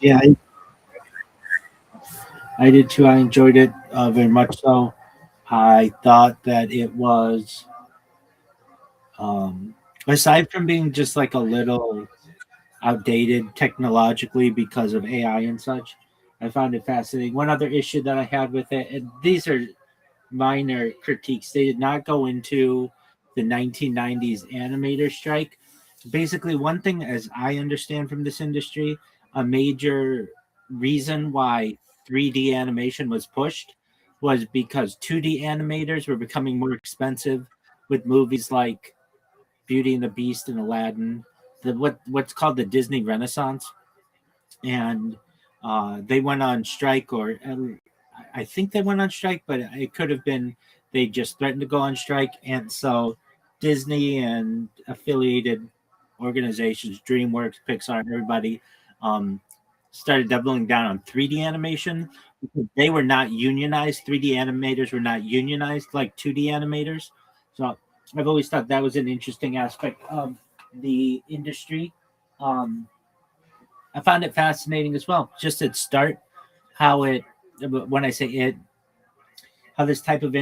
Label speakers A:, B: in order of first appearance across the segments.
A: Yeah, I did too. I enjoyed it very much. So I thought that it was, um, aside from being just like a little outdated technologically because of AI and such, I found it fascinating. One other issue that I had with it, and these are minor critiques, they did not go into the 1990s animator strike. Basically, one thing, as I understand from this industry, a major reason why 3D animation was pushed was because 2D animators were becoming more expensive with movies like Beauty and the Beast and Aladdin, what's called the Disney Renaissance, and they went on strike, or I think they went on strike, but it could have been they just threatened to go on strike, and so Disney and affiliated organizations, DreamWorks, Pixar, and everybody, um, started doubling down on 3D animation because they were not unionized. 3D animators were not unionized like 2D animators. So I've always thought that was an interesting aspect of the industry. Um, I found it fascinating as well. Just at start, how it, when I say it, how this type of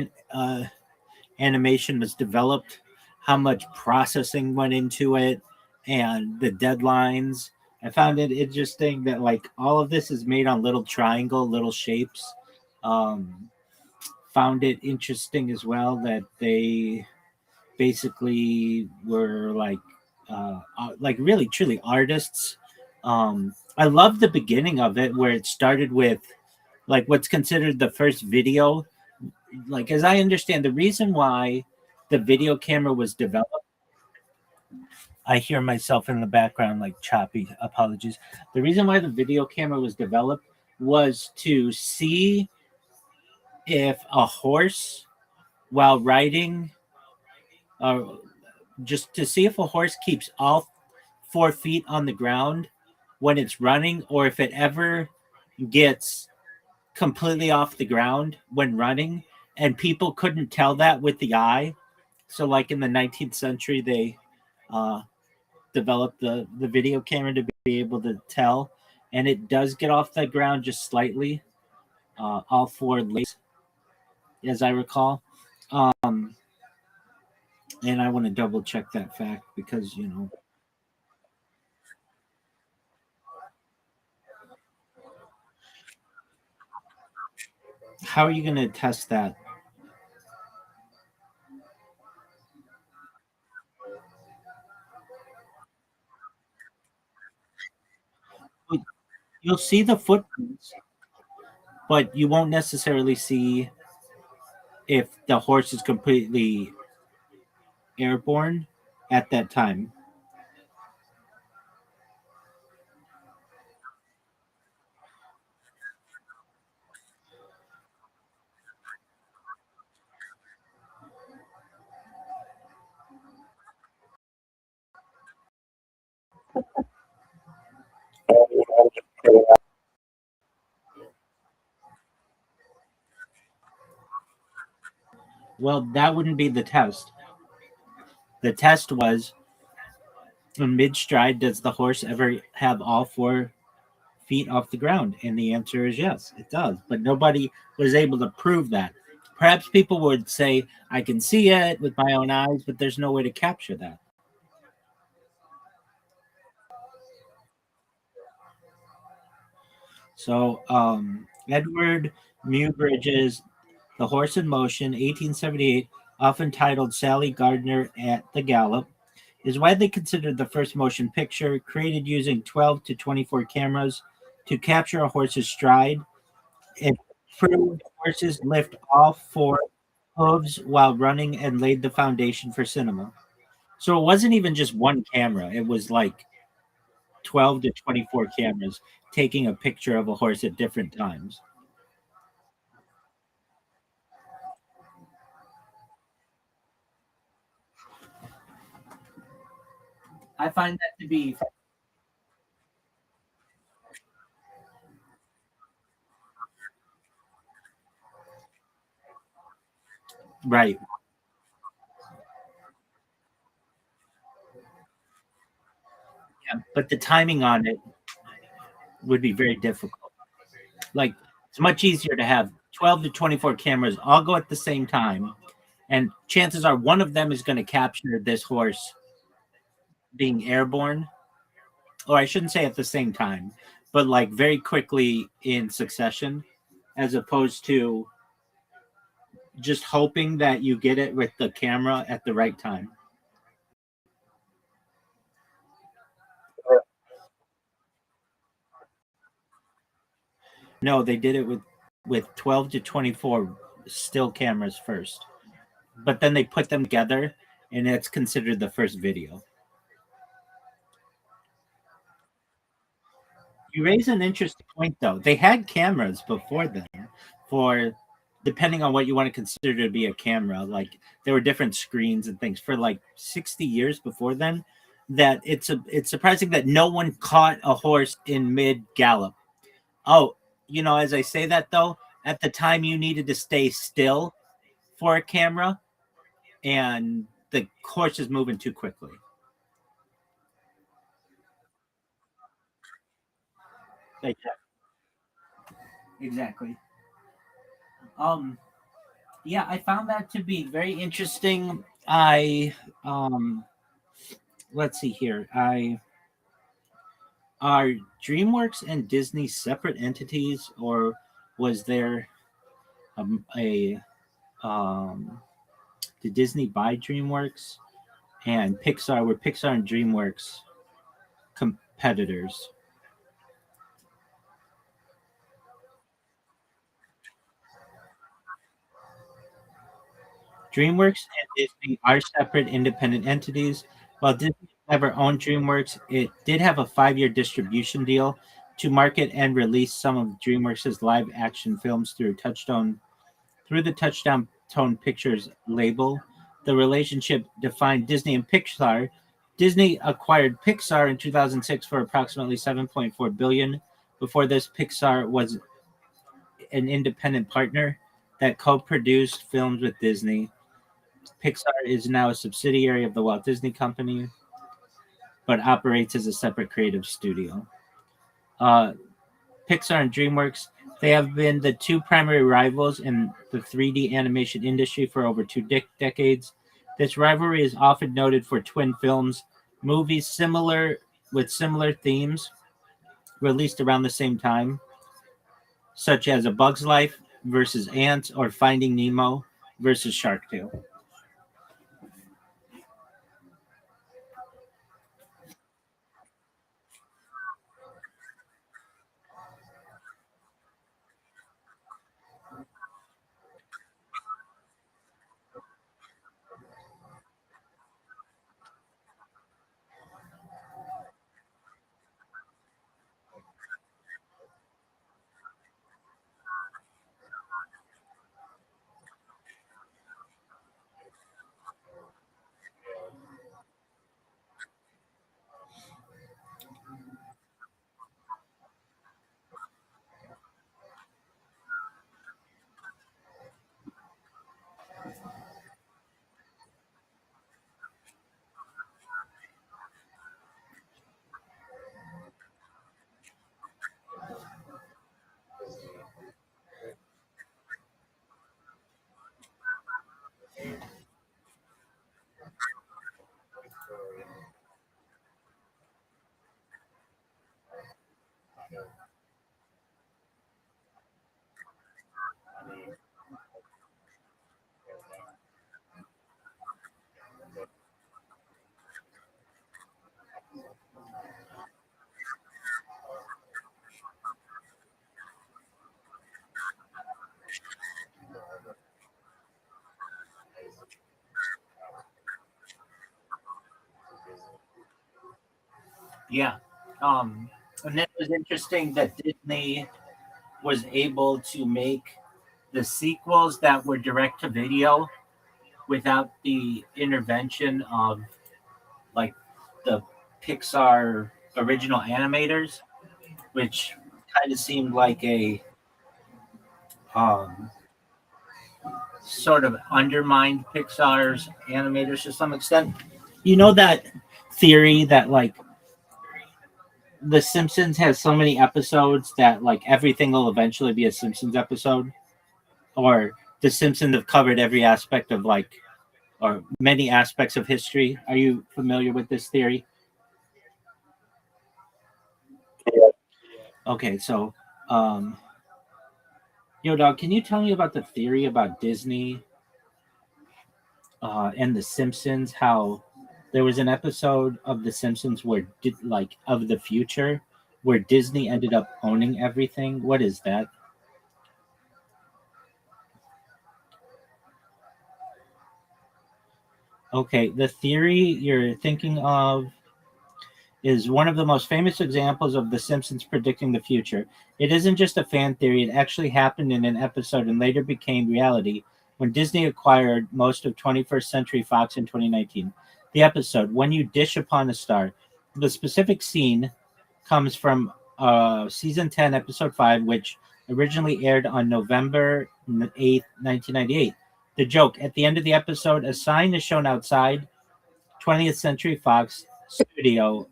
A: animation was developed, how much processing went into it, and the deadlines. I found it interesting that like all of this is made on little triangle, little shapes. Um, Found it interesting as well that they basically were like really truly artists. I love the beginning of it where it started with like what's considered the first video. Like as I understand, the reason why the video camera was developed, I hear myself in the background like choppy. Apologies. The reason why the video camera was developed was to see if a horse while riding, uh, just to see if a horse keeps all 4 feet on the ground when it's running, or if it ever gets completely off the ground when running. And people couldn't tell that with the eye. So, like in the 19th century, they uh, developed the video camera to be able to tell. And it does get off the ground just slightly, all four legs, as I recall. Um, and I want to double check that fact because, how are you going to test that? You'll see the footprints, but you won't necessarily see if the horse is completely airborne at that time. Well, that wouldn't be the test. The test was in mid stride, does the horse ever have all 4 feet off the ground? And the answer is yes, it does. But nobody was able to prove that. Perhaps people would say, I can see it with my own eyes, but there's no way to capture that. So, Edward Muybridge's The Horse in Motion, 1878, often titled Sally Gardner at the Gallop, is widely considered the first motion picture created using 12 to 24 cameras to capture a horse's stride. It proved horses lift all four hooves while running and laid the foundation for cinema. So it wasn't even just one camera, it was like 12 to 24 cameras taking a picture of a horse at different times. I find that to be right. Yeah, but the timing on it, would be very difficult. Like it's much easier to have 12 to 24 cameras all go at the same time, and chances are one of them is going to capture this horse being airborne, or I shouldn't say at the same time, but like very quickly in succession, as opposed to just hoping that you get it with the camera at the right time. No, they did it with 12 to 24 still cameras first, but then they put them together, and it's considered the first video. You raise an interesting point, though. They had cameras before then for depending on what you want to consider to be a camera. Like there were different screens and things for like 60 years before then. That it's surprising that no one caught a horse in mid gallop. Oh, as I say that though, at the time you needed to stay still for a camera, and the horse is moving too quickly. Like, exactly. Um, yeah, I found that to be very interesting. I let's see here. I Are DreamWorks and Disney separate entities, or was there a did Disney buy DreamWorks and Pixar? Were Pixar and DreamWorks competitors? DreamWorks and Disney are separate independent entities. While Disney never owned DreamWorks, it did have a 5-year distribution deal to market and release some of DreamWorks' live action films through the Touchdown Tone Pictures label. The relationship defined Disney and Pixar. Disney acquired Pixar in 2006 for approximately 7.4 billion. Before this, Pixar was an independent partner that co-produced films with Disney. Pixar is now a subsidiary of the Walt Disney Company, but operates as a separate creative studio. Uh, Pixar and DreamWorks, they have been the two primary rivals in the 3D animation industry for over two decades. This rivalry is often noted for twin films, movies similar themes released around the same time, such as A Bug's Life versus Ants or Finding Nemo versus Shark Tale. Yeah. And it was interesting that Disney was able to make the sequels that were direct to video without the intervention of like the Pixar original animators, which kind of seemed like a um, sort of undermined Pixar's animators to some extent. You know that theory that The Simpsons has so many episodes that like everything will eventually be a Simpsons episode, or the Simpsons have covered every aspect of like or many aspects of history. Are you familiar with this theory? Okay, so um, yo, dog, can you tell me about the theory about Disney and The Simpsons? How there was an episode of The Simpsons where like of the future where Disney ended up owning everything. What is that? Okay, the theory you're thinking of is one of the most famous examples of The Simpsons predicting the future. It isn't just a fan theory, it actually happened in an episode and later became reality when Disney acquired most of 21st Century Fox in 2019. The episode, When You Dish Upon a Star, the specific scene comes from season 10, episode 5, which originally aired on November 8th, 1998. The joke at the end of the episode, a sign is shown outside 20th Century Fox studio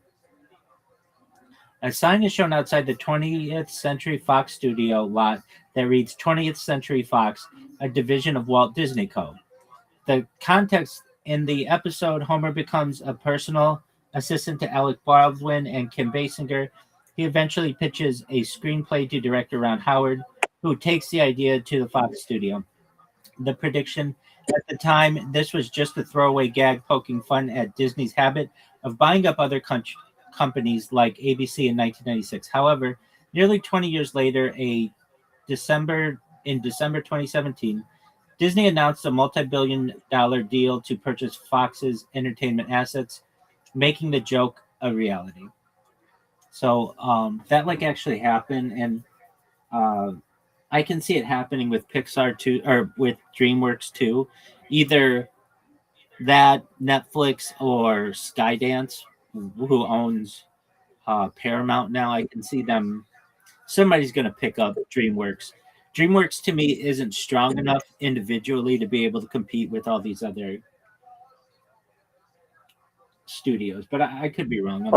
A: a sign is shown outside the 20th Century Fox studio lot that reads 20th Century Fox, a division of Walt Disney Co. The context in the episode, Homer becomes a personal assistant to Alec Baldwin and Kim Basinger. He eventually pitches a screenplay to director Ron Howard, who takes the idea to the Fox studio. The prediction at the time, this was just a throwaway gag poking fun at Disney's habit of buying up other companies like ABC in 1996. However, nearly 20 years later, December 2017, Disney announced a multi-billion-dollar deal to purchase Fox's entertainment assets, making the joke a reality. So that like actually happened, and uh, I can see it happening with Pixar too, or with DreamWorks too. Either that, Netflix, or Skydance, who owns Paramount now. I can see them. Somebody's going to pick up DreamWorks. DreamWorks to me isn't strong enough individually to be able to compete with all these other studios, but I could be wrong.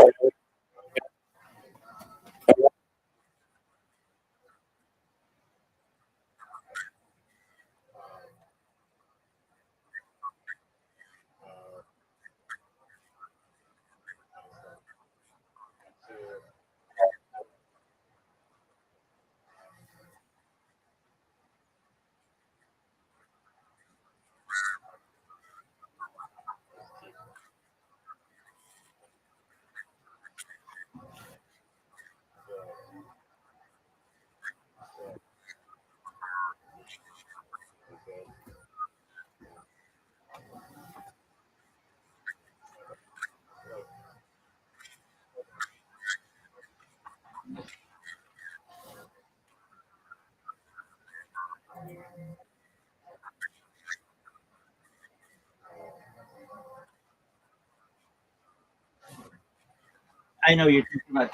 A: I know you're talking about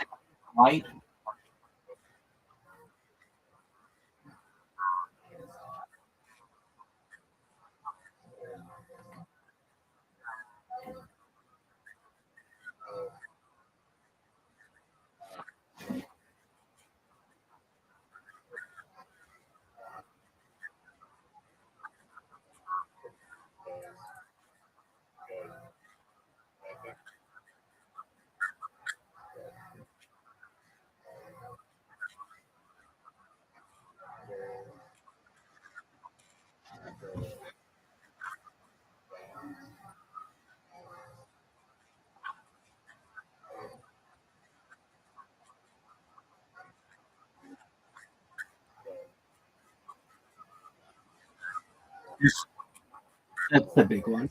A: White. That's the big one.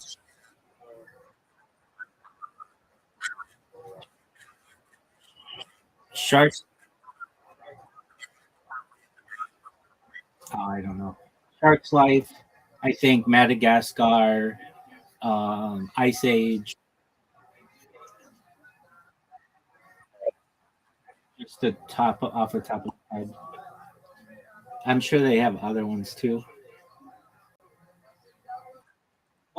A: Sharks. Oh, I don't know. Shark's Life. I think Madagascar. Ice Age. Just the top off the top of my head. I'm sure they have other ones too.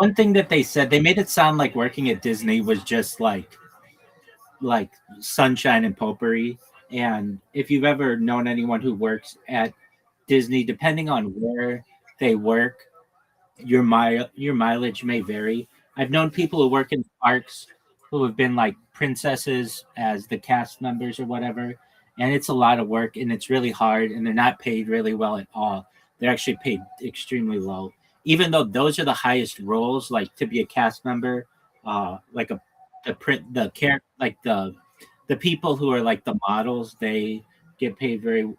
A: One thing that they said, they made it sound like working at Disney was just like like sunshine and potpourri. And if you've ever known anyone who works at Disney, depending on where they work, your mileage may vary. I've known people who work in parks who have been like princesses as the cast members or whatever, and it's a lot of work and it's really hard and they're not paid really well at all. They're actually paid extremely low, even though those are the highest roles. Like to be a cast member, like a the print the care like the people who are like the models, they get paid very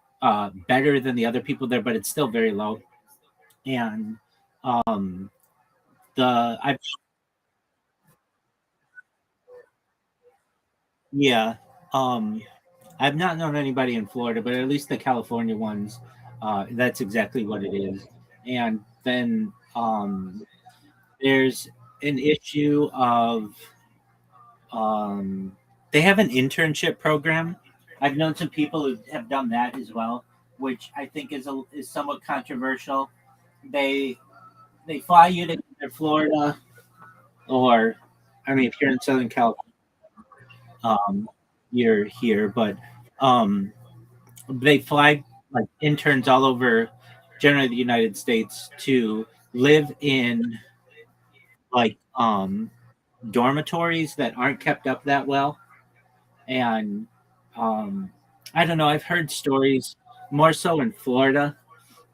A: better than the other people there, but it's still very low. And um the I've yeah. Um I've not known anybody in Florida, but at least the California ones, that's exactly what it is. And then there's an issue of they have an internship program. I've known some people who have done that as well, which I think is somewhat controversial. They they fly you to either Florida or, I mean, if you're in Southern California, um, you're here, but um, they fly like interns all over, generally the United States, to live in like dormitories that aren't kept up that well. And um, I don't know. I've heard stories more so in Florida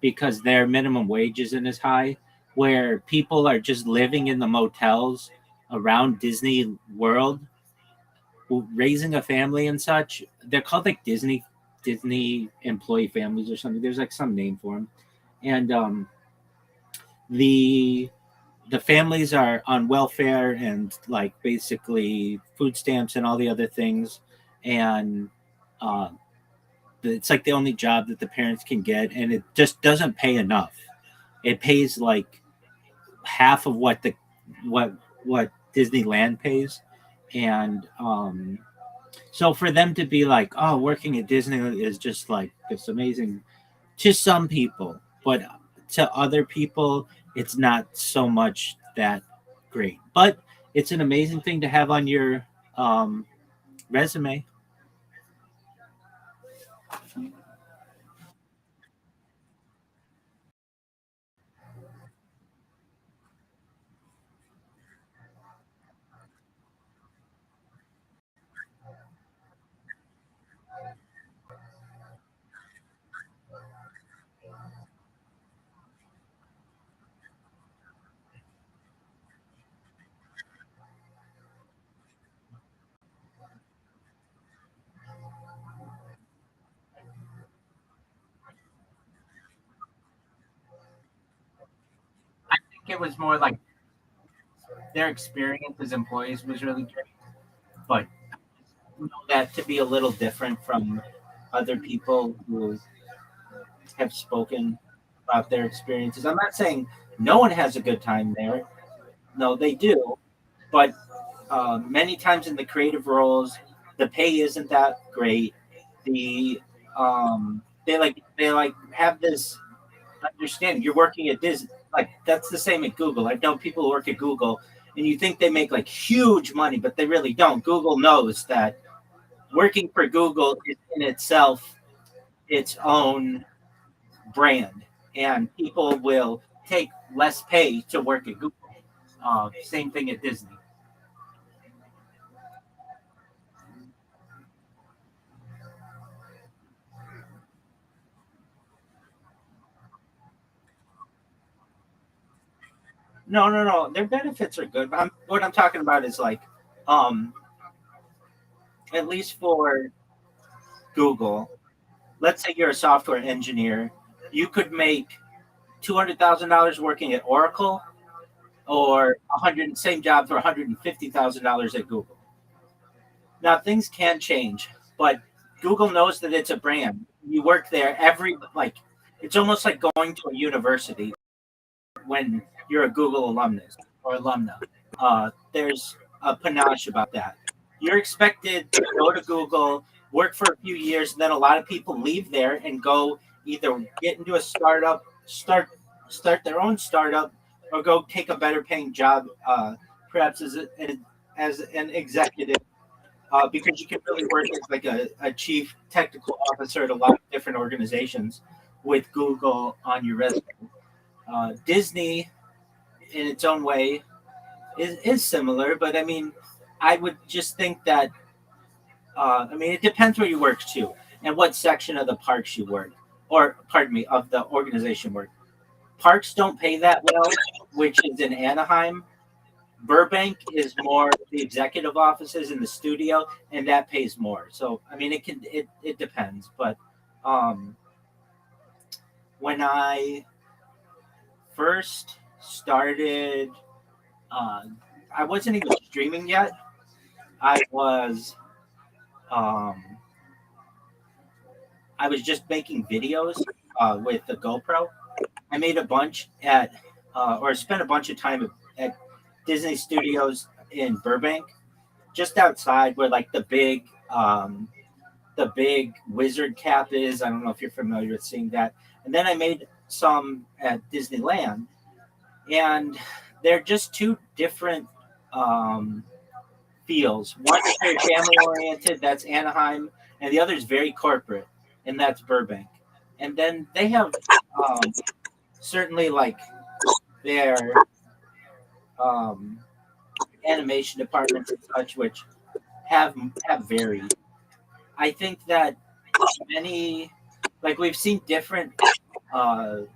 A: because their minimum wage isn't as high, where people are just living in the motels around Disney World, raising a family and such. They're called like Disney employee families or something. There's like some name for them, and the the families are on welfare and like basically food stamps and all the other things, and uh, it's like the only job that the parents can get, and it just doesn't pay enough. It pays like half of what what Disneyland pays, and so for them to be like, oh, working at Disney is just like this amazing to some people, but to other people, it's not so much that great. But it's an amazing thing to have on your um, resume. I think it was more like their experience as employees was really great, but you know that to be a little different from other people who have spoken about their experiences. I'm not saying no one has a good time there. No, they do, but many times in the creative roles, the pay isn't that great. The they like have this understanding. You're working at Disney, like that's the same at Google. I've known people who work at Google, and you think they make like huge money, but they really don't. Google knows that working for Google is in itself its own brand, and people will take less pay to work at Google. Same thing at Disney. No, no, no. Their benefits are good. What I'm talking about is like, um, at least for Google, let's say you're a software engineer, you could make $200,000 working at Oracle, or 100 same job for $150,000 at Google. Now things can change, but Google knows that it's a brand. You work there every like, it's almost like going to a university when you're a Google alumnus or alumna. There's a panache about that. You're expected to go to Google, work for a few years, and then a lot of people leave there and go either get into a startup, start their own startup, or go take a better paying job, perhaps as an executive because you can really work as like a chief technical officer at a lot of different organizations with Google on your resume. Disney, in its own way, is similar, but I mean, I would just think that I mean, it depends where you work too, and what section of the parks you work, or pardon me, of the organization work. Parks don't pay that well, which is in Anaheim. Burbank is more the executive offices in the studio, and that pays more. So I mean, it depends. But um, when I first started, uh, I wasn't even streaming yet. I was um, I was just making videos with the GoPro. I made a bunch or spent a bunch of time at Disney Studios in Burbank, just outside where like the big wizard cap is. I don't know if you're familiar with seeing that. And then I made some at Disneyland, and they're just two different um, feels. One is very family oriented, that's Anaheim, and the other is very corporate, and that's Burbank. And then they have um, certainly like their um, animation departments and such, which have have varied. I think that many, like we've seen different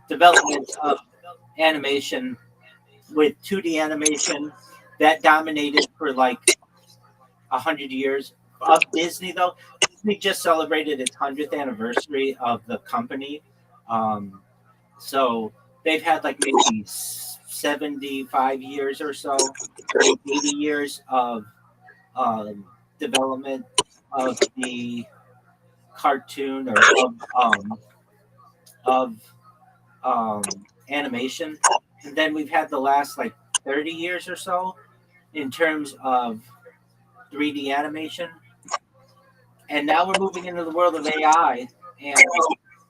A: developments of animation with 2D animation that dominated for like 100 years of Disney. Though Disney just celebrated its 100th anniversary of the company, um, so they've had like maybe 75 years or so, 80 years of development of the cartoon or of um, animation, and then we've had the last like 30 years or so in terms of 3D animation, and now we're moving into the world of AI. And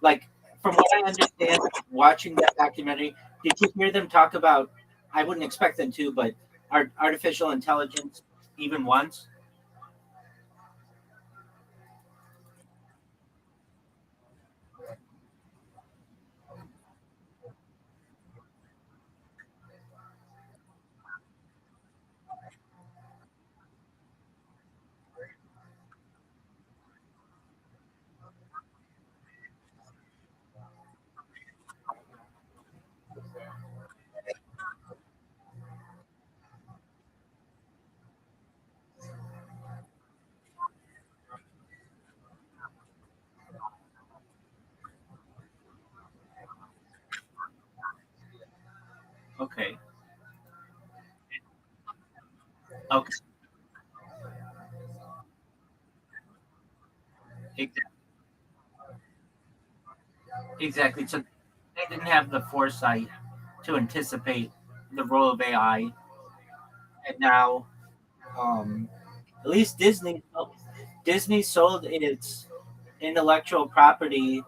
A: like from what I understand, watching that documentary, did you hear them talk about? I wouldn't expect them to, but artificial intelligence even once. Okay. Okay. Exactly. Exactly. So they didn't have the foresight to anticipate the role of AI, and now um, at least Disney sold its intellectual property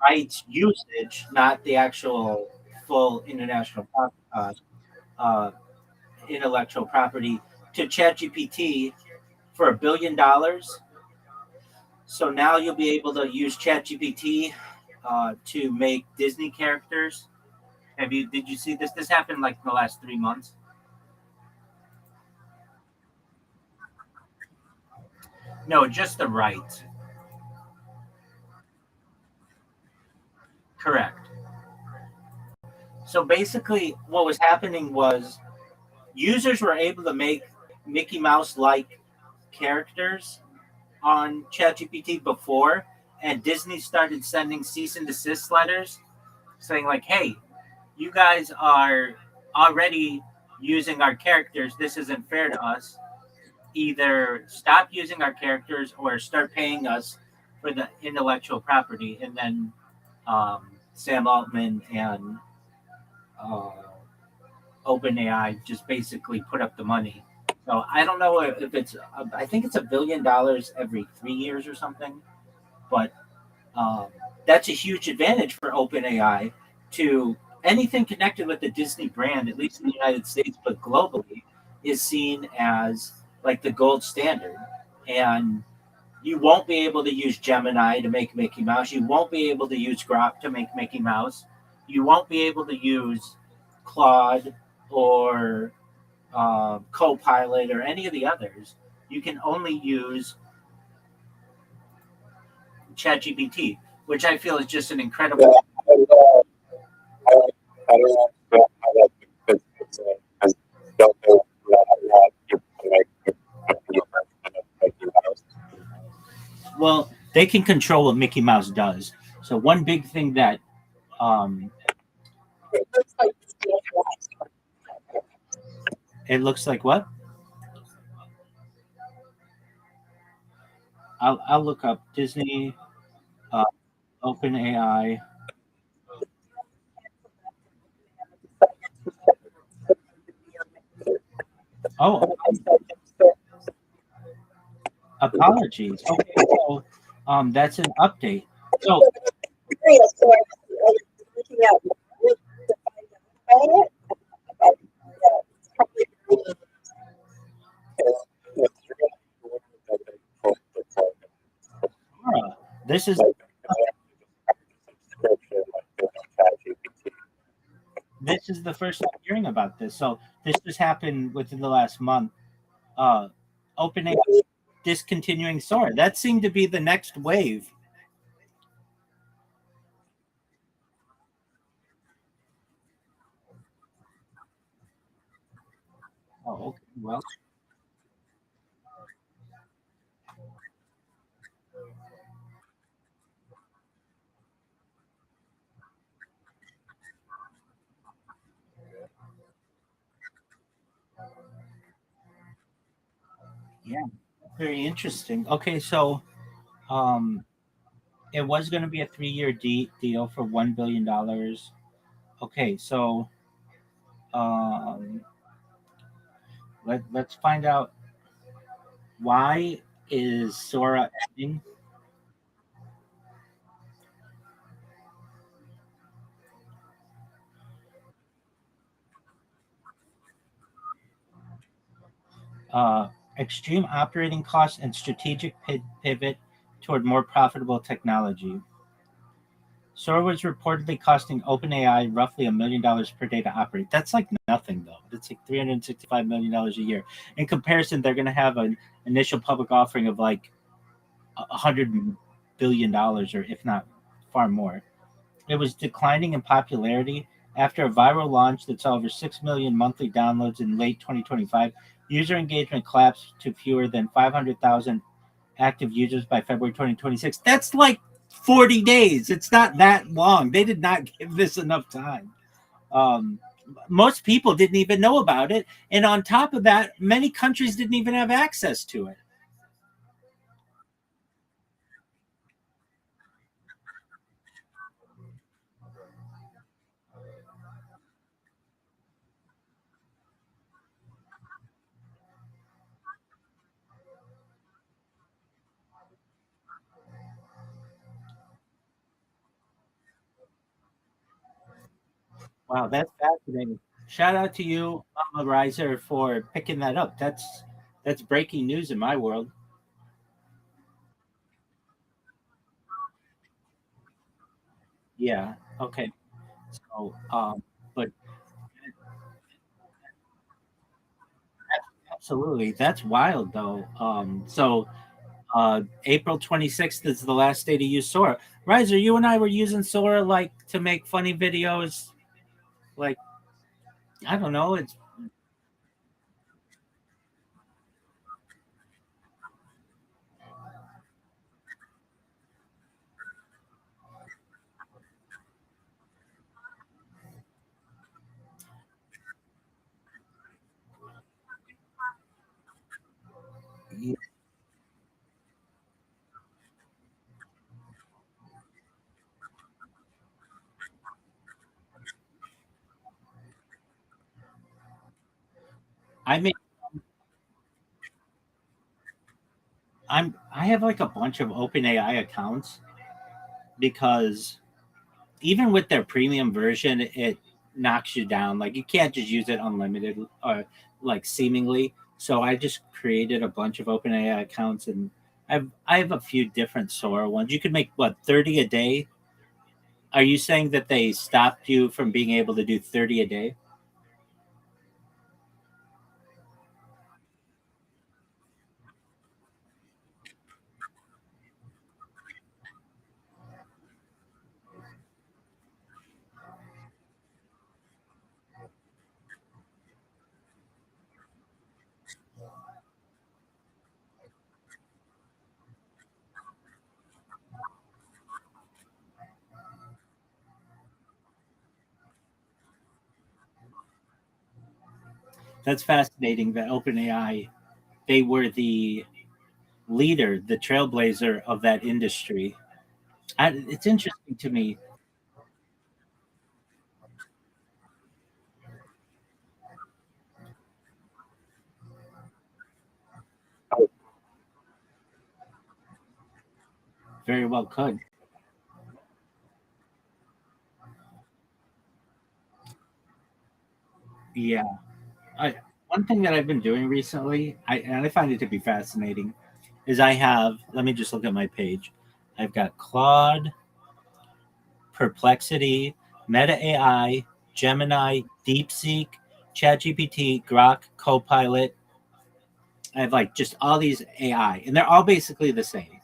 A: rights usage, not the actual full uh, intellectual property, to ChatGPT for $1 billion. So now you'll be able to use ChatGPT to make Disney characters. Have you? Did you see this? This happened like in the last 3 months. No, just the right. Correct. So basically, what was happening was users were able to make Mickey Mouse like characters on ChatGPT before, and Disney started sending cease and desist letters saying, like, hey, you guys are already using our characters. This isn't fair to us. Either stop using our characters or start paying us for the intellectual property. And then Sam Altman and uh, OpenAI just basically put up the money. So I don't know if it's, I think it's $1 billion every 3 years or something, but um, that's a huge advantage for OpenAI to anything connected with the Disney brand, at least in the United States, but globally, is seen as like the gold standard. and you won't be able to use Gemini to make Mickey Mouse. You won't be able to use Grok to make Mickey Mouse. You won't be able to use Claude or Copilot or any of the others. You can only use ChatGPT, which I feel is just an incredible.
B: I don't know how that fits in. I don't know how people make Mickey Mouse.
A: Well, they can control what Mickey Mouse does. So one big thing that it looks like what? I'll look up Disney, uh, Open AI. Oh, apologies. Okay, so that's an update. So this is the first time hearing about this. So this just happened within the last month. Opening discontinuing Sora. That seemed to be the next wave. Oh, okay. Well, yeah, very interesting. Okay, so um, it was going to be a 3-year deal for $1 billion. Okay, so um, let's find out why is Sora ending. Uh, Extreme operating costs and strategic pivot toward more profitable technology. Sora was reportedly costing OpenAI roughly $1 million per day to operate. That's like nothing, though. That's like $365 million a year. In comparison, they're going to have an initial public offering of like $100 billion, or if not far more. It was declining in popularity after a viral launch that saw over 6 million monthly downloads in late 2025. User engagement collapsed to fewer than 500,000 active users by February 2026. That's like 40 days. It's not that long. They did not give this enough time. Um, Most people didn't even know about it. And on top of that, many countries didn't even have access to it. Wow, that's fascinating. Shout out to you, Mama Riser, for picking that up. That's breaking news in my world. Yeah. Okay. So, but absolutely, that's wild though. April 26th is the last day to use Sora. Riser, you and I were using Sora like to make funny videos. Like, I don't know. It's I mean, I have like a bunch of OpenAI accounts because even with their premium version, it knocks you down. Like you can't just use it unlimited or like seemingly. So I just created a bunch of OpenAI accounts, and I have a few different Sora ones. You could make what 30 a day. Are you saying that they stopped you from being able to do 30 a day? That's fascinating that OpenAI, they were the leader, the trailblazer of that industry. It's interesting to me. Very well could. Yeah. I, one thing that I've been doing recently, and I find it to be fascinating, is I have, let me just look at my page. I've got Claude, Perplexity, Meta AI, Gemini, DeepSeek, ChatGPT, Grok, Copilot. I have like just all these AI, and they're all basically the same.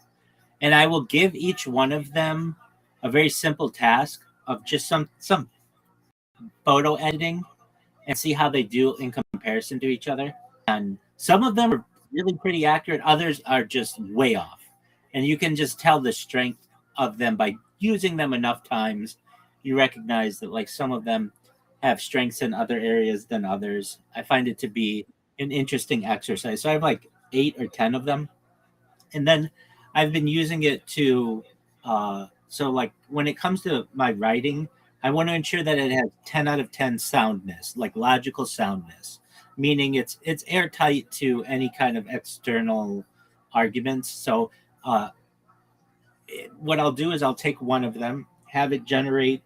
A: And I will give each one of them a very simple task of just some photo editing and see how they do in comparison to each other. And some of them are really pretty accurate, others are just way off. And you can just tell the strength of them by using them enough times. You recognize that like some of them have strengths in other areas than others. I find it to be an interesting exercise. So I have like 8 or 10 of them, and then I've been using it to so like when it comes to my writing, I want to ensure that it has 10 out of 10 soundness, like logical soundness, meaning it's airtight to any kind of external arguments. So uh, what I'll do is I'll take one of them, have it generate.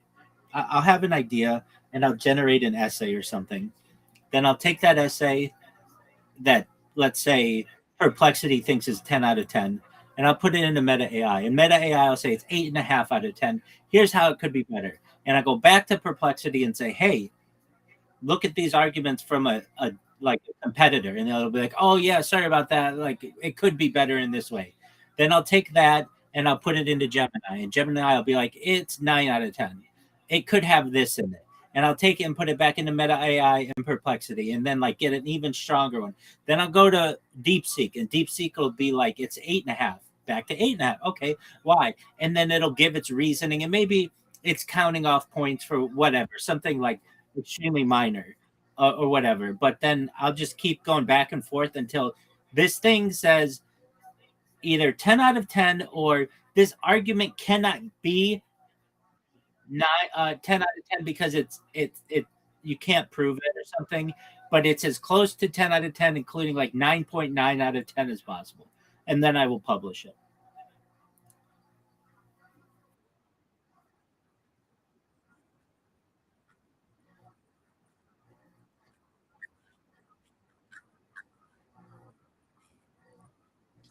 A: I'll have an idea, and I'll generate an essay or something. Then I'll take that essay that, let's say, Perplexity thinks is 10 out of 10, and I'll put it into Meta AI. And Meta AI will say it's 8.5 out of 10. Here's how it could be better. And I go back to Perplexity and say, hey, look at these arguments from a like a competitor. And they'll be like, oh, yeah, sorry about that. Like, it could be better in this way. Then I'll take that and I'll put it into Gemini. And Gemini will be like, it's 9 out of 10. It could have this in it, and I'll take it and put it back into Meta AI and Perplexity, and then like get an even stronger one. Then I'll go to DeepSeek, and DeepSeek will be like, it's 8.5, back to 8.5. Okay, why? And then it'll give its reasoning, and maybe it's counting off points for whatever, something like extremely minor or whatever. But then I'll just keep going back and forth until this thing says either 10 out of 10 or this argument cannot be 10 out of 10 because it you can't prove it or something, but it's as close to 10 out of 10, including like 9.9 out of 10 as possible. And then I will publish it.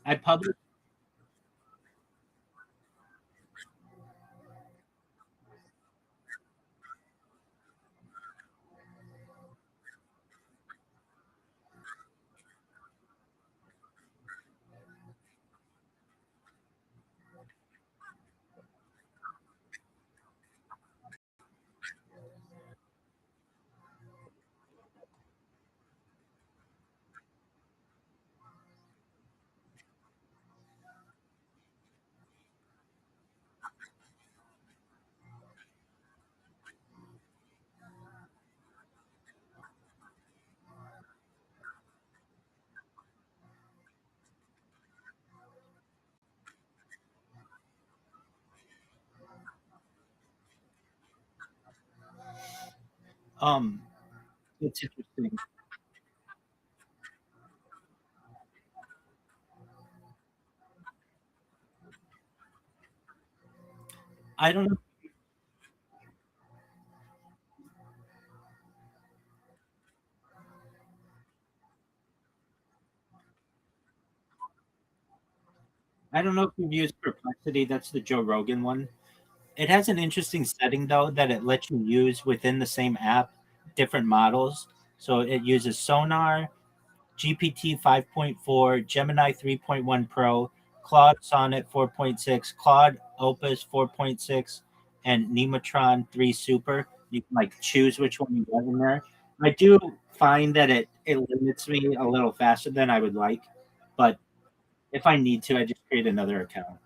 A: I publish. Um, it's interesting. I don't know. I don't know if you've used Perplexity. That's the Joe Rogan one. It has an interesting setting though that it lets you use within the same app different models. So it uses Sonar, GPT 5.4, Gemini 3.1 Pro, Claude Sonnet 4.6, Claude Opus 4.6, and Nematron 3 Super. You can like choose which one you want in there. I do find that it limits me a little faster than I would like, but if I need to, I just create another account.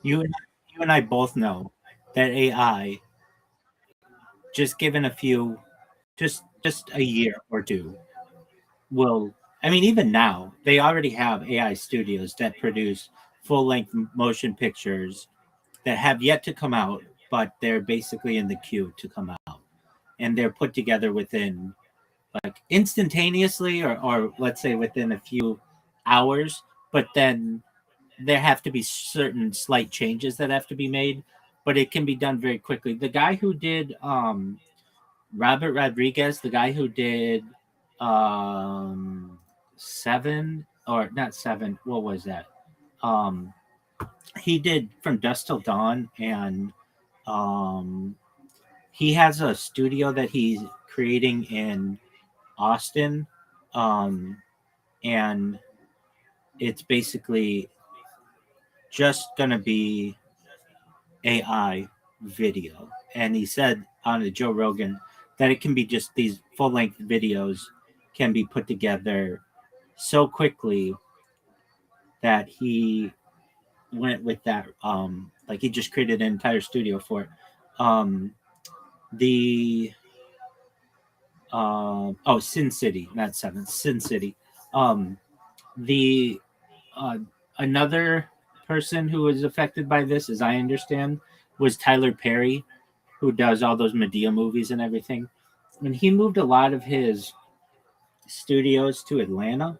A: You and you and I both know that AI, just given a few, just a year or two, will. I mean, even now they already have AI studios that produce full length motion pictures that have yet to come out, but they're basically in the queue to come out, and they're put together within like instantaneously, or let's say within a few hours. But then there have to be certain slight changes that have to be made, but it can be done very quickly. The guy who did Robert Rodriguez, the guy who did Seven, or not Seven, what was that? Um he did From Dusk Till Dawn, and um he has a studio that he's creating in Austin. And it's basically just gonna be AI video. And he said on the Joe Rogan that it can be just these full length videos can be put together so quickly that he went with that. Like he just created an entire studio for it. Um, the Sin City, not Seven, Sin City. Um, the uh, Another person who was affected by this, as I understand, was Tyler Perry, who does all those Medea movies and everything. And he moved a lot of his studios to Atlanta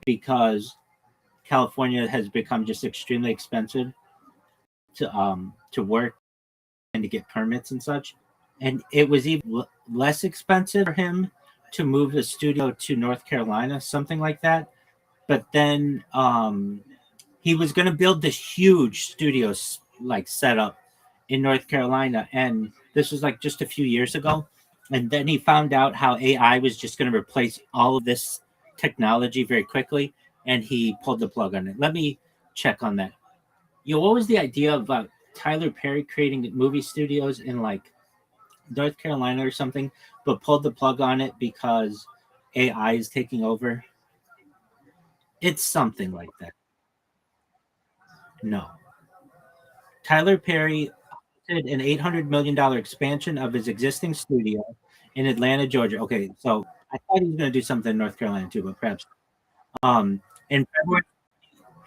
A: because California has become just extremely expensive to work and to get permits and such. And it was even less expensive for him to move the studio to North Carolina, something like that. But then he was going to build this huge studio like setup in North Carolina, and this was like just a few years ago. And then he found out how AI was just going to replace all of this technology very quickly, and he pulled the plug on it. Let me check on that. What was the idea about Tyler Perry creating movie studios in like North Carolina or something, but pulled the plug on it because AI is taking over? It's something like that. No. Tyler Perry did an $800 million expansion of his existing studio in Atlanta, Georgia. Okay, so I thought he was going to do something in North Carolina too, but perhaps. Um, in February,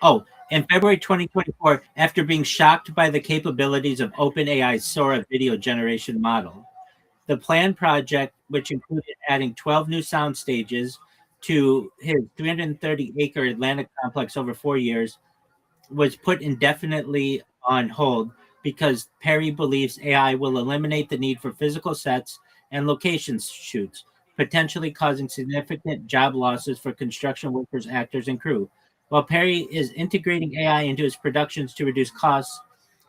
A: oh, in February 2024, after being shocked by the capabilities of OpenAI's Sora video generation model, the planned project, which included adding 12 new sound stages to his 330-acre Atlanta complex over 4 years, was put indefinitely on hold because Perry believes AI will eliminate the need for physical sets and location shoots, potentially causing significant job losses for construction workers, actors, and crew. While Perry is integrating AI into his productions to reduce costs,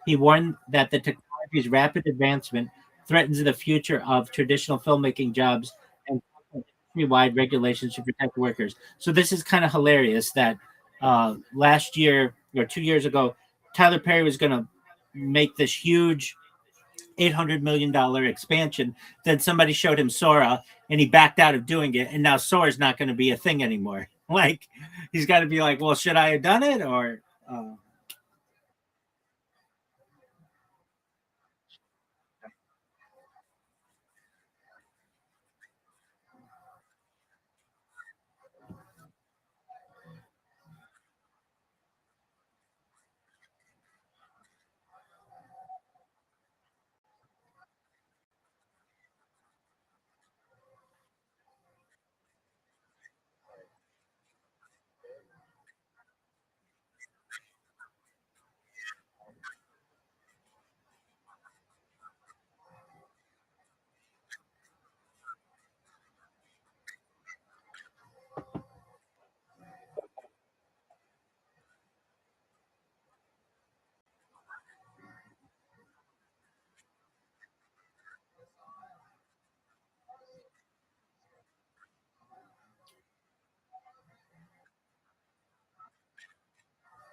A: he warned that the technology's rapid advancement threatens the future of traditional filmmaking jobs and industry-wide regulations to protect workers. So this is kind of hilarious that last year or 2 years ago, Tyler Perry was going to make this huge $800 million expansion. Then somebody showed him Sora, and he backed out of doing it. And now Sora's not going to be a thing anymore. Like he's got to be like, well, should I have done it or?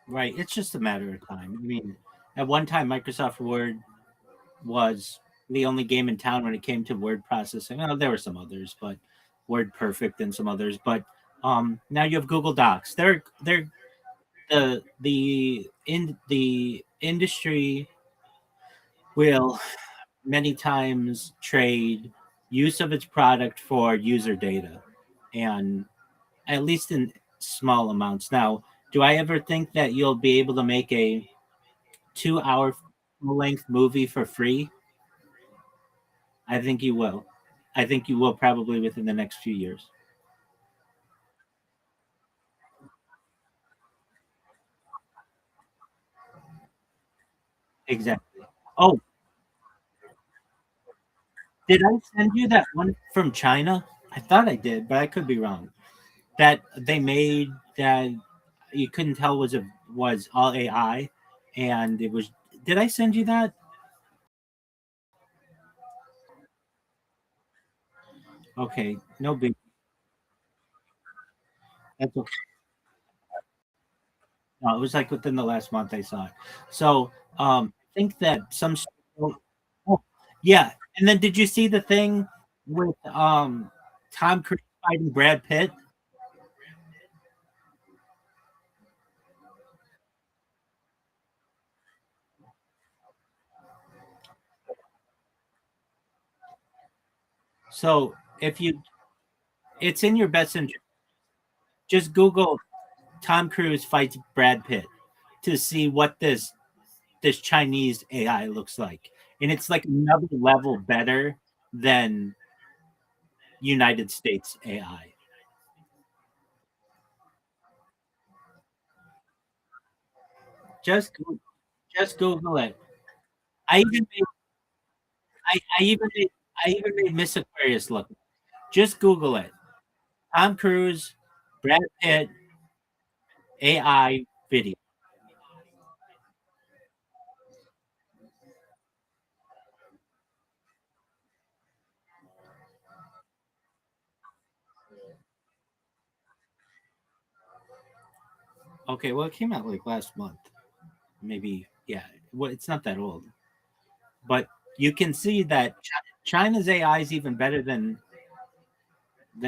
A: Right. It's just a matter of time. I mean, at one time, Microsoft Word was the only game in town when it came to word processing. Oh, there were some others, but Word Perfect and some others. But now you have Google Docs. They're the industry will many times trade use of its product for user data, and at least in small amounts. Now, do I ever think that you'll be able to make a 2 hour full length movie for free? I think you will. I think you will probably within the next few years. Exactly. Oh, did I send you that one from China? I thought I did, but I could be wrong. That they made that you couldn't tell was all AI, and it was. Did I send you that? Okay, no big. That's okay. No, it was like within the last month I saw it. So I think that some. Oh, yeah, and then did you see the thing with Tom Cruise fighting Brad Pitt? So if you, it's in your best interest. Just Google Tom Cruise fights Brad Pitt to see what this Chinese AI looks like, and it's like another level better than United States AI. Just just Google it. I even made I even made I even made Miss Aquarius look. Just Google it. Tom Cruise, Brad Pitt, AI video. Okay, well, it came out like last month, maybe. Yeah, well, it's not that old, but you can see that China's AI is even better than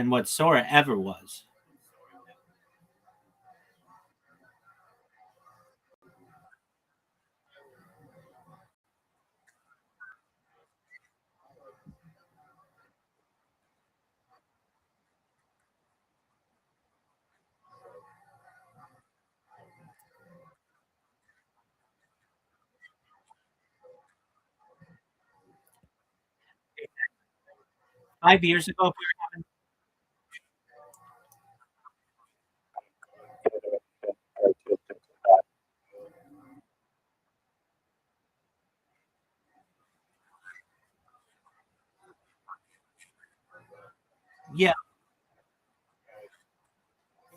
A: what Sora ever was. 5 years ago, if we
B: characteristics of that.
A: yeah,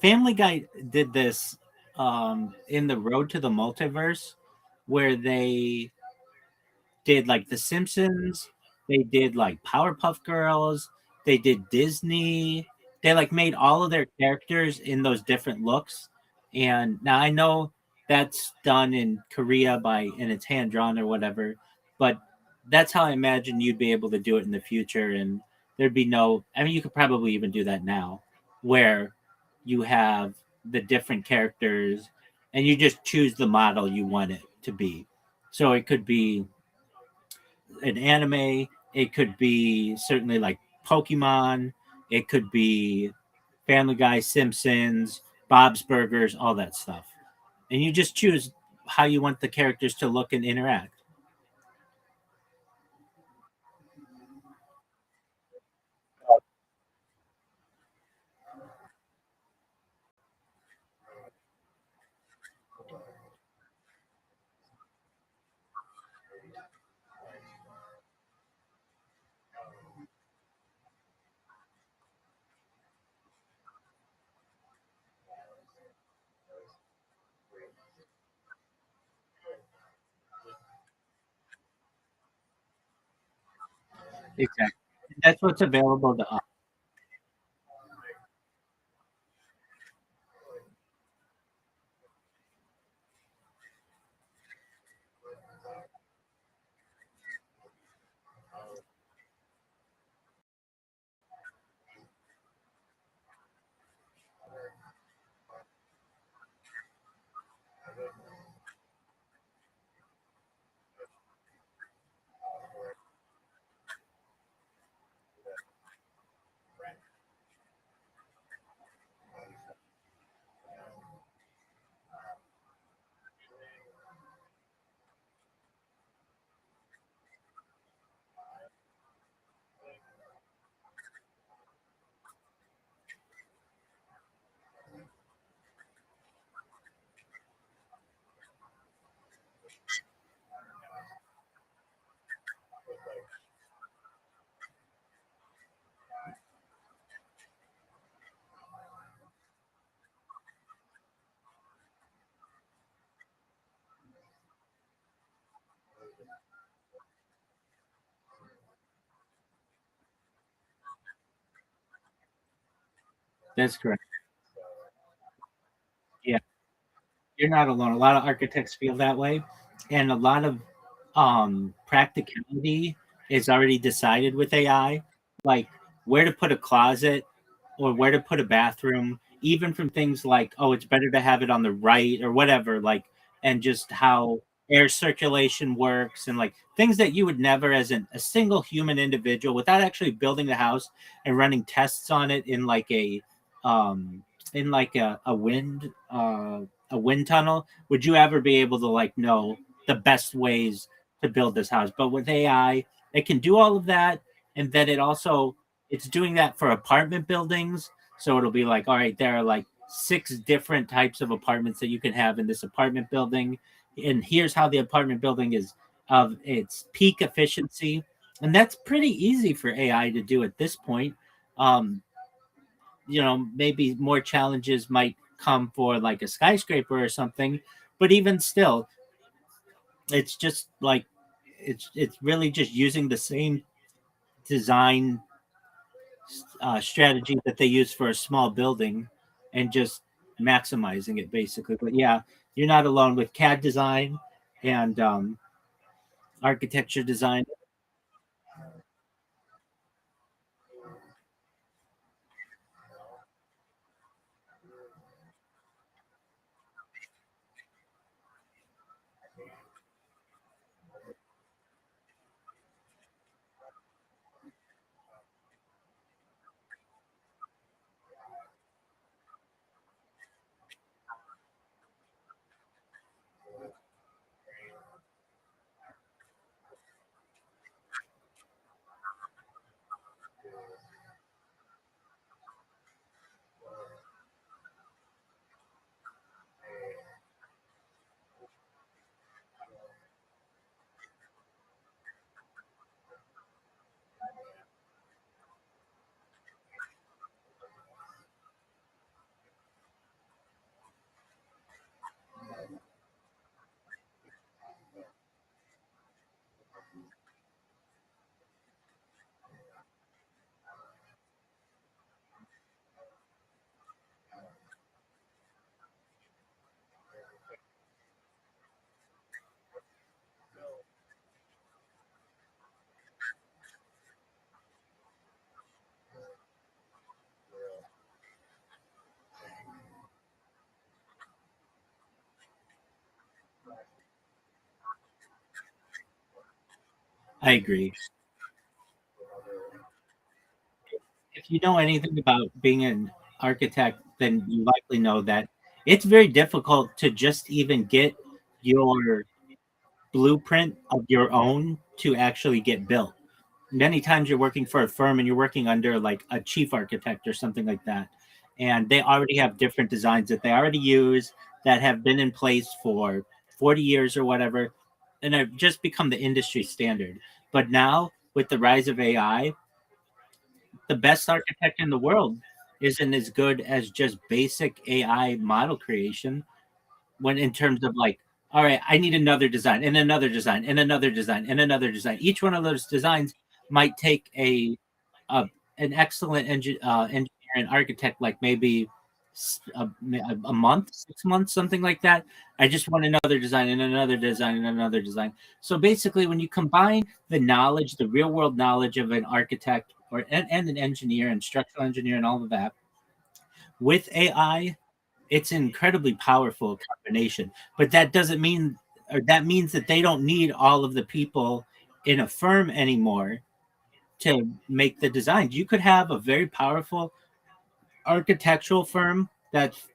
A: Family Guy did this in the Road to the Multiverse, where they did like The Simpsons, they did like Powerpuff Girls, they did Disney. They like made all of their characters in those different looks. And now I know that's done in Korea by and it's hand drawn or whatever, but that's how I imagine you'd be able to do it in the future. And there'd be no, I mean, you could probably even do that now, where you have the different characters and you just choose the model you want it to be. So it could be an anime. It could be certainly like Pokemon. It could be Family Guy, Simpsons, Bob's Burgers, all that stuff. And you just choose how you want the characters to look and interact. Exactly. That's what's available to us. That's correct. Yeah, you're not alone. A lot of architects feel that way, and a lot of practicality is already decided with AI, like where to put a closet or where to put a bathroom, even from things like, oh, it's better to have it on the right or whatever, like, and just how air circulation works and like things that you would never, as a single human individual, without actually building the house and running tests on it um, in like a wind tunnel, would you ever be able to like know the best ways to build this house? But with AI, it can do all of that, and then it's doing that for apartment buildings. So it'll be like, all right, there are like 6 different types of apartments that you can have in this apartment building, and here's how the apartment building is of its peak efficiency, and that's pretty easy for AI to do at this point. Um, maybe more challenges might come for like a skyscraper or something, but even still, it's just like it's really just using the same design strategy that they use for a small building and just maximizing it basically. But yeah, you're not alone with CAD design and architecture design. I agree. If you know anything about being an architect, then you likely know that it's very difficult to just even get your blueprint of your own to actually get built. Many times you're working for a firm and you're working under like a chief architect or something like that, and they already have different designs that they already use that have been in place for 40 years or whatever, and have just become the industry standard. But now with the rise of AI, the best architect in the world isn't as good as just basic AI model creation when in terms of like, all right, I need another design and another design and another design and another design. Each one of those designs might take a an excellent engineer and architect like maybe a month, 6 months, something like that. I just want another design and another design and another design. So basically, when you combine the knowledge, the real world knowledge of an architect and an engineer and structural engineer and all of that with AI, it's an incredibly powerful combination. But that doesn't mean, or that means that they don't need all of the people in a firm anymore to make the designs. You could have a very powerful architectural firm that's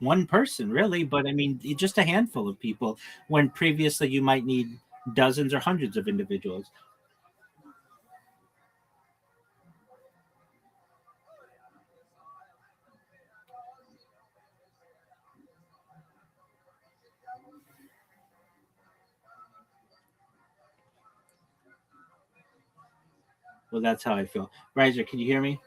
A: one person, really, but I mean, just a handful of people, when previously you might need dozens or hundreds of individuals. Well, that's how I feel. Riser, can you hear me?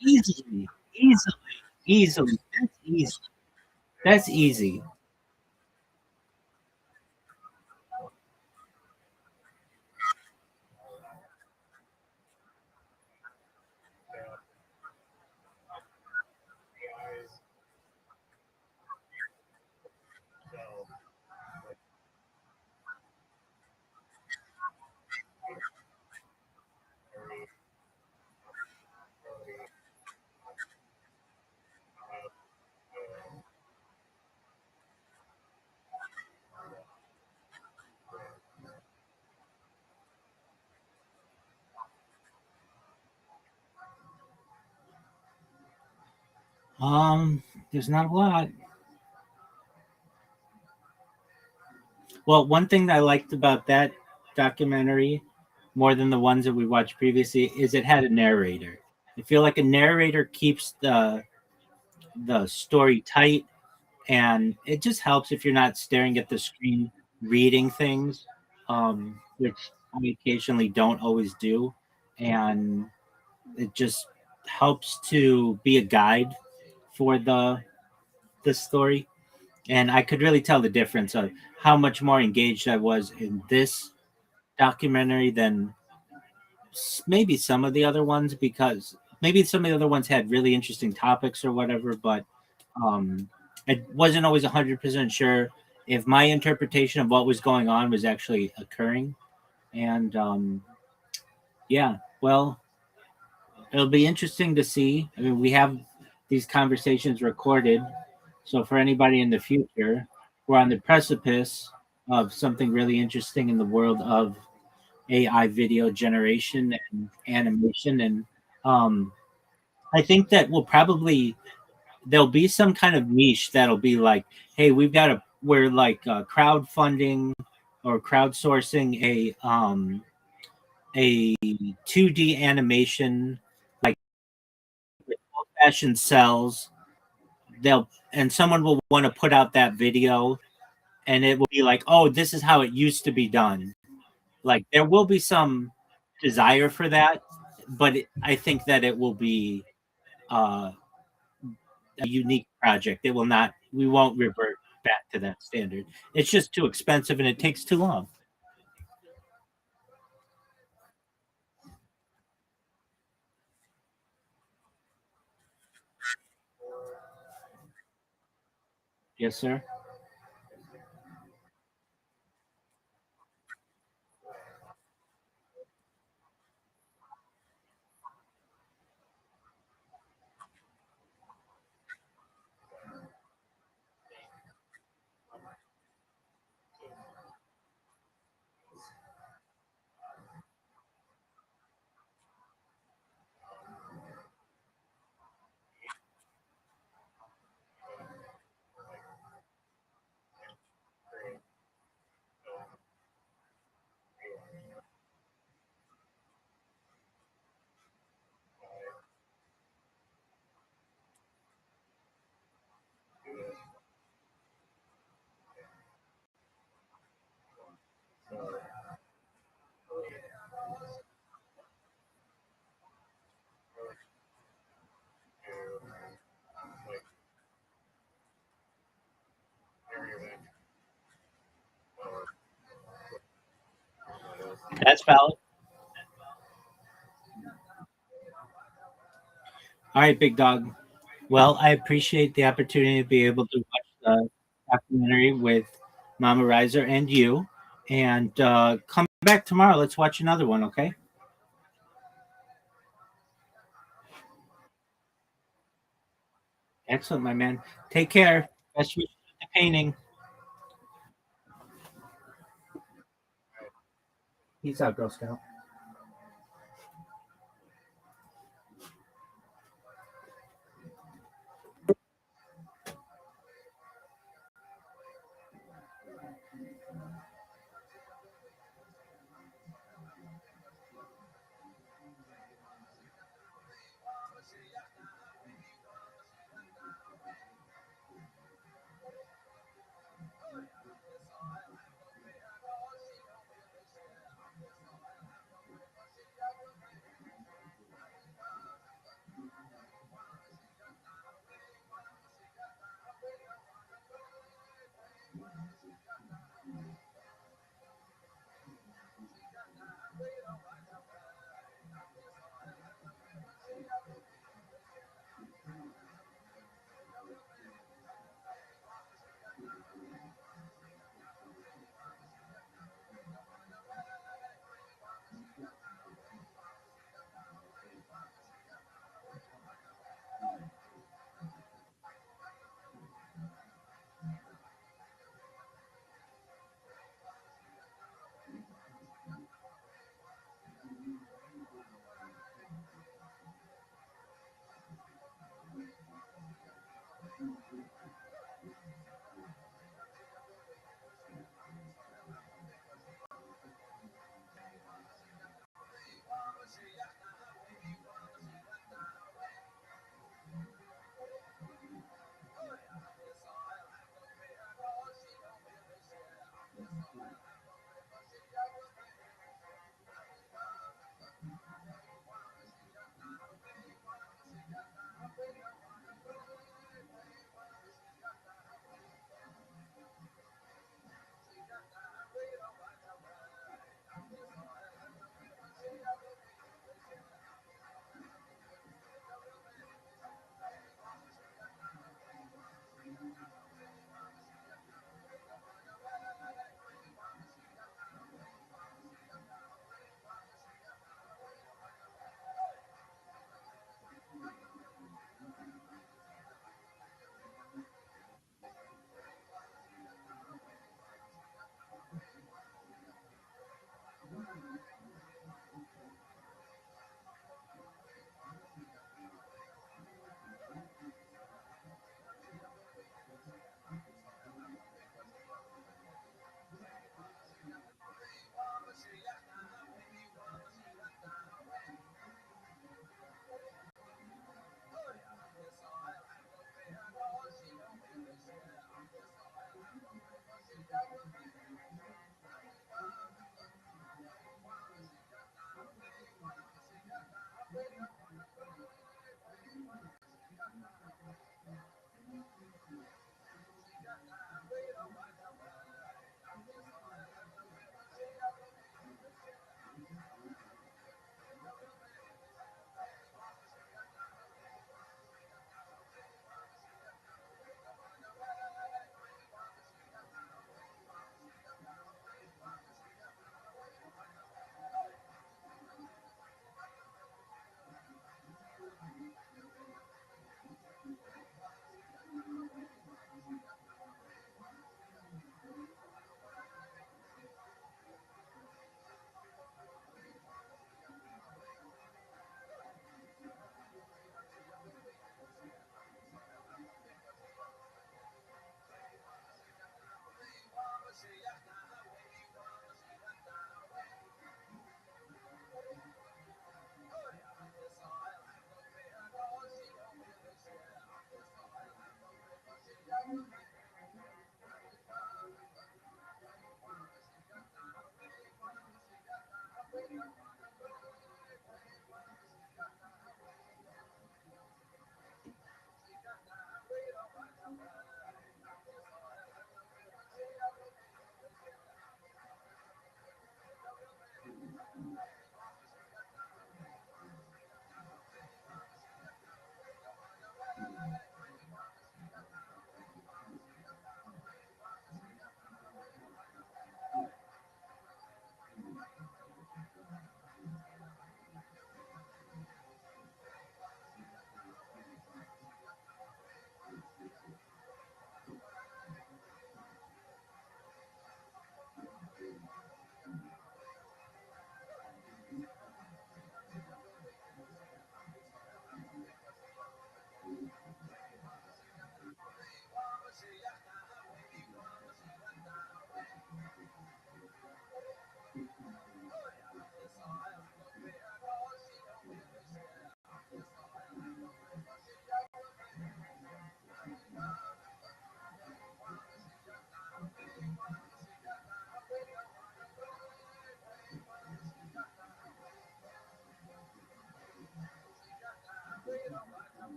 A: Easily. That's easy. That's easy. There's not a lot. Well, one thing that I liked about that documentary more than the ones that we watched previously is it had a narrator. I feel like a narrator keeps the story tight, and it just helps if you're not staring at the screen reading things, which I occasionally don't always do, and it just helps to be a guide for the story. And I could really tell the difference of how much more engaged I was in this documentary than maybe some of the other ones, because maybe some of the other ones had really interesting topics or whatever, but um, I wasn't always 100% sure if my interpretation of what was going on was actually occurring. And yeah, well, it'll be interesting to see. I mean, we have these conversations recorded, so for anybody in the future, we're on the precipice of something really interesting in the world of AI video generation and animation. And um, I think that we'll probably there'll be some kind of niche that'll be like, hey, we're like crowdfunding or crowdsourcing a 2D animation like old fashioned cells. They'll and someone will want to put out that video, and it will be like, oh, this is how it used to be done. Like there will be some desire for that, but I think that it will be uh, a unique project. It will not. We won't revert back to that standard. It's just too expensive and it takes too long. Yes, sir. That's valid. All right, big dog. Well, I appreciate the opportunity to be able to watch the documentary with Mama Riser and you. And come back tomorrow. Let's watch another one, okay? Excellent, my man. Take care. Best wishes with the painting. Peace out, Girl Scout.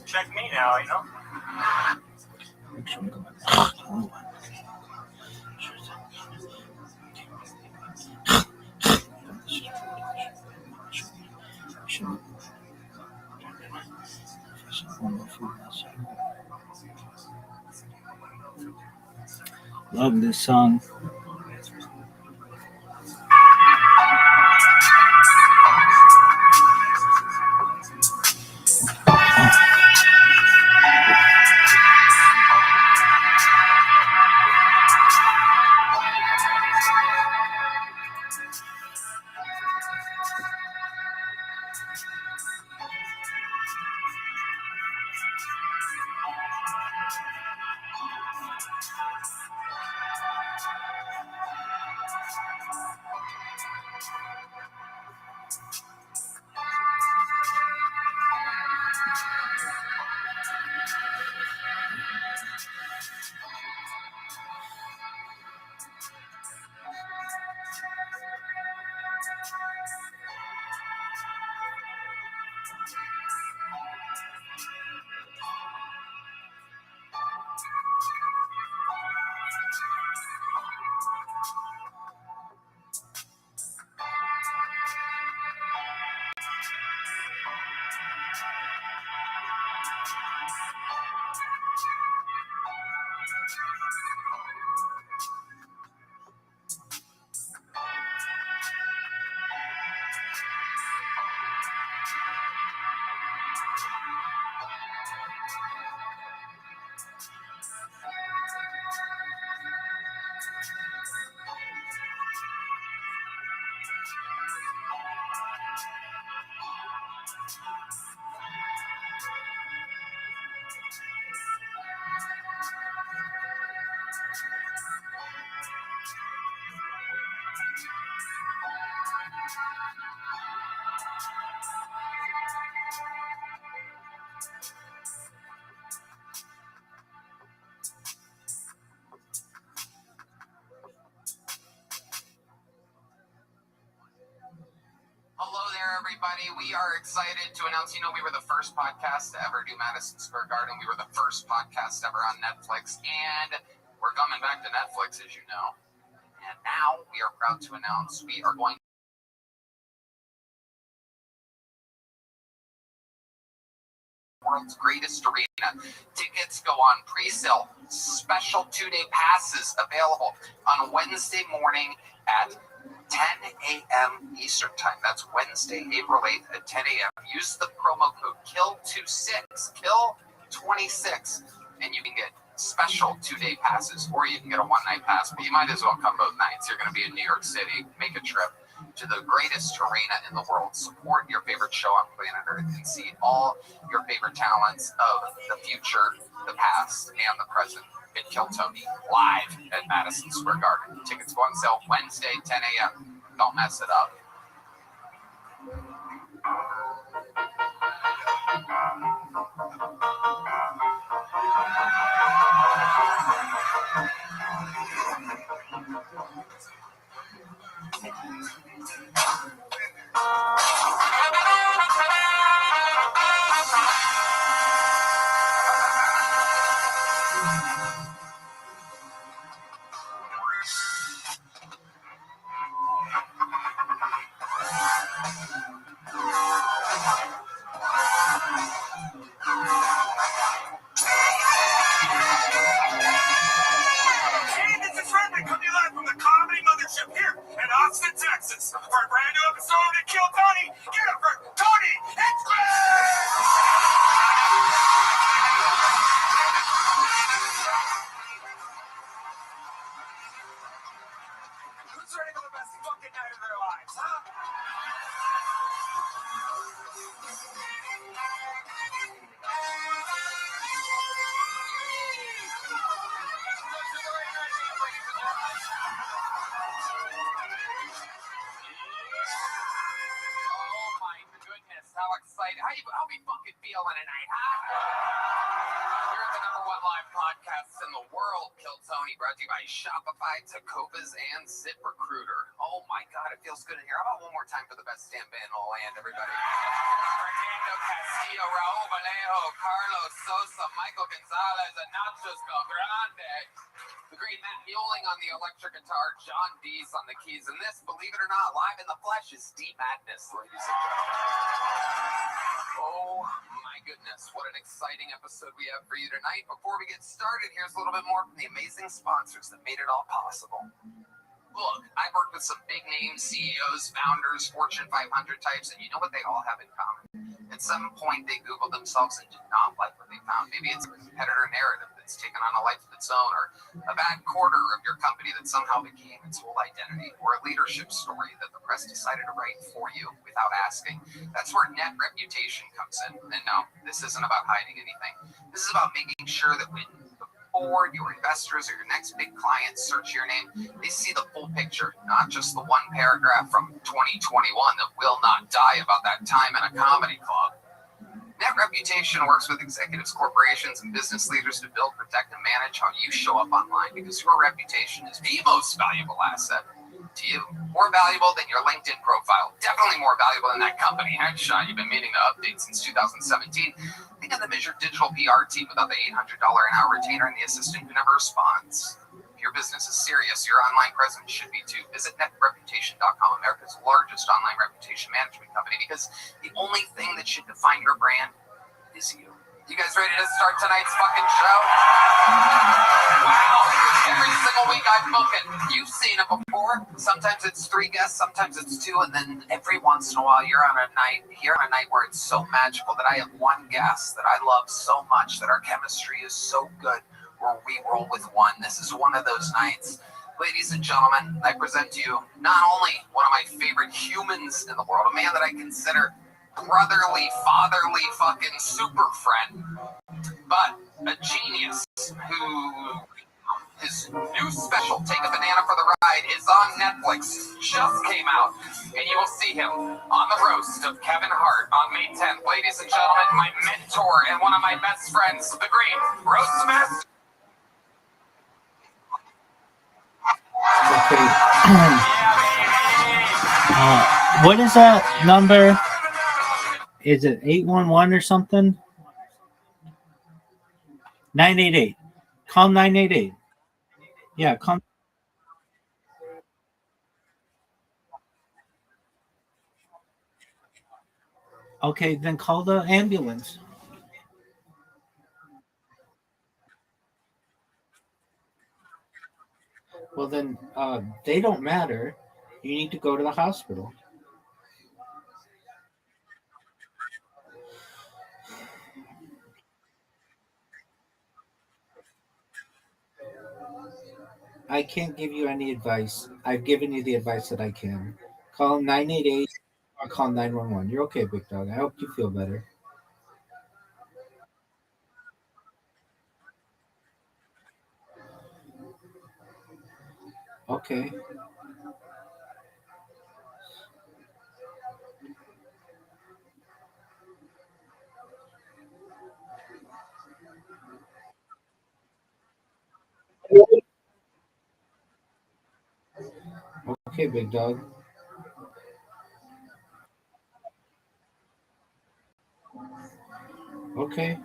C: Check me now, you know?
A: Love this song.
C: everybody. We are excited to announce, we were the first podcast to ever do Madison Square Garden. We were the first podcast ever on Netflix, and we're coming back to Netflix, as you know. And now we are proud to announce we are going world's greatest arena. Tickets go on pre-sale. Special 2-day passes available on Wednesday morning at 10 a.m. Eastern Time. That's Wednesday, April 8th at 10 a.m. Use the promo code KILL26, KILL26, and you can get special 2-day passes, or you can get a one-night pass, but you might as well come both nights. You're going to be in New York City. Make a trip to the greatest arena in the world. Support your favorite show on planet Earth and see all your favorite talents of the future, the past, and the present in Kill Tony live at Madison Square Garden. Tickets go on sale Wednesday, 10 a.m. Don't mess it up. Texas, for a brand new episode of Kill Tony. Get up for Tony and who's ready for the best fucking night of their lives, huh? How excited. How we fucking feeling tonight, huh? You're the #1 live podcast in the world, Kill Tony, brought to you by Shopify, Tacovas, and ZipRecruiter. Oh my God, it feels good in here. How about one more time for the best damn band in the land, everybody? Fernando Castillo, Raul Vallejo, Carlos Sosa, Michael Gonzalez, and Nachos Belgrande. The great Matt Mueling on the electric guitar, John Dees on the keys, and this, believe it or not, live in the flesh is D Madness, ladies and gentlemen. Oh my goodness, what an exciting episode we have for you tonight. Before we get started, here's a little bit more from the amazing sponsors that made it all possible. Look, I've worked with some big name CEOs, founders, Fortune 500 types, and you know what they all have in common? At some point, they Googled themselves and did not like what they found. Maybe it's a competitor narrative that's taken on a life of its own, or a bad quarter of your company that somehow became its whole identity, or a leadership story that the press decided to write for you without asking. That's where net reputation comes in. And no, this isn't about hiding anything. This is about making sure that when before your investors or your next big clients search your name, they see the full picture, not just the one paragraph from 2021 that will not die about that time in a comedy club. Net reputation works with executives, corporations, and business leaders to build, protect, and manage how you show up online, because your reputation is the most valuable asset to you. More valuable than your LinkedIn profile. Definitely more valuable than that company headshot you've been meaning to update since 2017. Think of them as your digital PR team without the $800 an hour retainer and the assistant who never responds. If your business is serious, your online presence should be too. Visit netreputation.com, America's largest online reputation management company, because the only thing that should define your brand is you. You guys ready to start tonight's fucking show? Wow. Every single week I book it. You've seen it before. Sometimes it's 3 guests, sometimes it's 2, and then every once in a while you're on a night where it's so magical that I have one guest that I love so much, that our chemistry is so good, where we roll with one. This is one of those nights. Ladies and gentlemen, I present to you not only one of my favorite humans in the world, a man that I consider brotherly, fatherly, fucking super friend, but a genius who his new special, Take a Banana for the Ride, is on Netflix, just came out, and you will see him on the roast of Kevin Hart on May 10th. Ladies and gentlemen, my mentor and one of my best friends, the great roast master.
A: Okay. What is that number? Is it 811 or something? 988. Call 988. Yeah, call. Okay, then call the ambulance. Well, then they don't matter. You need to go to the hospital. I can't give you any advice. I've given you the advice that I can. Call 988 or call 911. You're okay, big dog. I hope you feel better. Okay. Okay, big dog. Okay.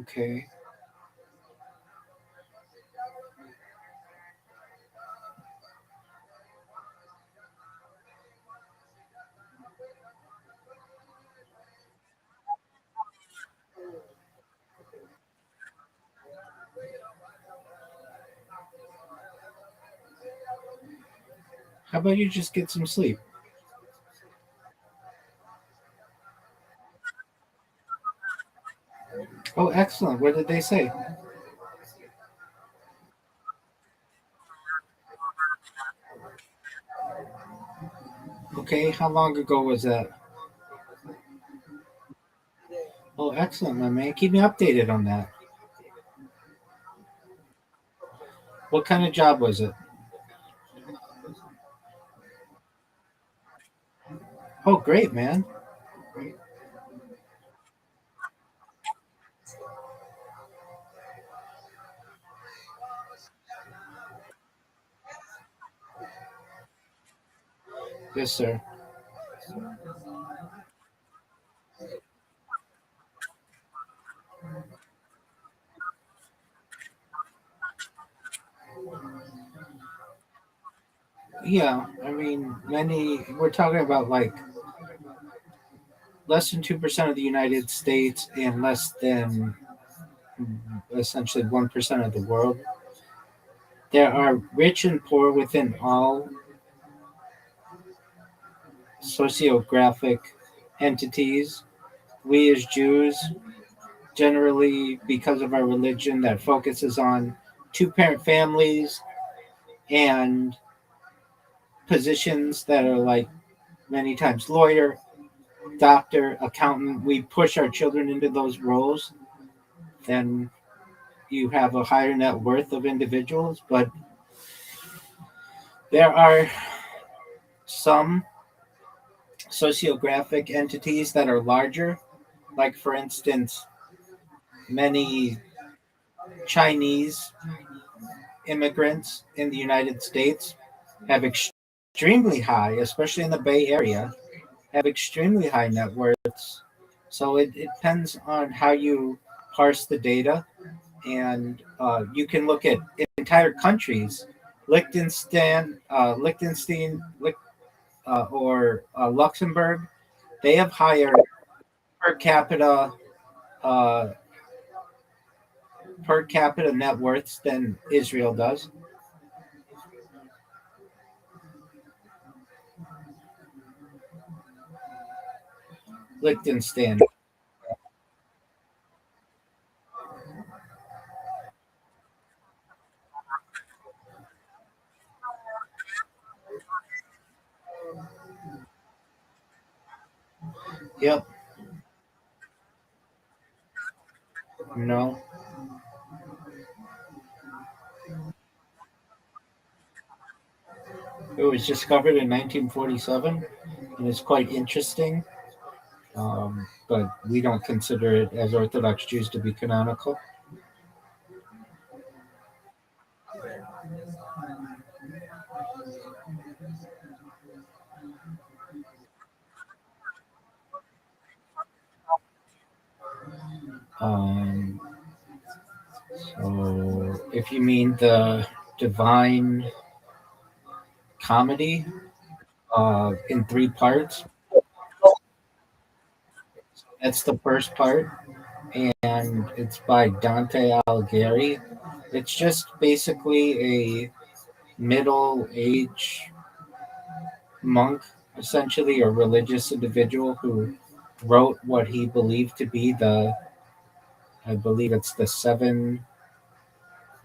A: Okay. How about you just get some sleep? Oh, excellent. What did they say? Okay. How long ago was that? Oh, excellent, my man. Keep me updated on that. What kind of job was it? Oh, great, man. Yes, sir. Yeah, I mean, we're talking about like less than 2% of the United States and less than essentially 1% of the world. There are rich and poor within all sociographic entities. We as Jews, generally because of our religion that focuses on two-parent families and positions that are like many times lawyer, doctor, accountant, we push our children into those roles, then you have a higher net worth of individuals. But there are some sociographic entities that are larger, like, for instance, many Chinese immigrants in the United States have extremely high, especially in the Bay Area, have extremely high net worths. So it depends on how you parse the data, and you can look at entire countries, Liechtenstein, or Luxembourg. They have higher per capita uh, per capita net worths than Israel does. Liechtenstein. Yep. No. It was discovered in 1947, and it's quite interesting. But we don't consider it as Orthodox Jews to be canonical. Um, so, if you mean the Divine Comedy in three parts, that's the first part, and it's by Dante Alighieri. It's just basically a middle age monk, essentially, or religious individual who wrote what he believed to be I believe it's the seven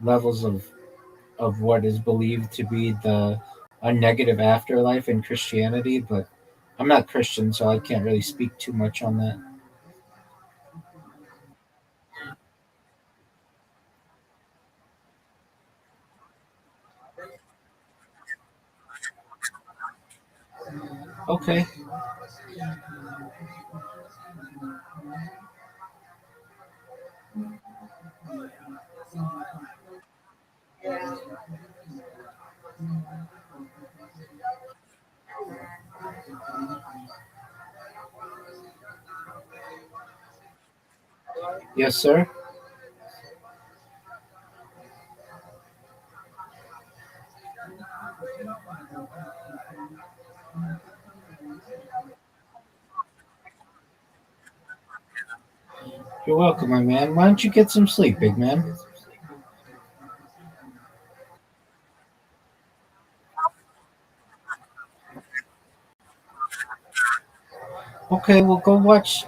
A: levels of what is believed to be a negative afterlife in Christianity, but I'm not Christian, so I can't really speak too much on that. Okay. Yes, sir. You're welcome, my man. Why don't you get some sleep, big man? Okay, well, go watch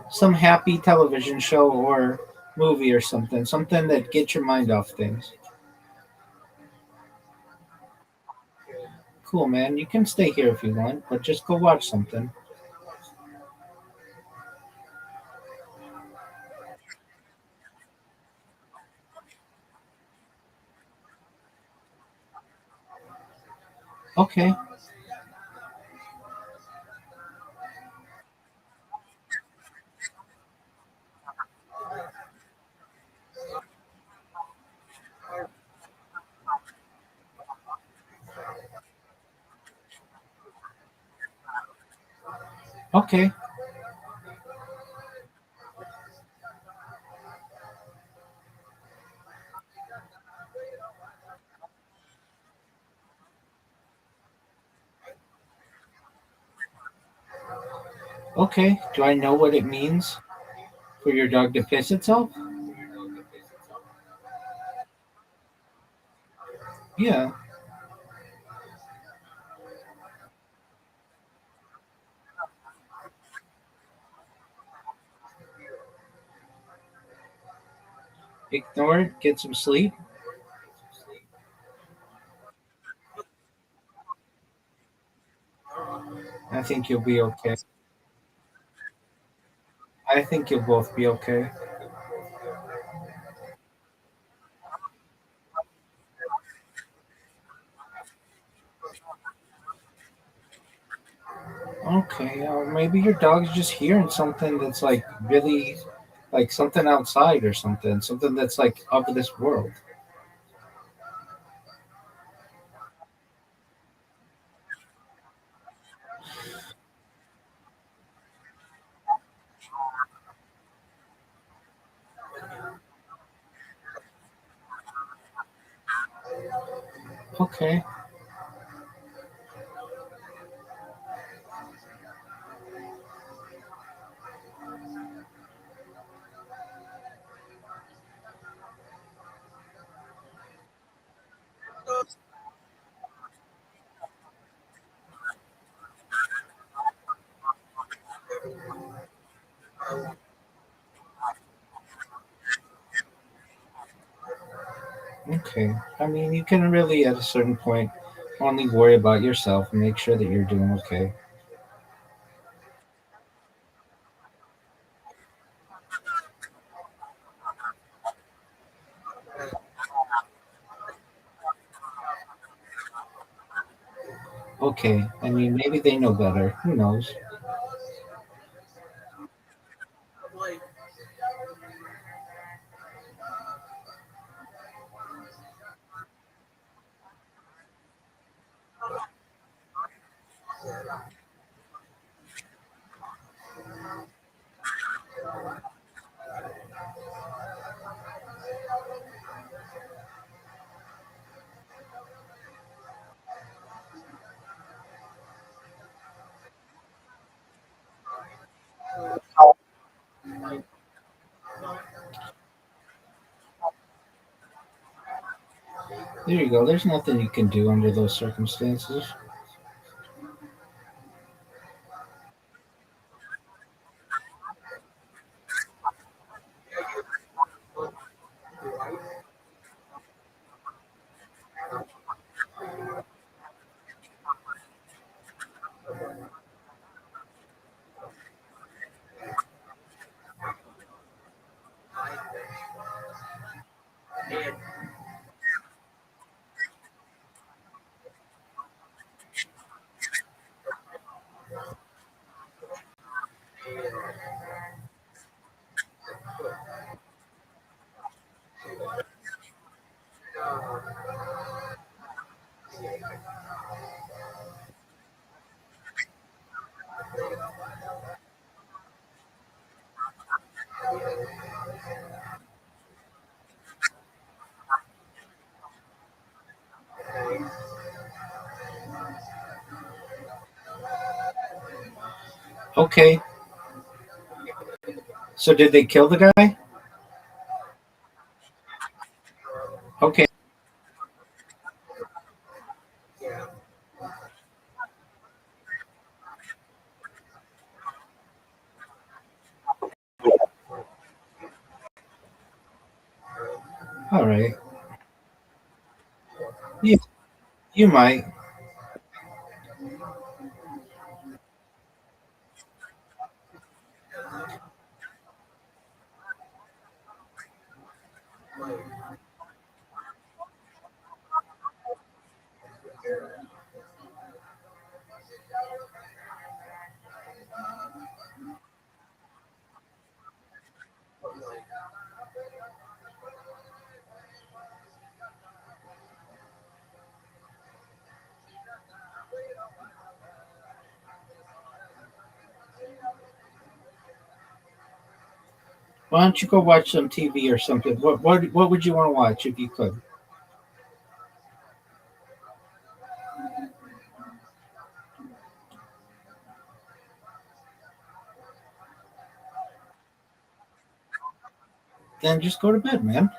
A: some happy television show or movie or something that gets your mind off things. Cool, man. You can stay here if you want, but just go watch something. Okay. Okay. Okay. Do I know what it means for your dog to piss itself? Yeah. Ignore it. Get some sleep. I think you'll be okay. I think you'll both be okay. Okay. Maybe your dog's just hearing something that's like really, like something outside or something. Something that's like of this world. Okay. Okay. I mean, you can really, at a certain point, only worry about yourself and make sure that you're doing okay. Okay, I mean, maybe they know better. Who knows? There you go. There's nothing you can do under those circumstances. Okay. So did they kill the guy? Okay. All right. You, you might. Why don't you go watch some TV or something? What would you want to watch if you could? Then just go to bed, man.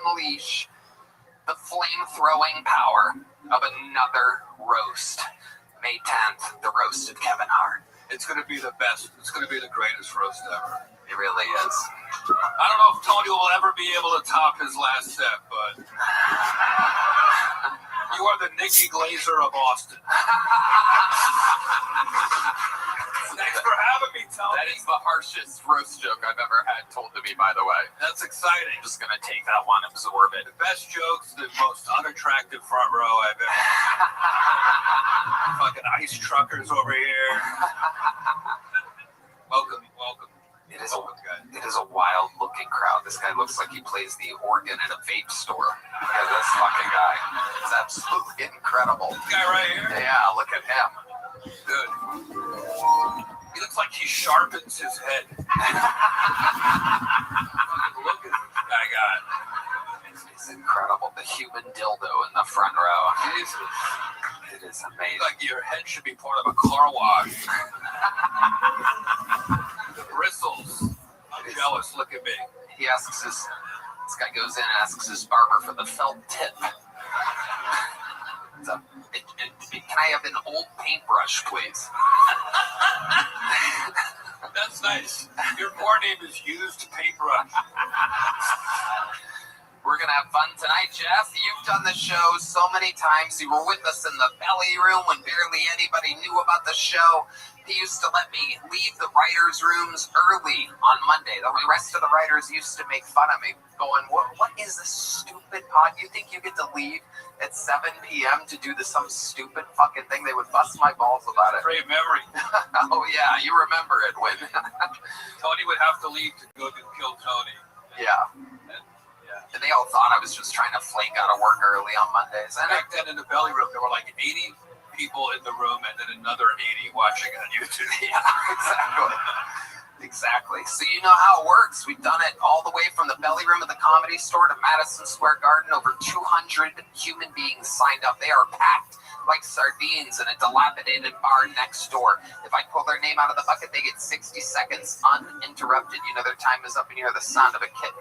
C: unleash the flame-throwing power of another roast. May 10th, the roast of Kevin Hart.
D: It's going to be the best. It's going to be the greatest roast ever.
C: It really is.
D: I don't know if Tony will ever be able to top his last step, but you are the Nikki Glazer of Austin. Thanks for having me, Tony.
C: That is the harshest roast joke I've ever had told to me, by the way.
D: That's exciting.
C: I'm just going to take that one, absorb it.
D: The best jokes, the most unattractive front row I've ever Fucking ice truckers over here. Welcome.
C: It is a wild-looking crowd. This guy looks like he plays the organ at a vape store. Look at this fucking guy. It's absolutely incredible.
D: This guy right here?
C: Yeah, look at him.
D: Good. He looks like he sharpens his head. Fucking look at this guy got.
C: It's incredible. The human dildo in the front row.
D: Jesus.
C: It is amazing.
D: Like your head should be part of a car wash. The bristles. I'm jealous. Look at me.
C: He asks this guy goes in and asks his barber for the felt tip. Can I have an old paintbrush, please?
D: That's nice. Your bar name is Used Paintbrush.
C: We're going to have fun tonight, Jeff. You've done the show so many times. You were with us in the belly room when barely anybody knew about the show. He used to let me leave the writers' rooms early on Monday. The rest of the writers used to make fun of me, going, what is this stupid pod? You think you get to leave at 7 p.m. to do some stupid fucking thing? They would bust my balls about it.
D: Great memory.
C: Oh, yeah, you remember it when...
D: Tony would have to leave to go to kill Tony.
C: Yeah. And they all thought I was just trying to flake out of work early on Mondays. And
D: back then in the belly room, there were like 80 people in the room and then another 80 watching on YouTube.
C: Yeah, exactly. So you know how it works. We've done it all the way from the belly room of the Comedy Store to Madison Square Garden. Over 200 human beings signed up. They are packed like sardines in a dilapidated bar next door. If I pull their name out of the bucket, they get 60 seconds uninterrupted. You know their time is up and you hear the sound of a kitten.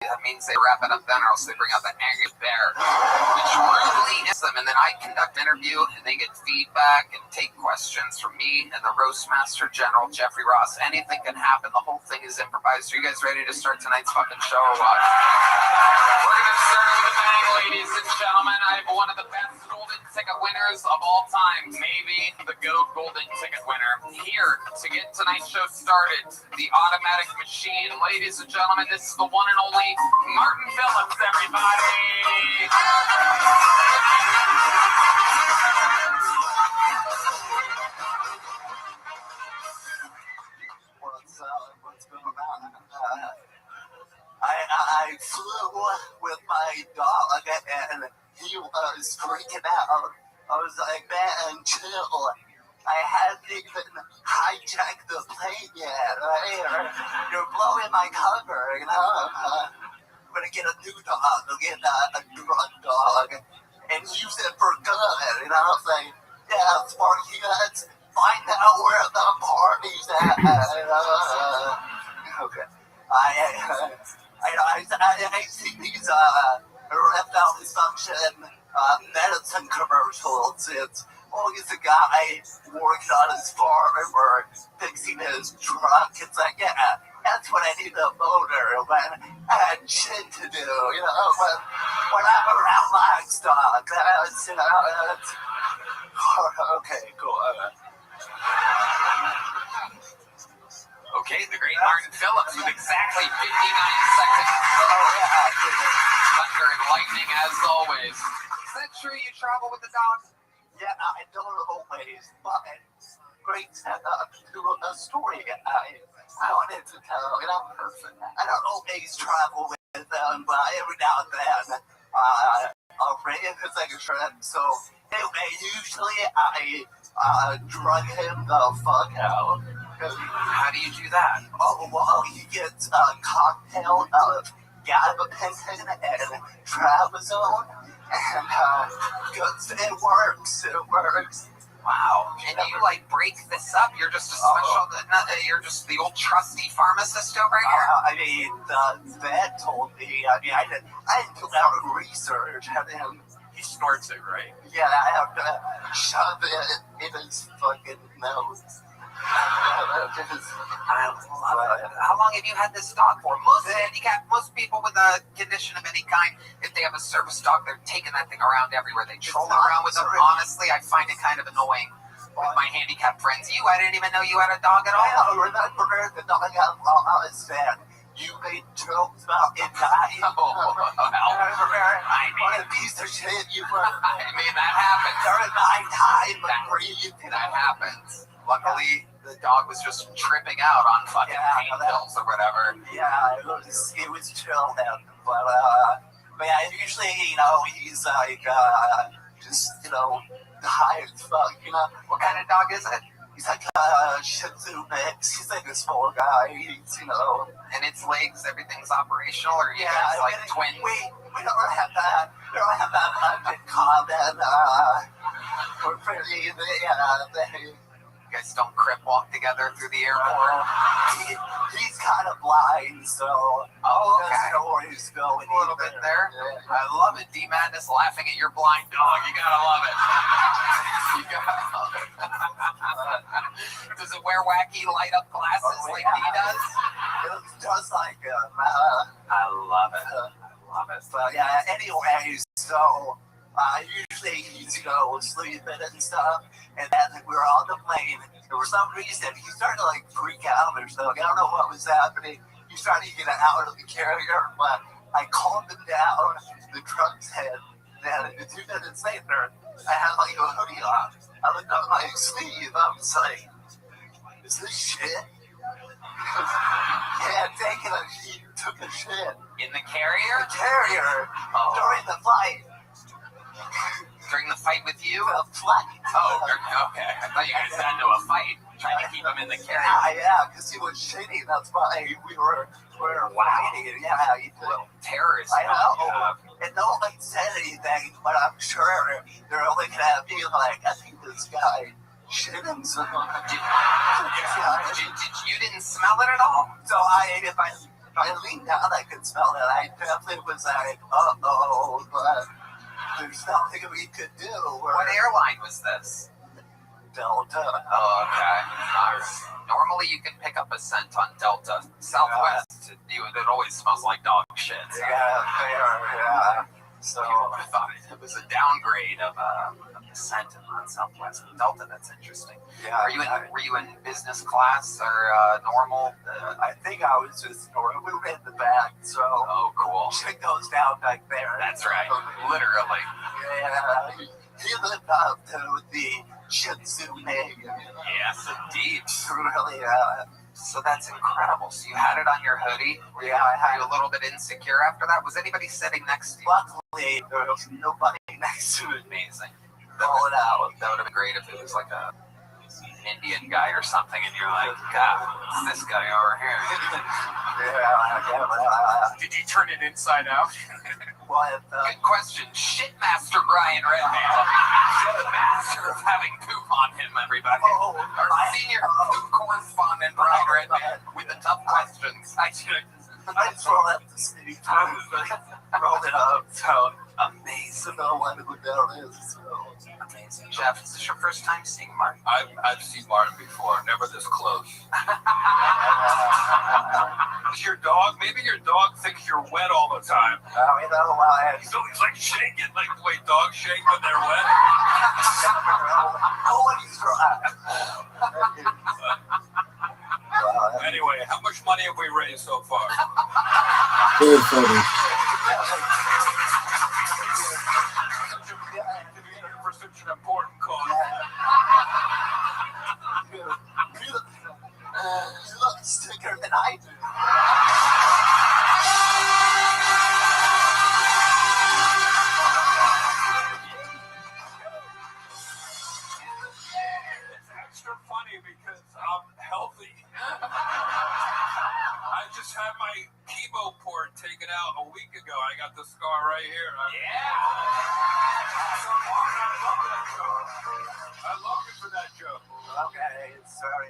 C: That means they wrap it up then, or else they bring out the angry bear, which really is them. And then I conduct an interview, and they get feedback and take questions from me and the Roastmaster General, Jeffrey Ross. Anything can happen. The whole thing is improvised. Are you guys ready to start tonight's fucking show or what? We're going to start with a bang, ladies and gentlemen. I have one of the best golden ticket winners of all time, maybe the GOAT golden ticket winner, here to get tonight's show started. The automatic machine. Ladies and gentlemen, this is the one and only Martin Phillips, everybody.
E: What's going on? I flew with my dog and he was freaking out. I was like, man, chill. I hadn't even hijacked the plane yet. Right? You're blowing my cover, you know? I'm gonna get a new dog. I'll get a drug dog and use it for good, you know? It's like, yeah, Sparky, let's find out where the party's at. Okay. I see these erectile dysfunction medicine commercials. It's always a guy working on his farm or fixing his truck. It's like, yeah, that's what I need a motor when I had shit to do, you know, when I'm around livestock. That's, you know, that's... Okay, cool.
C: Okay, the great Martin Phillips with exactly 59 seconds.
E: Oh, yeah.
C: Thunder and lightning as always. Is that true you travel with the dog?
E: Yeah, I don't always, but great setup to a story I wanted to tell. You know, perfect. I don't always travel with them, but every now and then I'll bring it as like a trip. So anyway, usually I drug him the fuck out.
C: How do you do that?
E: Oh, well, he gets a cocktail of gabapentin and trazodone, and it works.
C: Wow. And you like break this up? You're just a special, you're just the old trusty pharmacist over here?
E: I mean, the vet told me, I didn't do out research. And then,
D: He snorts it, right?
E: yeah, I have to shove it in his fucking nose.
C: I love it. How long have you had this dog for? Most people with a condition of any kind, if they have a service dog, they're taking that thing around everywhere. They troll it around with them. Honestly, I find it kind of annoying with my handicapped friends. I didn't even know you had a dog at all.
E: I remember the dog I said, you made jokes about it dying. What a piece of shit you were.
C: I mean, that happens.
E: During my time of breathing.
C: That happens. Luckily, the dog was just tripping out on fucking pain pills or whatever.
E: Yeah, it was chill then. But yeah, usually, he's like, just, high as fuck,
C: What kind of dog is it?
E: He's like a Shih Tzu mix. He's like a small guy.
C: And its legs, everything's operational, or you guys like twins?
E: We don't have that. We don't have that much in common. We're pretty,
C: You guys don't crip walk together through the airport?
E: He's kind of blind, so
C: okay.
E: know where he's going.
C: A little bit there. I love it. D-Madness laughing at your blind dog. You gotta love it. You gotta love it. Does it wear wacky light up glasses like he does?
E: It does like
C: I love it.
E: But yeah, anyway, so usually he's, sleeping and stuff, and then we were on the plane, and for some reason, he started to, freak out or something. I don't know what was happening. He started to get out of the carrier, but I calmed him down to the truck's head, and 2 minutes later, I had, a hoodie on. I looked up my sleeve, I was like, is this shit? Yeah, he took a shit.
C: In the carrier?
E: The carrier, during the flight.
C: During the fight with you?
E: The flight.
C: Okay. I thought you guys got into a fight, trying to keep him in the carrier.
E: Yeah, because he was shitty. That's why we were fighting. Yeah, he did.
C: Well, terrorist.
E: I know. And no one said anything, but I'm sure they're looking at me like, I think this guy shit himself.
C: You didn't smell it at all?
E: So if I leaned down, I could smell it. I definitely was like, uh-oh, but there's nothing we could do.
C: What airline was this?
E: Delta.
C: Oh, okay. Normally you can pick up a scent on Delta. Southwest, it always smells like dog shit. So.
E: Yeah. So
C: people would have thought it was a downgrade of the scent on Southwest. Delta, that's interesting.
E: Yeah.
C: Were you in business class or normal?
E: I think I was just normal. We were in the back, so.
C: Oh, cool.
E: Shit goes down back there.
C: That's right. Literally.
E: Yeah. He lived up to the Shih Tzu name.
C: Yes, indeed.
E: Really,
C: So that's incredible. So you had it on your hoodie. Were you a little bit insecure after that? Was anybody sitting next to you?
E: Luckily, there was nobody next to it.
C: Amazing.
E: Call it out.
C: That would have been great if it was like a Indian guy or something, and you're like, God, it's this guy over here.
D: Did you turn it inside out?
C: Good question. Shitmaster Brian Redman. Master of having poop on him, everybody. Our senior poop correspondent, Brian Redman, with the tough questions.
E: I just rolled up the city. Rolled it up. So amazing. No one who there is. So.
C: Amazing. Jeff, is this your first time seeing Martin?
D: I've seen Martin before, never this close. Is your dog? Maybe your dog thinks you're wet all the time. He's always like shaking, like the way dogs shake when they're wet. Anyway, how much money have we raised so far?
A: Very funny.
D: For such an important cause.
E: You look sicker than I do.
D: It's extra funny because I'm healthy. I just had my chemo port taken out a week ago. I got the scar right here.
C: Yeah.
D: So I love that joke. I love you for that joke.
E: Okay, sorry.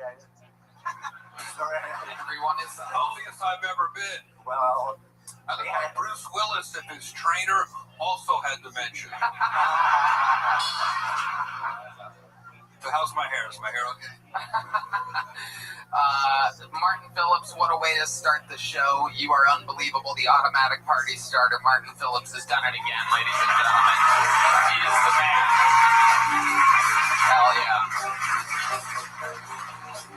C: Everyone is
D: The healthiest I've ever been.
E: Well,
D: I look like Bruce Willis if his trainer also had dementia. So how's my hair? Is my hair okay?
C: Martin Phillips, what a way to start the show. You are unbelievable. The automatic party starter, Martin Phillips, has done it again, ladies and gentlemen. He is the man. Hell yeah.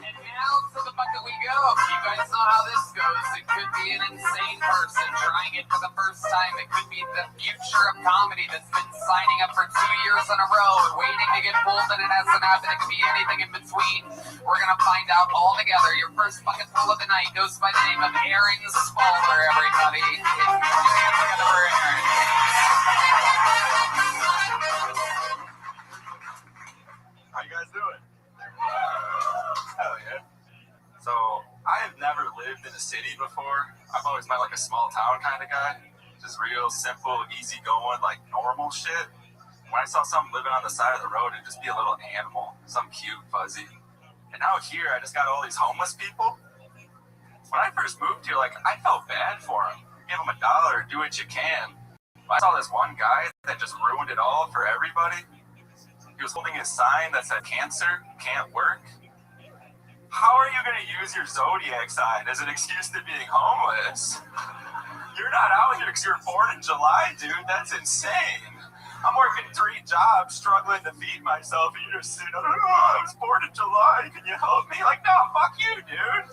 C: And now to the bucket we go. You guys know how this goes. It could be an insane person trying it for the first time. It could be the future of comedy that's been signing up for 2 years in a row and waiting to get pulled, and it hasn't happened. It could be anything in between. We're going to find out all together. Your first bucket full of the night goes by the name of Aaron Spaulding, everybody. Put your hands together for Aaron.
F: How you guys doing? Hell yeah. So, I have never lived in a city before. I've always been like a small town kind of guy. Just real simple, easy going, like normal shit. When I saw something living on the side of the road, it'd just be a little animal, some cute, fuzzy. And now here, I just got all these homeless people. When I first moved here, like, I felt bad for them. Give them $1, do what you can. But I saw this one guy that just ruined it all for everybody. He was holding his sign that said, "Cancer can't work." How are you going to use your zodiac sign as an excuse to being homeless? You're not out here because you're born in July, dude. That's insane. I'm working 3 jobs, struggling to feed myself, and you're just sitting, "Oh, I was born in July. Can you help me?" Like, no, fuck you, dude.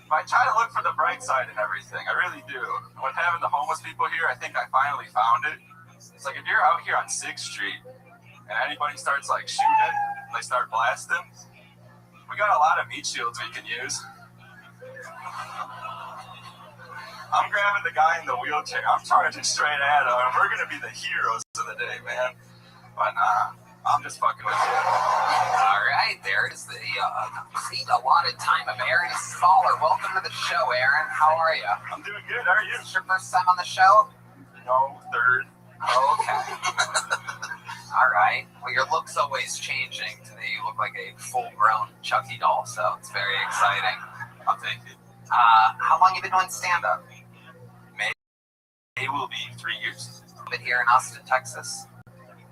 F: But I try to look for the bright side in everything. I really do. With having the homeless people here, I think I finally found it. It's like if you're out here on 6th Street and anybody starts like shooting, they start blasting, we got a lot of meat shields we can use. I'm grabbing the guy in the wheelchair. I'm charging straight at him. We're going to be the heroes of the day, man. But nah, I'm just fucking with you.
C: All right, there is the complete allotted time of Aaron Spaulding. Welcome to the show, Aaron. How are you?
F: I'm doing good. How are you?
C: Is this your first time on the show?
F: No, 3rd.
C: Okay. All right. Well, your look's always changing. Today you look like a full-grown Chucky doll, so it's very exciting.
F: I'll take it.
C: How long have you been doing stand-up?
F: It will be 3 years.
C: Been here in Austin, Texas.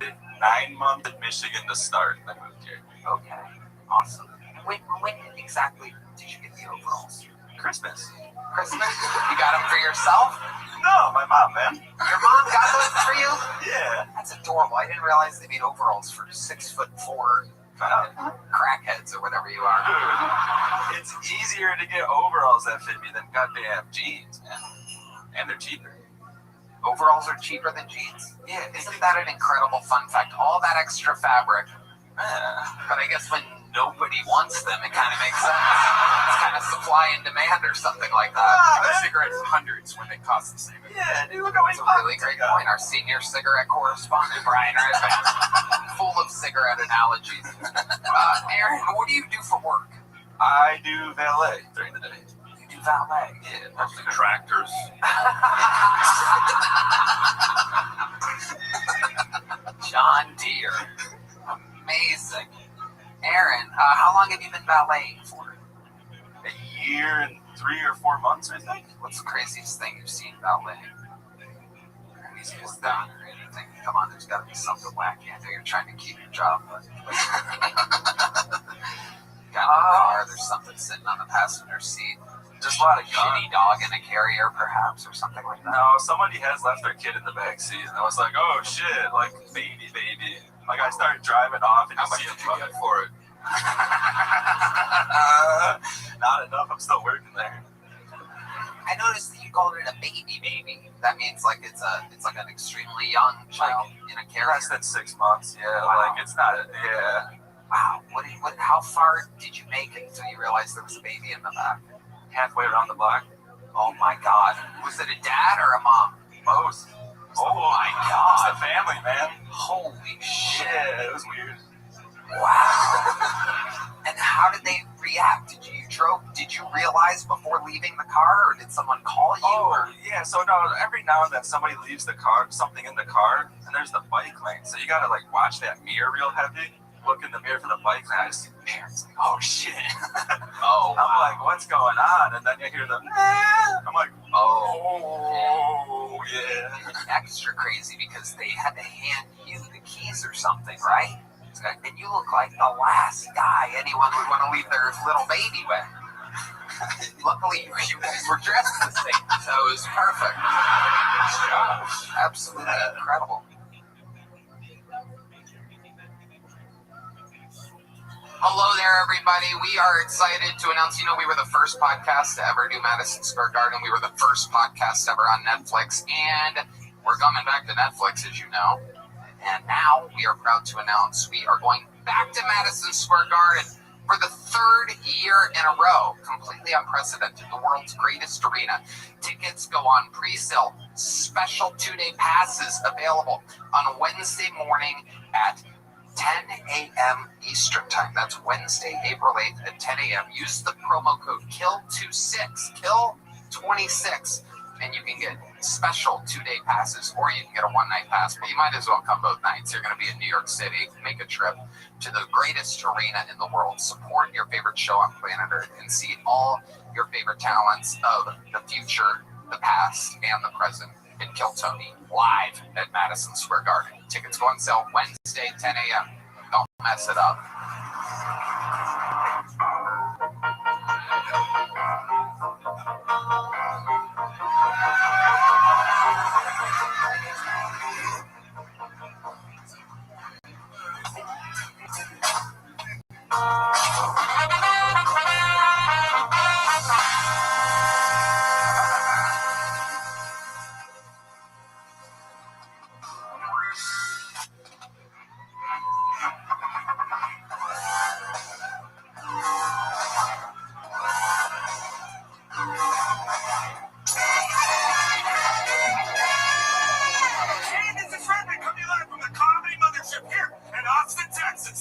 F: 9 months in Michigan to start. I moved here.
C: Okay. Awesome. When exactly did you get the overalls?
F: Christmas.
C: Christmas? You got them for yourself?
F: No, my mom, man.
C: Your mom got those for you?
F: Yeah.
C: That's adorable. I didn't realize they made overalls for 6'4" crackheads or whatever you are.
F: Dude, it's easier to get overalls that fit me than goddamn jeans, man. And they're cheaper.
C: Overalls are cheaper than jeans?
F: Yeah.
C: Isn't that an incredible fun fact? All that extra fabric. But I guess when nobody wants them, it kind of makes sense. It's kind of supply and demand or something like that.
D: Cigarettes hundreds when they cost the same.
F: Yeah, dude, look how many
C: That's a really great point. Our senior cigarette correspondent, Brian Redman, full of cigarette analogies. Aaron, what do you do for work?
F: I do valet during the day.
C: You do valet.
F: Yeah,
D: Mostly tractors.
C: John Deere. Amazing. Aaron, how long have you been valeting for?
F: A year and 3 or 4 months, I think.
C: What's the craziest thing you've seen valeting? Easiest thing or anything? Come on, there's got to be something wacky. I know you're trying to keep your job, but got in the car, there's something sitting on the passenger seat.
F: Just a lot of
C: Shitty dog in a carrier, perhaps, or something like that.
F: No, somebody has left their kid in the back seat, and I was like, oh shit, like baby. Like I started driving off and
D: How
F: just
D: much
F: see
D: did
F: him
D: you get for it?
F: Not enough. I'm still working there.
C: I noticed that you called it a baby. That means like it's like an extremely young child in a carrier.
F: Less than 6 months. Yeah,
C: Wow.
F: like it's not. Yeah,
C: Wow. How far did you make it until you realized there was a baby in the back?
F: halfway around the block.
C: Oh my God. Was it a dad or a mom?
F: Both.
C: Oh my
F: It's
C: God.
F: the family, man.
C: Holy shit.
F: Yeah, it was weird.
C: Wow. And how did they react? Did you stroke, did you realize before leaving the car, or did someone call you?
F: Oh, yeah. So no, every now and then somebody leaves the car, something in the car, and there's the bike lane. So you gotta like watch that mirror real heavy. Look in the mirror for the bike lane. I just see the parents like, oh shit.
C: Oh,
F: I'm like, what's going on? And then you hear the, I'm like, oh yeah.
C: It's extra crazy because they had to hand you the keys or something, right? And you look like the last guy anyone would want to leave their little baby with. Luckily, you guys were dressed the same, so it was perfect. Absolutely incredible. Hello there, everybody. We are excited to announce, we were the first podcast to ever do Madison Square Garden. We were the first podcast ever on Netflix, and we're coming back to Netflix, as you know. And now we are proud to announce we are going back to Madison Square Garden for the third year in a row. Completely unprecedented. The world's greatest arena. Tickets go on pre-sale. Special 2-day passes available on Wednesday morning at 10 a.m. Eastern Time. That's Wednesday, April 8th at 10 a.m. Use the promo code KILL26, KILL26, and you can get special 2-day passes, or you can get a one-night pass, but you might as well come both nights. You're going to be in New York City. Make a trip to the greatest arena in the world. Support your favorite show on planet Earth and see all your favorite talents of the future, the past, and the present in Kill Tony live at Madison Square Garden. Tickets go on sale Wednesday, 10 a.m. Don't mess it up.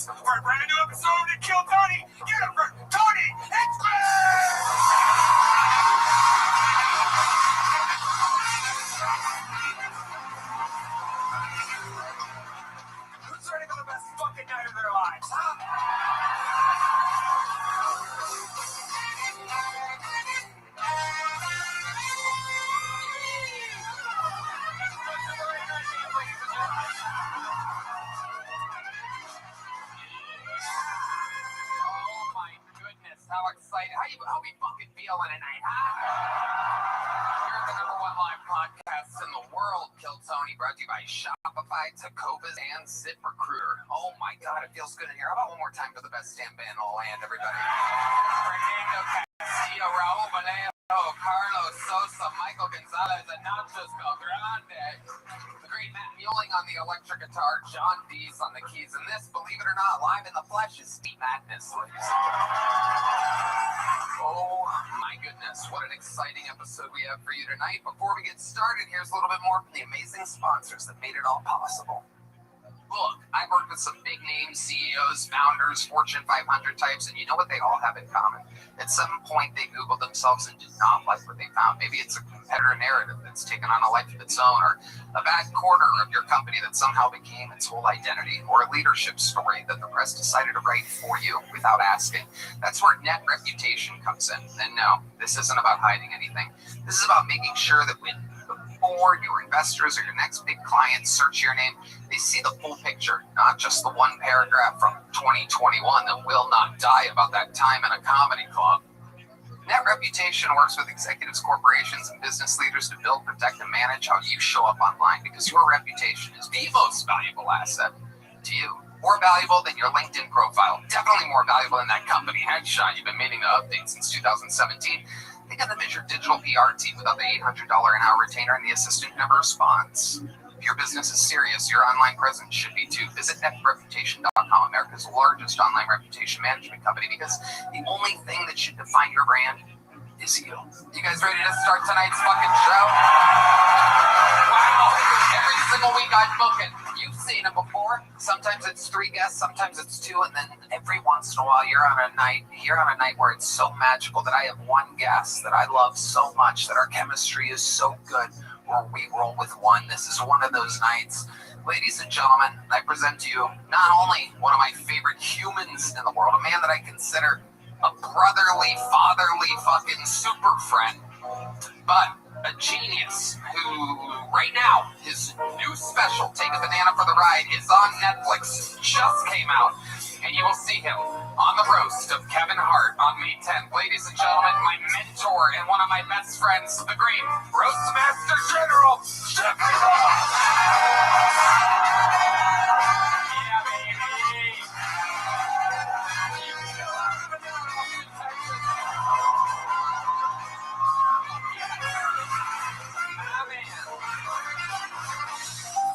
D: For a brand new episode of Kill Tony, get it for Tony Express! Who's ready for the best fucking night of their lives, huh?
C: How excited. How we fucking feeling tonight, huh? You're the #1 live podcast in the world, Kill Tony, brought to you by Shopify, Tacovas, and ZipRecruiter. Oh my god, it feels good in here. How about one more time for the best damn band in the land, everybody? Fernando Castillo, Raul Vallejo, Carlos Sosa, Michael Gonzalez, and Nachos Belgrande. The great Matt Mueling on the electric guitar, John Dees on the keys, and this, believe it or not, live in the flesh is Speed Madness, ladies and gentlemen. Oh my goodness, what an exciting episode we have for you tonight. Before we get started, here's a little bit more from the amazing sponsors that made it all possible. Look, I've worked with some big name CEOs, founders, Fortune 500 types, and you know what they all have in common? At some point, they Googled themselves and did not like what they found. Maybe it's a competitor narrative that's taken on a life of its own, or a bad quarter of your company that somehow became its whole identity, or a leadership story that the press decided to write for you without asking. That's where net reputation comes in. And no, this isn't about hiding anything. This is about making sure that when before your investors or your next big client search your name, they see the full picture, not just the one paragraph from 2021 that will not die about that time in a comedy club. Net reputation works with executives, corporations, and business leaders to build, protect, and manage how you show up online, because your reputation is the most valuable asset to you. More valuable than your LinkedIn profile. Definitely more valuable than that company headshot you've been meaning to update since 2017. Think of them as your digital PR team without the $800 an hour retainer and the assistant who never responds. If your business is serious, your online presence should be too. Visit netreputation.com, America's largest online reputation management company, because the only thing that should define your brand is you. You guys ready to start tonight's fucking show? Wow. Every single week I'm booking You've seen it before. Sometimes it's 3 guests, sometimes it's 2, and then every once in a while you're on a night where it's so magical that I have one guest that I love so much that our chemistry is so good where we roll with one. This is one of those nights. Ladies and gentlemen, I present to you not only one of my favorite humans in the world, a man that I consider a brotherly, fatherly fucking super friend, but a genius who, right now, his new special, Take a Banana for the Ride, is on Netflix, just came out, and you will see him on the roast of Kevin Hart on May 10th. Ladies and gentlemen, my mentor and one of my best friends, the great Roastmaster General, Jeffrey Ross. Yeah, baby.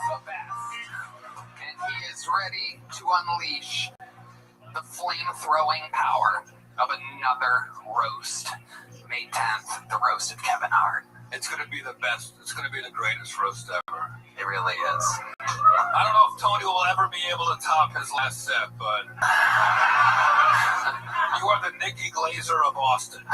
C: The best. And he is ready to unleash the flame-throwing power of another roast. May 10th, the roast of Kevin Hart.
D: It's going to be the best. It's going to be the greatest roast ever.
C: It really is.
D: I don't know if Tony will ever be able to top his last set, but you are the Nikki Glazer of Austin.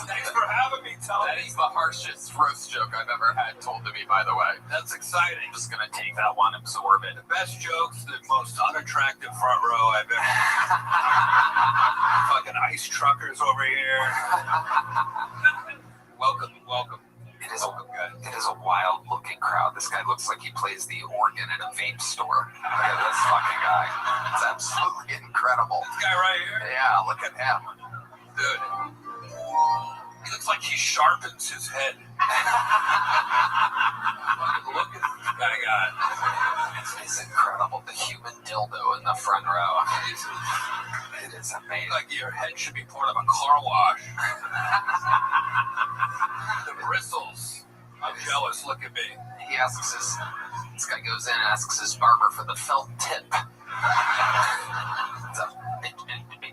D: Thanks for having me, Tony.
C: That is the harshest roast joke I've ever had told to me, by the way.
D: That's exciting.
C: I'm just going to take that one, absorb it.
D: The best jokes, the most unattractive front row I've ever fucking ice truckers over here. Welcome.
C: It is a wild-looking crowd. This guy looks like he plays the organ at a vape store. Look at this fucking guy. It's absolutely incredible.
D: This guy right here?
C: Yeah, look at him.
D: Dude. He looks like he sharpens his head. Look at this guy got.
C: It's incredible. The human dildo in the front row. It is amazing.
D: Like your head should be part of a car wash. The bristles. I'm jealous. Look at me.
C: He asks this guy goes in and asks his barber for the felt tip.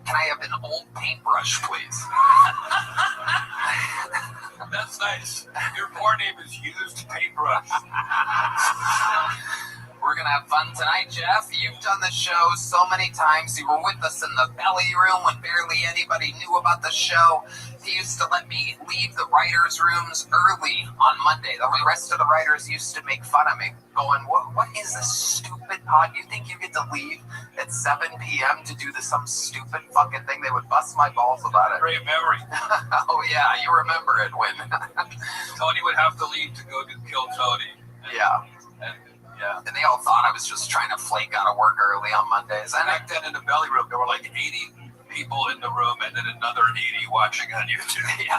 C: Can I have an old paintbrush, please?
D: That's nice. Your poor name is Used Paintbrush.
C: We're going to have fun tonight, Jeff. You've done the show so many times. You were with us in the belly room when barely anybody knew about the show. He used to let me leave the writers' rooms early on Monday. The rest of the writers used to make fun of me, going, what is this stupid pod? You think you get to leave at 7 p.m. to do some stupid fucking thing? They would bust my balls about it.
D: Great memory.
C: Oh, yeah, you remember it when...
D: Tony would have to leave to go to Kill Tony.
C: Yeah. And they all thought I was just trying to flake out of work early on Mondays. And
D: Back then in the belly room, there were like 80 people in the room and then another 80 watching on YouTube.
C: Yeah,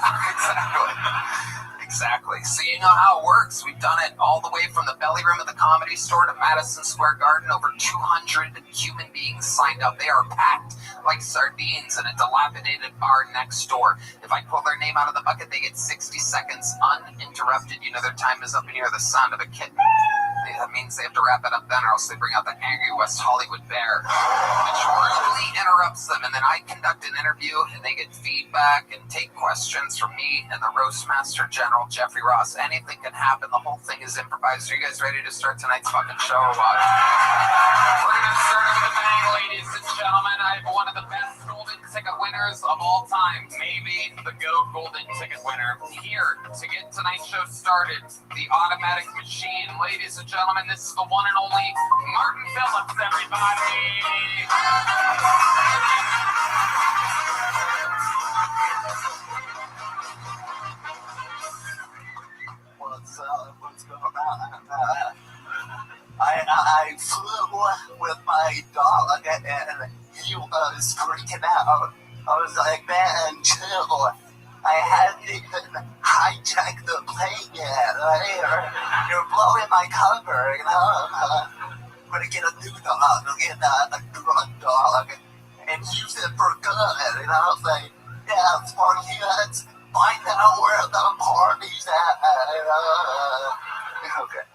C: exactly. So you know how it works. We've done it all the way from the belly room of the Comedy Store to Madison Square Garden. Over 200 human beings signed up. They are packed like sardines in a dilapidated bar next door. If I pull their name out of the bucket, they get 60 seconds uninterrupted. You know their time is up and you hear the sound of a kitten. That means they have to wrap it up then, or else they bring out the angry West Hollywood bear, which rudely interrupts them. And then I conduct an interview, and they get feedback and take questions from me and the Roastmaster General, Jeffrey Ross. Anything can happen. The whole thing is improvised. Are you guys ready to start tonight's fucking show or what? We're going to start with a bang, ladies and gentlemen. I have one of the best golden ticket winners of all time. Maybe the GOAT golden ticket winner. Here to get tonight's show started, the automatic machine. Ladies and gentlemen, this is the one and only Martin Phillips, everybody.
E: What's going on? I flew with my dog and he was freaking out. I was like, man, chill. I hadn't even hijacked the plane yet. You're blowing my cover, you know? I'm gonna get a new dog, get a drug dog, and use it for good, you know? Like, yeah, Sparky, let's find out where the party's at. Okay.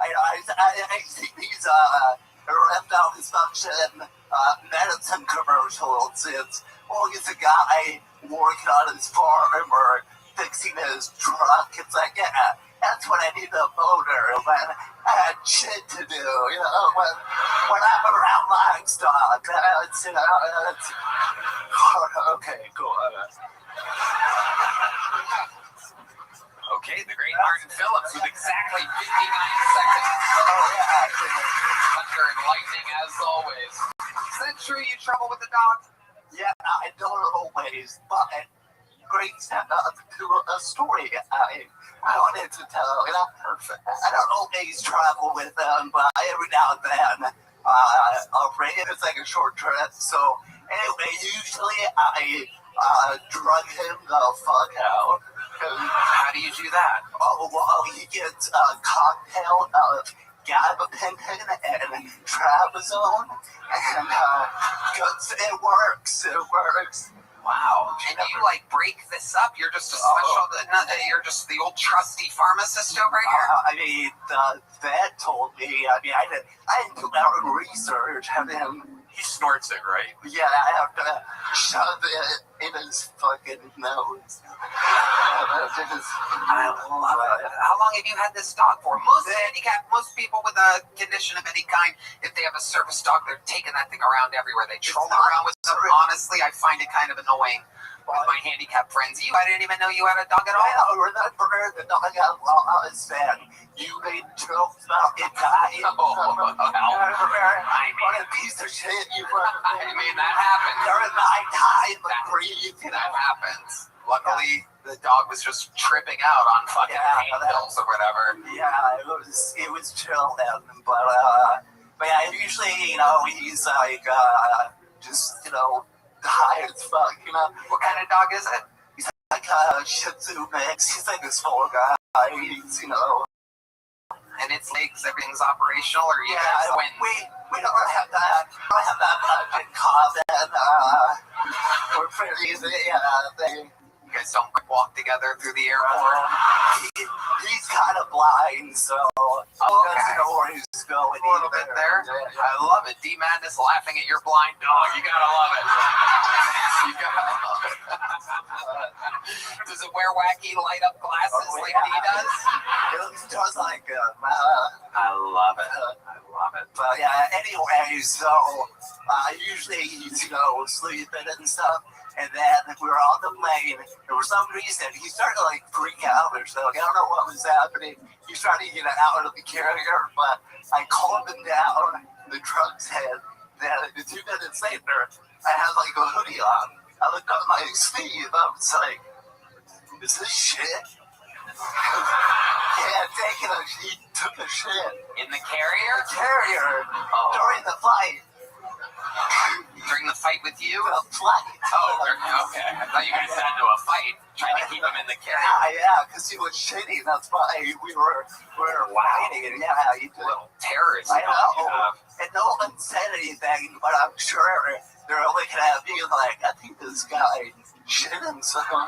E: I see these erectile dysfunction medicine commercials. It's always a guy working on his farm or fixing his truck. It's like, yeah, That's when I need a motor, when I had shit to do, when I'm around livestock. That's, okay, cool.
C: Okay, the great Martin Phillips with exactly 59 seconds. Thunder and lightning as always. Is that true you trouble with the dog?
E: Yeah, I don't always, but great setup to a story I wanted to tell. Perfect. I don't always travel with them, but every now and then I'll bring it. It's like a short trip. So anyway, usually I drug him the fuck out.
C: How do you do that?
E: Oh, well, he gets a cocktail of gabapentin and trabazone, and it works. It works.
C: Wow. And you like break this up? You're just a special, you're just the old trusty pharmacist over here?
E: I mean, the vet told me, I didn't do my own research.
C: He snorts it, right?
E: Yeah, I have to shove it in his fucking nose.
C: I love it. How long have you had this dog for? Most people with a condition of any kind, if they have a service dog, they're taking that thing around everywhere. They troll around with them. Honestly, I find it kind of annoying with my handicapped friends. I didn't even know you had a dog at all.
E: I remember the dog I was saying. You made jokes about it dying.
C: What
E: a piece of shit you were.
C: That happens.
E: During my time of grief,
C: That happens. Luckily, the dog was just tripping out on fucking pain pills or whatever.
E: Yeah, it was chill then, but yeah, usually, he's like, just, high as fuck,
C: What kind of dog is it?
E: He's like a Shih Tzu mix. He's like a small guy. He's,
C: And its legs, everything's operational, or you guys win?
E: We don't have that. We don't have that much in common. We're pretty,
C: You guys don't walk together through the airport?
E: He's kind of blind, so doesn't know where he's going.
C: A little bit there. I love it. D Madness laughing at your blind dog. You gotta love it. You gotta love it. Does it wear wacky light up glasses like he does?
E: It does like
C: I love it. I love it.
E: But yeah, anyway, so usually he's, sleeping and stuff. And then we were on the plane, and for some reason, he started to, freak out or something. I don't know what was happening. He started to get out of the carrier, but I calmed him down. The drugs hit. Then 2 minutes later, I had, a hoodie on. I looked up my sleeve. I was like, is this shit? Yeah, he took a shit.
C: In the carrier?
E: The carrier, during the flight.
C: During the fight with you?
E: The flight.
C: Okay. I thought you guys got into a fight, trying to keep him in the carrier.
E: Yeah, because he was shitty. That's why we were fighting. Yeah, he did.
C: Little terrorist.
E: I know. And no one said anything, but I'm sure they're looking at me like, I think this guy shit himself.
C: You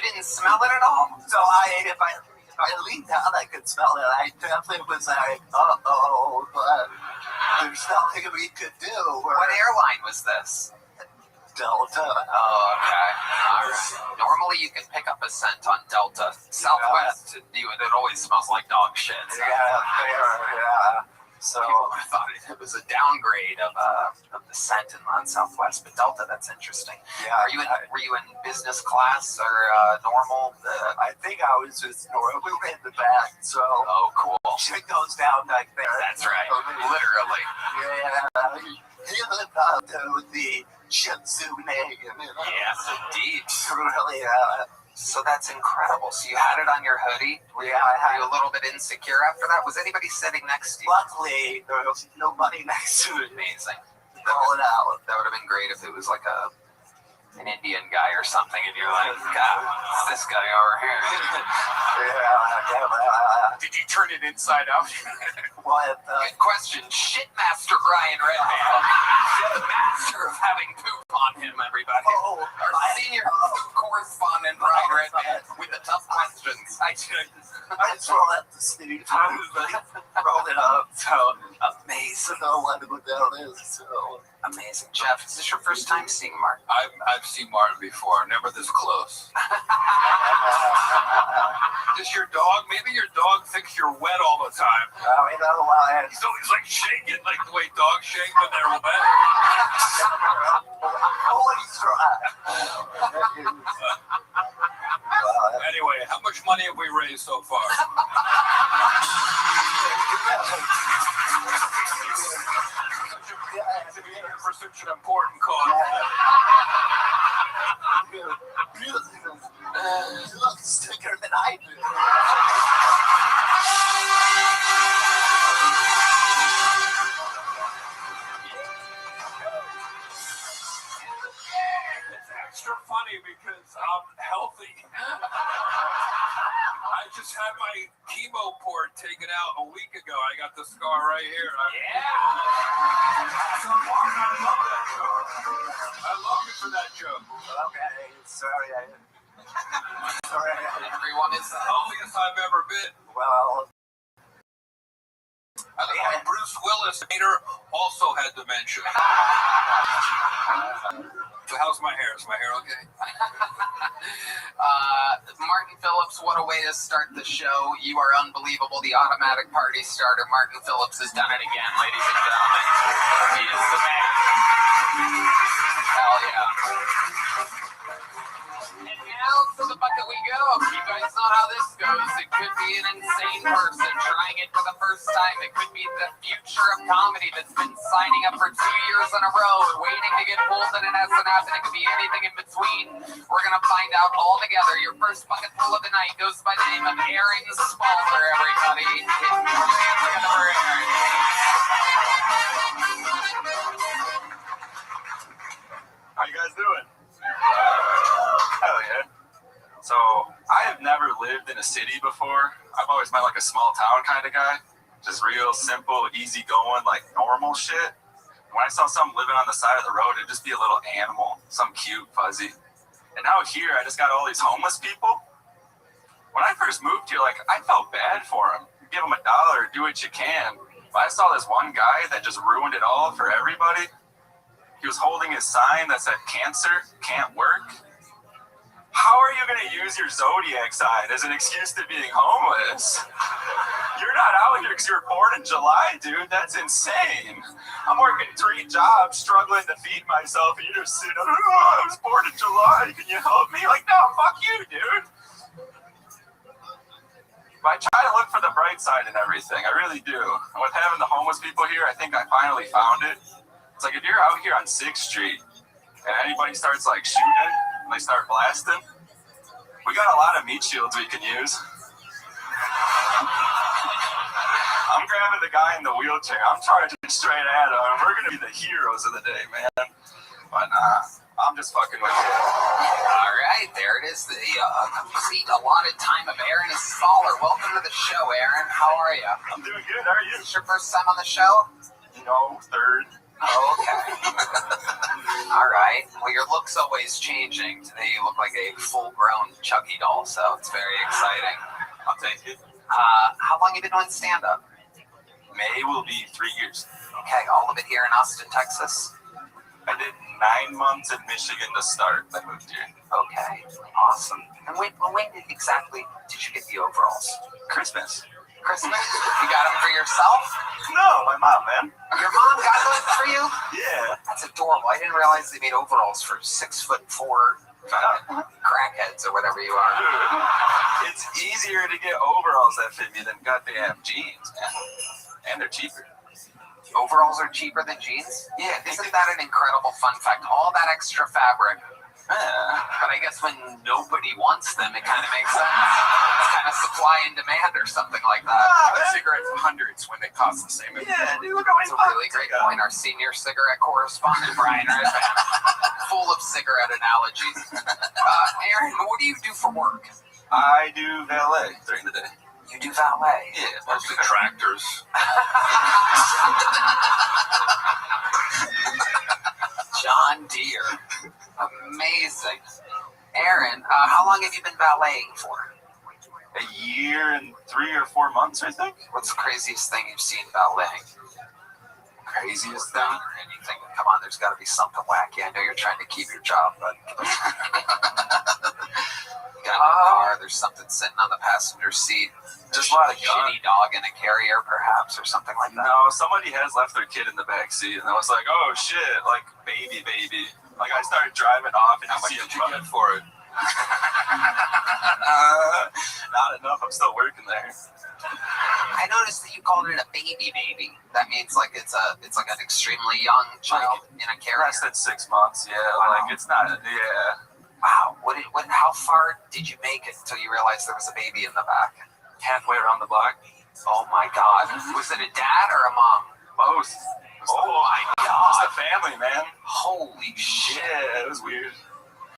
C: didn't smell it at all?
E: So if I leaned down, I could smell it. I definitely was like, but there's nothing we could do.
C: What airline was this?
E: Delta.
C: Oh, okay. All right. Normally you can pick up a scent on Delta. Southwest, it always smells like dog shit. So.
E: Yeah. So
C: people thought it was a downgrade of the scent on Southwest, but Delta, that's interesting.
E: Yeah.
C: Were you in business class or normal?
E: I think I was just normal. We were in the back, so.
C: Oh, cool.
E: Shit goes down back there.
C: That's right. Literally.
E: Yeah. He lived out there with the Shih Tzu name.
C: Yes, indeed.
E: Really.
C: So that's incredible. So you had it on your hoodie? Were you a little bit insecure after that? Was anybody sitting next to you?
E: Luckily, there was nobody next to it.
C: Amazing.
E: Call it out.
C: That would have been great if it was like an Indian guy or something, and you're like, God, it's this guy over here.
D: Did you turn it inside out?
E: What?
C: Good question. Shitmaster Brian Redman. The master of having poop on him, everybody. Our senior correspondent, Brian Redman, with the tough questions.
E: I just roll out the sleeve. Roll it up. So
C: amazing.
E: least know what that is. So.
C: Amazing. Jeff, is this your first time seeing Martin?
D: I've seen Martin before, never this close. Does your dog, maybe your dog thinks you're wet all the time?
E: Oh, he doesn't want it.
D: He's always like shaking, like the way dogs shake when they're wet.
E: Always try.
D: Anyway, how much money have we raised so far? For such an important cause.
E: You look sicker than I do.
D: It's extra funny because I'm healthy. I just had my chemo port taken out a week ago. I got the scar right here. So Martin, I love that joke. I love you for that joke.
E: Okay, sorry.
C: Everyone is
D: The healthiest I've ever been.
E: Well,
D: I think my Bruce Willis later also had dementia. So how's my hair? Is my hair okay?
C: Martin Phillips, what a way to start the show. You are unbelievable. The automatic party starter, Martin Phillips, has done it again, ladies and gentlemen. He is the man. Hell yeah. And now to the bucket we go. You guys know how this goes. It could be an insane person trying it for the first time. It could be the future of comedy that's been signing up for 2 years in a row, waiting to get pulled and it hasn't happened. It could be anything in between. We're going to find out all together. Your first bucket full of the night goes by the name of Aaron Spalter, everybody. Put your hands together for Aaron.
F: How you guys doing? Hell yeah. So, I have never lived in a city before. I've always been like a small town kind of guy. Just real simple, easy going, like normal shit. When I saw something living on the side of the road, it'd just be a little animal, some cute, fuzzy. And out here, I just got all these homeless people. When I first moved here, like, I felt bad for them. You give them $1, do what you can. But I saw this one guy that just ruined it all for everybody. He was holding his sign that said, "Cancer can't work." How are you going to use your zodiac sign as an excuse to being homeless? You're not out here because you were born in July, dude. That's insane. I'm working 3 jobs, struggling to feed myself, and you're just sitting, "Oh, I was born in July. Can you help me?" Like, no, fuck you, dude. But I try to look for the bright side in everything. I really do. And with having the homeless people here, I think I finally found it. It's like if you're out here on 6th Street and anybody starts like shooting and they start blasting, we got a lot of meat shields we can use. I'm grabbing the guy in the wheelchair. I'm charging straight at him. We're going to be the heroes of the day, man. But I'm just fucking with you.
C: All right, there it is. The complete allotted time of Aaron Spalter. Welcome to the show, Aaron. How are you?
F: I'm doing good. How are you?
C: Is this your first time on the show?
F: No, 3rd.
C: Oh, okay. All right. Well, your look's always changing. Today you look like a full-grown Chucky doll, so it's very exciting.
F: I'll take it.
C: How long have you been doing stand-up?
F: May will be 3 years.
C: Okay, all of it here in Austin, Texas?
F: I did 9 months in Michigan to start. I moved here.
C: Okay, awesome. And when exactly did you get the overalls?
F: Christmas.
C: Christmas? You got them for yourself?
F: No, my mom, man.
C: Your mom got those for you?
F: Yeah.
C: That's adorable. I didn't realize they made overalls for 6'4" crackheads or whatever you are.
F: Dude, it's easier to get overalls that fit me than goddamn jeans, man. And they're cheaper.
C: Overalls are cheaper than jeans?
F: Yeah.
C: Isn't that an incredible fun fact? All that extra fabric.
F: Yeah.
C: But I guess when nobody wants them, it kind of makes sense. It's kind of supply and demand or something like that.
D: Cigarettes in hundreds when they cost the same.
F: Yeah, dude, look how many
C: It's a really great point. Our senior cigarette correspondent, Brian Risman, full of cigarette analogies. Aaron, what do you do for work?
F: I do valet during the day.
C: You do valet?
F: Yeah,
D: Mostly tractors.
C: John Deere. Amazing. Aaron, how long have you been valeting for?
F: A year and 3 or 4 months, I think.
C: What's the craziest thing you've seen valeting?
F: easiest thing.
C: And you think, come on, there's got to be something wacky. I know you're trying to keep your job, but got in the car, there's something sitting on the passenger seat.
F: Just a lot of
C: shitty dog in a carrier, perhaps, or something like that.
F: No, somebody has left their kid in the back seat, and I was like, oh shit, like baby. Like I started driving off, and
C: How much
F: you see
C: did
F: him
C: you
F: running for it. Not enough. I'm still working there.
C: I noticed that you called it a baby. That means like it's like an extremely young child in a carrier.
F: Less than 6 months. Yeah, like it's not. Yeah.
C: Wow. How far did you make it until you realized there was a baby in the back?
F: Halfway around the block.
C: Oh my God. Was it a dad or a mom?
F: Both.
C: Oh my
F: It's
C: God.
F: the family, man.
C: Holy shit.
F: Yeah, it was weird.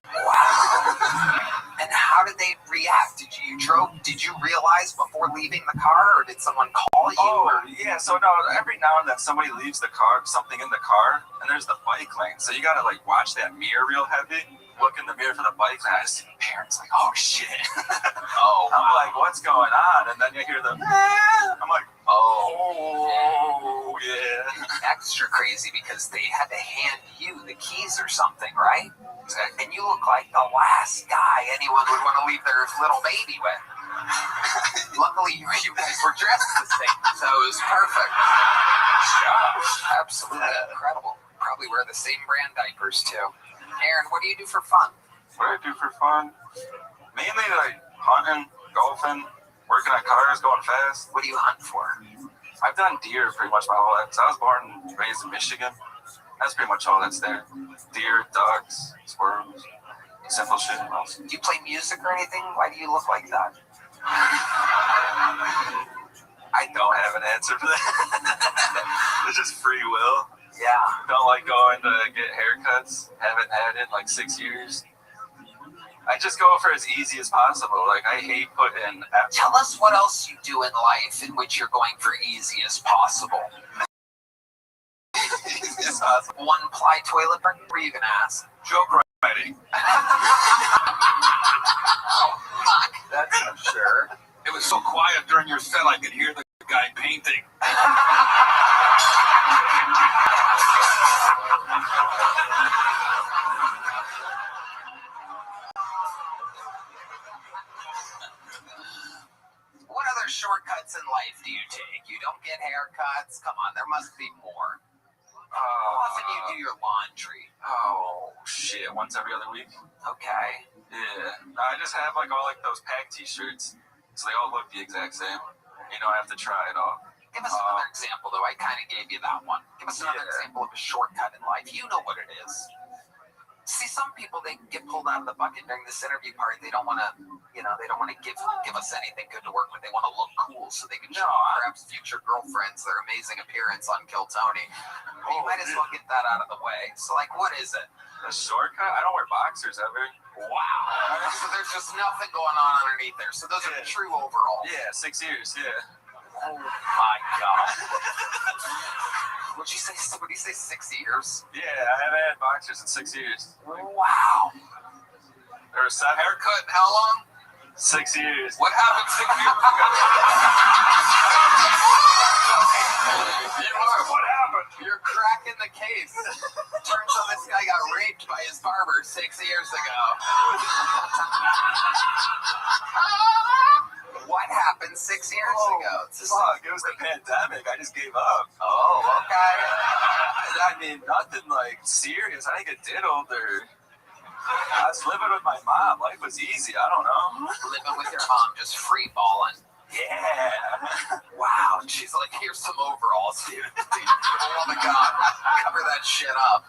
C: Wow. And how did they react? Did you realize before leaving the car, or did someone call you?
F: Oh, yeah. So no, every now and then somebody leaves the car, something in the car, and there's the bike lane. So you gotta like watch that mirror real heavy. Look in the mirror for the bike lane. I just see the parents like, oh shit.
C: Oh,
F: I'm like, what's going on? And then you hear the. I'm like, oh yeah.
C: extra crazy because they had to hand you the keys or something, right? And you look like the last guy anyone would want to leave their little baby with. Luckily, you guys were dressed the same, so it was perfect. Absolutely incredible. Probably wear the same brand diapers too. Aaron, what do you do for fun?
F: What do I do for fun? Mainly like hunting, golfing, working on cars, going fast.
C: What do you hunt for?
F: I've done deer pretty much my whole life. So I was born and raised in Michigan. That's pretty much all that's there. Deer, ducks, squirrels, simple shit.
C: Do you play music or anything? Why do you look like that?
F: I don't have an answer for that. It's just free will.
C: Yeah.
F: Don't like going to get haircuts. Haven't had it in like 6 years. I just go for as easy as possible. Like I hate putting.
C: Tell us what else you do in life in which you're going for easy as possible. One ply toilet paper? What are you gonna ask?
F: Joke writing.
C: Oh, fuck. That's for sure.
D: It was so quiet during your set, I could hear the guy painting.
C: What other shortcuts in life do you take? You don't get haircuts? Come on, there must be more. How often do you do your laundry?
F: Oh shit! Once every other week.
C: Okay.
F: Yeah. I just have like all like those pack T-shirts, so they all look the exact same. You don't have to try it all.
C: Give us another example, though. I kind of gave you that one. Give us another example of a shortcut in life. You know what it is. See, some people, they get pulled out of the bucket during this interview part. They don't want to, they don't want to give us anything good to work with. They want to look cool so they can show perhaps future girlfriends their amazing appearance on Kill Tony. But you might as well get that out of the way. So, like, what is it?
F: A shortcut? I don't wear boxers ever.
C: Wow. So there's just nothing going on underneath there. So those are true overalls.
F: Yeah, 6 years, yeah.
C: Oh, my God. What'd you say? What did you say, 6 years?
F: Yeah, I haven't had boxers in 6 years.
C: Wow.
F: There was 7.
C: Haircut in how long?
F: 6 years.
C: What happened 6 years ago?
F: What happened?
C: You're cracking the case. Turns out this guy got raped by his barber 6 years ago. What happened 6 years ago?
F: Fuck, it was the pandemic. I just gave up.
C: Oh, okay.
F: I mean, nothing like serious. I didn't get diddled or. I was living with my mom. Life was easy. I don't know.
C: Living with your mom, just free balling.
F: Yeah.
C: Wow. She's like, here's some overalls, dude. Oh my God. Cover that shit up.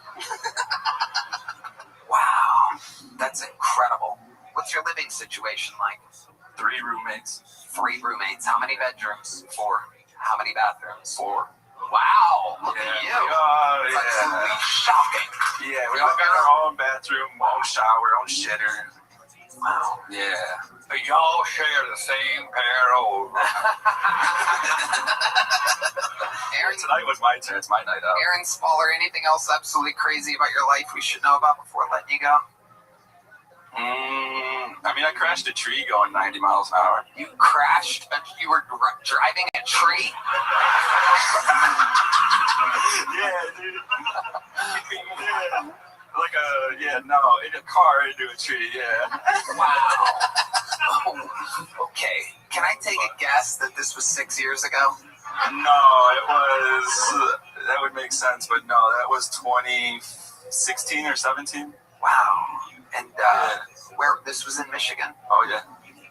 C: Wow. That's incredible. What's your living situation like?
F: 3 roommates.
C: 3 roommates. How many bedrooms?
F: 4.
C: How many bathrooms?
F: 4.
C: Wow. Look at you.
F: Oh,
C: It's
F: yeah.
C: absolutely shocking.
F: Yeah, we all got our own bathroom, own shower, own shitter.
C: Wow.
F: Yeah.
D: But y'all share the same pair of
C: Aaron,
F: Tonight was my turn. It's my night out.
C: Aaron Spaller, anything else absolutely crazy about your life we should know about before letting you go?
F: I mean, I crashed a tree going 90 miles an hour.
C: You crashed? You were driving a tree?
F: Yeah, in a car into a tree, yeah.
C: Wow. Okay. Can I take a guess that this was 6 years ago?
F: No, it was, that would make sense, but no, that was 2016 or 17.
C: Wow. And where this was in Michigan?
F: Oh, yeah.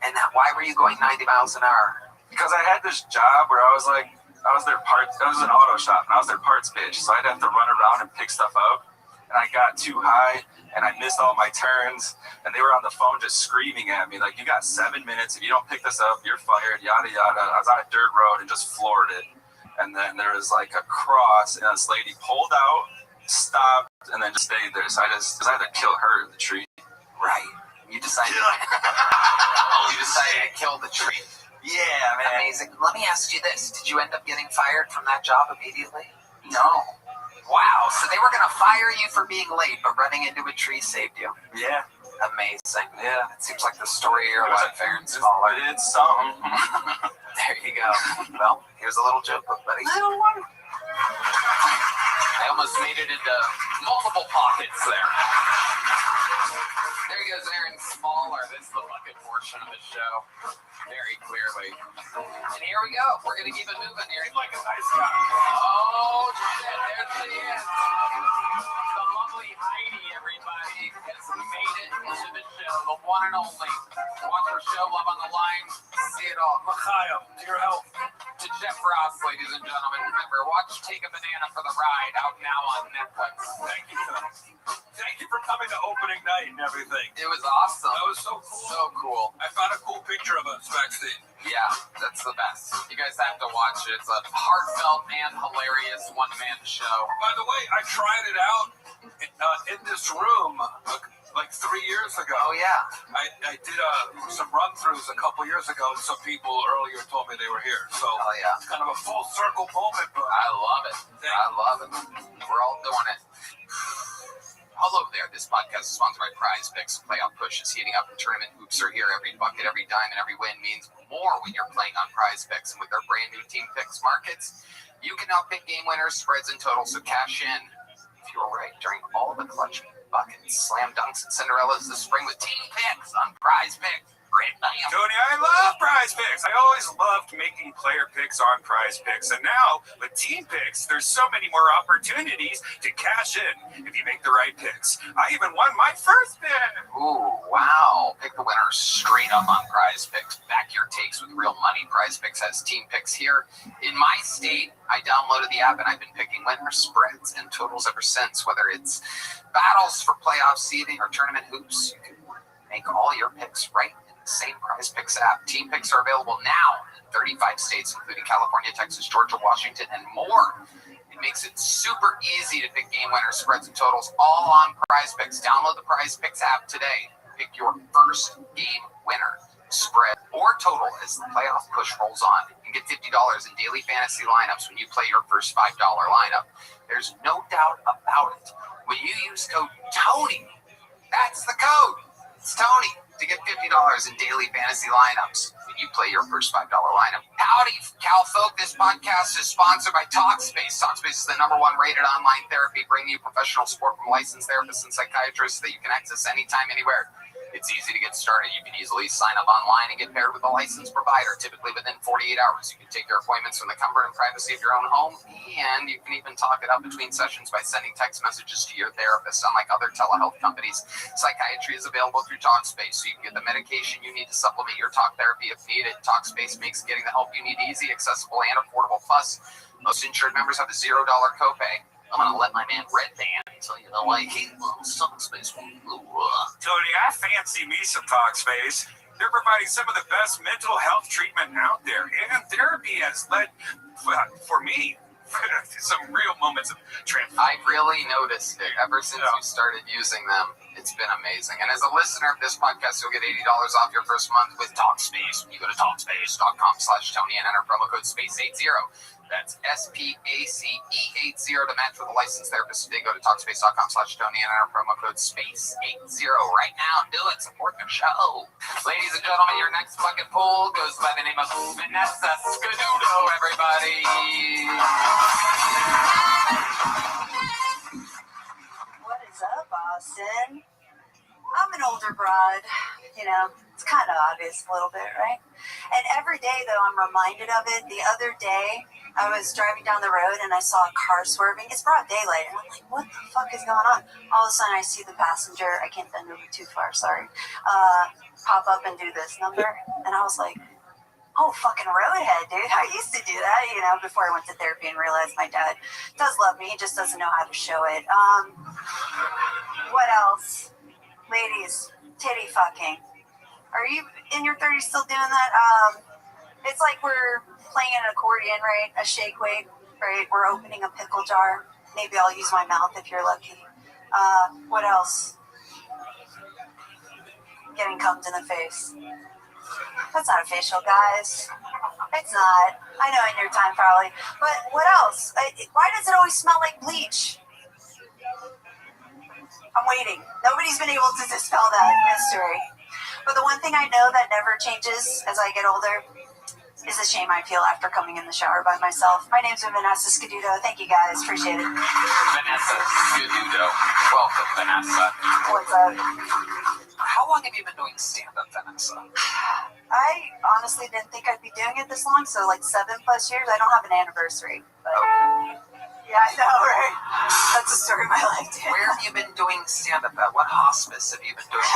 C: And why were you going 90 miles an hour?
F: Because I had this job where I was an auto shop, and I was their parts bitch, so I'd have to run around and pick stuff up. And I got too high, and I missed all my turns, and they were on the phone just screaming at me, like, you got 7 minutes, if you don't pick this up, you're fired, yada, yada. I was on a dirt road and just floored it. And then there was like a cross, and this lady pulled out, stopped, and then just stayed there. So I decided to kill her in the tree.
C: Right. You decided to kill the tree.
F: Yeah, man.
C: Amazing. Let me ask you this. Did you end up getting fired from that job immediately?
F: No.
C: Wow. So they were going to fire you for being late, but running into a tree saved you.
F: Yeah.
C: Amazing.
F: Yeah.
C: It seems like the story of your life, fair and smaller.
F: It's something.
C: There you go. Well, here's a little joke book, buddy. Little one. I almost made it into multiple pockets there. There he goes, Aaron Smaller. This is the bucket portion of the show. Very clearly. And here we go. We're going to keep it moving here.
F: He's like a nice guy.
C: Oh, shit. There she is. The lovely Heidi, everybody, has made it into the show. The one and only. Watch her show, Love on the Line. See it all.
F: L'chaim, to your health.
C: To Jeff Ross, ladies and gentlemen. Remember, watch Take a Banana for the Ride, out now on Netflix.
F: Thank you, sir. Thank you for coming to opening night and everything.
C: It was awesome.
F: That was so cool.
C: So cool.
F: I found a cool picture of us backstage.
C: Yeah, that's the best. You guys have to watch it. It's a heartfelt and hilarious one-man show.
F: By the way, I tried it out in this room like 3 years ago.
C: Oh, yeah.
F: I did some run-throughs a couple years ago, and some people earlier told me they were here. So
C: Oh, yeah.
F: it's kind of a full circle moment, but
C: I love it. I love it. We're all doing it. Hello there. This podcast is sponsored by Prize Picks. Playoff push is heating up, and tournament hoops are here. Every bucket, every dime, and every win means more when you're playing on Prize Picks. And with their brand new Team Picks markets, you can now pick game winners, spreads, and totals. So cash in if you were right during all the clutch buckets, slam dunks, and Cinderellas this spring with Team Picks on Prize Picks.
F: Tony, I love Prize Picks. I always loved making player picks on Prize Picks. And now, with Team Picks, there's so many more opportunities to cash in if you make the right picks. I even won my first pick.
C: Ooh, wow. Pick the winner straight up on Prize Picks. Back your takes with real money. Prize Picks has Team Picks here. In my state, I downloaded the app and I've been picking winners, spreads, and totals ever since. Whether it's battles for playoff seeding or tournament hoops, you can make all your picks right in the same Prize Picks app. Team Picks are available now in 35 states, including California, Texas, Georgia, Washington, and more. It makes it super easy to pick game winners, spreads, and totals all on Prize Picks. Download the Prize Picks app today. Pick your first game winner, spread, or total as the playoff push rolls on. You can get $50 in daily fantasy lineups when you play your first $5 lineup. There's no doubt about it. When you use code TONY, that's the code. It's Tony to get $50 in daily fantasy lineups when you play your first $5 lineup. Howdy, Cal folk. This podcast is sponsored by Talkspace. Talkspace is the #1 rated online therapy, bringing you professional support from licensed therapists and psychiatrists that you can access anytime, anywhere. It's easy to get started. You can easily sign up online and get paired with a licensed provider. Typically within 48 hours, you can take your appointments from the comfort and privacy of your own home, and you can even talk it up between sessions by sending text messages to your therapist. Unlike other telehealth companies, psychiatry is available through Talkspace, so you can get the medication you need to supplement your talk therapy if needed. Talkspace makes getting the help you need easy, accessible, and affordable. Plus, most insured members have a $0 copay. I'm going to let my man Red Band tell you why he loves Talkspace.
F: Tony, I fancy me some Talkspace. They're providing some of the best mental health treatment out there, and therapy has led, for me, to some real moments of transformation.
C: I've really noticed it ever since you started using them. It's been amazing. And as a listener of this podcast, you'll get $80 off your first month with Talkspace. When you go to Talkspace.com/Tony and enter promo code SPACE80. That's SPACE80 to match with a licensed therapist today. Go to Talkspace.com/Tony and enter promo code SPACE80 right now. Do it. Support the show. Ladies and gentlemen, your next bucket pool goes by the name of Vanessa Scadudo, everybody.
G: are broad. You know, it's kind of obvious a little bit, right? And every day, though, I'm reminded of it. The other day, I was driving down the road and I saw a car swerving. It's broad daylight. And I'm like, what the fuck is going on? All of a sudden, I see the passenger. I can't bend over too far, sorry. Pop up and do this number. And I was like, oh, fucking roadhead, dude. I used to do that, you know, before I went to therapy and realized my dad does love me. He just doesn't know how to show it. What else? Ladies, titty fucking. Are you in your 30s still doing that? It's like we're playing an accordion, right? A shake weight, right? We're opening a pickle jar. Maybe I'll use my mouth if you're lucky. What else? Getting cummed in the face. That's not a facial, guys. It's not. I know in your time probably. But what else? Why does it always smell like bleach? I'm waiting. Nobody's been able to dispel that mystery. But the one thing I know that never changes as I get older is the shame I feel after coming in the shower by myself. My name's Vanessa Scaduto. Thank you guys. Appreciate it.
C: Vanessa Scaduto. Welcome, Vanessa.
G: What's up?
C: How long have you been doing stand-up, Vanessa?
G: I honestly didn't think I'd be doing it this long, so like 7+ years. I don't have an anniversary. But yeah, I know, right? That's the story of my life, dude.
C: Where have you been doing stand-up at? What hospice have you been doing?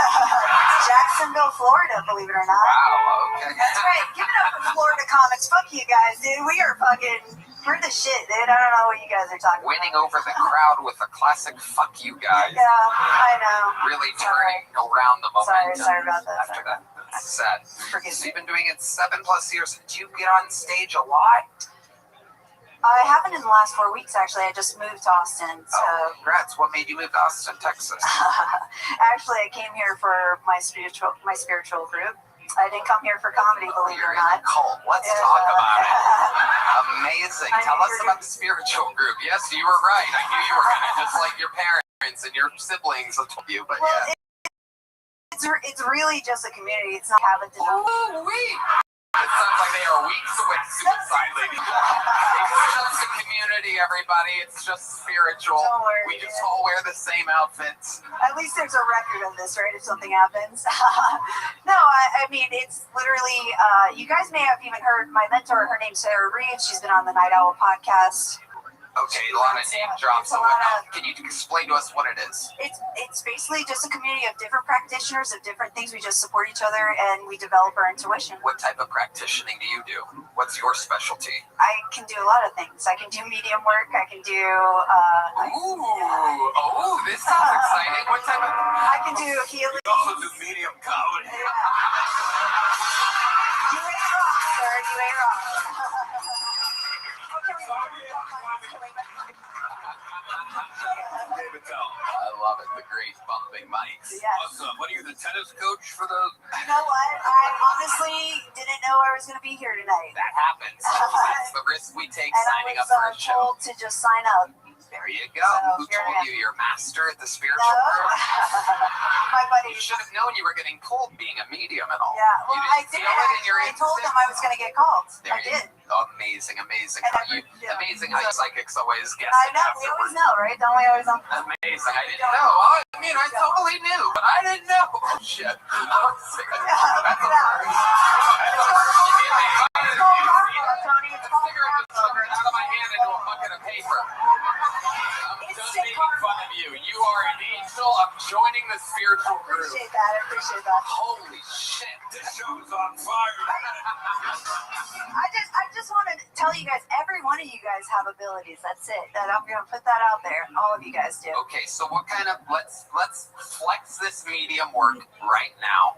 G: Jacksonville, Florida, believe it or not.
C: Wow, okay.
G: That's right. Give it up for Florida comics. Fuck you guys, dude. We are fucking... We're the shit, dude. I don't know what you guys are talking
C: Winning
G: about.
C: over the crowd with a classic "fuck you guys."
G: Yeah, I know.
C: Really turning around the momentum.
G: Sorry about that.
C: After that, that's sad.
G: Forgive
C: So
G: me.
C: you've been doing it 7+ years. Do you get on stage a lot?
G: I haven't in the last 4 weeks, actually. I just moved to Austin. So
C: Oh, congrats. What made you move to Austin, Texas?
G: actually, I came here for my spiritual group. I didn't come here for comedy, believe it
C: You're
G: or
C: in
G: not.
C: the cult. Let's
G: Yeah.
C: talk about it. Amazing.
G: I
C: Tell
G: knew
C: us
G: you were
C: about the spiritual group. Yes, you were right. I knew you were going to, just like your parents and your siblings have told you. But
G: Well,
C: yeah.
G: it's really just a community. It's not having to know.
C: Oh, wait. It sounds like they are weeks away suicide, lady. It's just a community, everybody. It's just spiritual.
G: Don't worry,
C: We just
G: yeah.
C: all wear the same outfits.
G: At least there's a record of this, right? If something happens. No, I mean, it's literally, you guys may have even heard my mentor. Her name's Sarah Reed. She's been on the Night Owl podcast.
C: Okay, a lot of name drops.
G: It's a lot of-
C: Can you explain to us what it is?
G: It's basically just a community of different practitioners of different things. We just support each other and we develop our intuition.
C: What type of practicing do you do? What's your specialty?
G: I can do a lot of things. I can do medium work. I can do.
C: This sounds exciting. What type of?
G: I can do healing.
D: You also do medium comedy.
G: Yeah. You ain't wrong, sir. You ain't wrong.
D: David Tell.
C: I love it. The great bumping mics.
G: Yes.
D: Awesome. What are you, the tennis coach for the...
G: You know what? I honestly didn't know I was going to be here tonight.
C: That happens. That's the risk we take
G: And
C: signing
G: I
C: up for a
G: was
C: show.
G: told to just sign up.
C: There you go.
G: So,
C: Who
G: here I
C: told
G: am.
C: you you're a master at the spiritual
G: No.
C: world?
G: My buddy.
C: You should have known you were getting pulled being a medium and all.
G: Yeah, well,
C: You
G: I
C: didn't
G: did.
C: feel it in your
G: I told them
C: instinct?
G: I was going to get called.
C: There
G: I
C: you
G: did.
C: go. Amazing.
G: And yeah.
C: Amazing how you psychics always guess
G: I
C: it
G: know. We always
C: afterwards.
G: know, right? Don't we always know?
C: Amazing. I didn't know. I mean, I totally knew, but I didn't know. Oh, shit. That's a first.
G: Tony, it's called
C: Cigarette just slithered out of my hand into a bucket of paper. I'm done making fun of you. You are an angel. I'm joining the spiritual group.
G: Appreciate that. I appreciate that.
C: Holy shit.
D: This show is on fire.
G: I just want to tell you guys, every one of you guys have abilities. That's it. That I'm going to put that out there. All of you guys do.
C: Okay, so what kind of let's flex this medium work right now.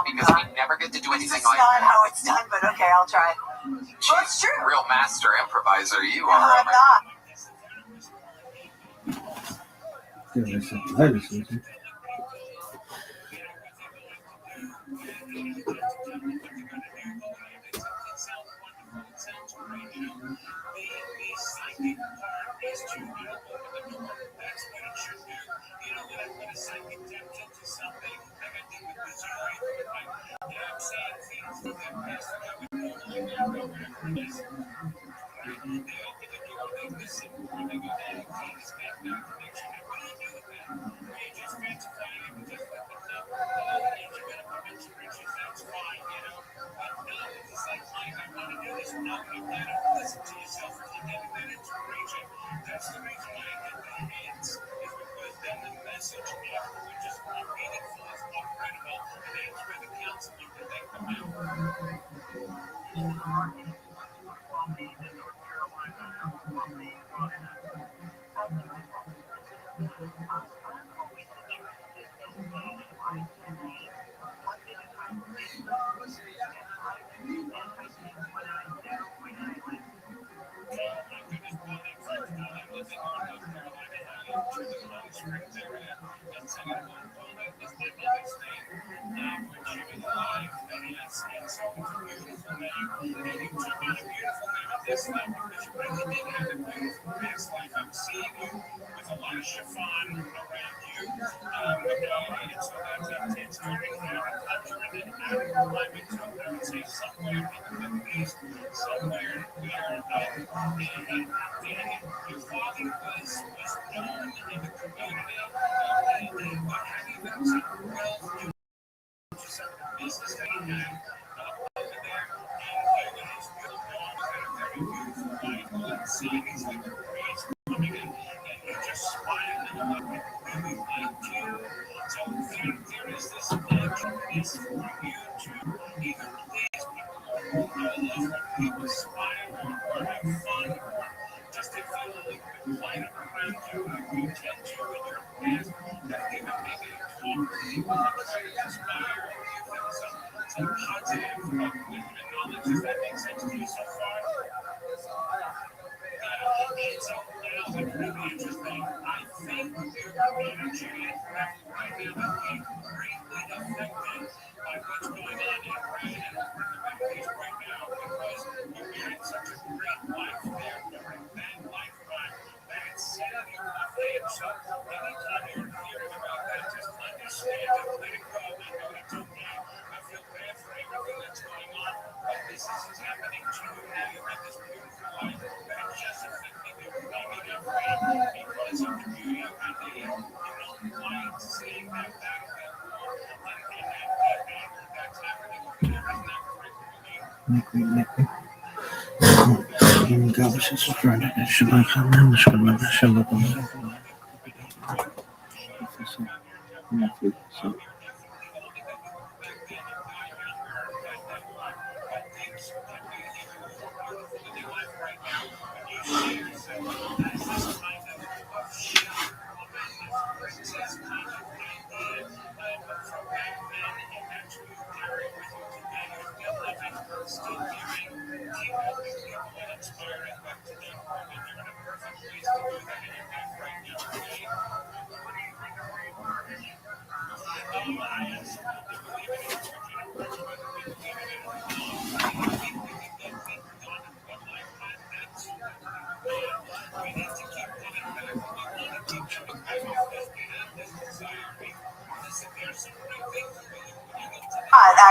C: Because we never get to do anything
G: It's
C: like
G: not
C: that.
G: how it's done, but okay, I'll try. Well, it's true.
C: Real master improviser you
G: No,
C: are.
G: I'm not.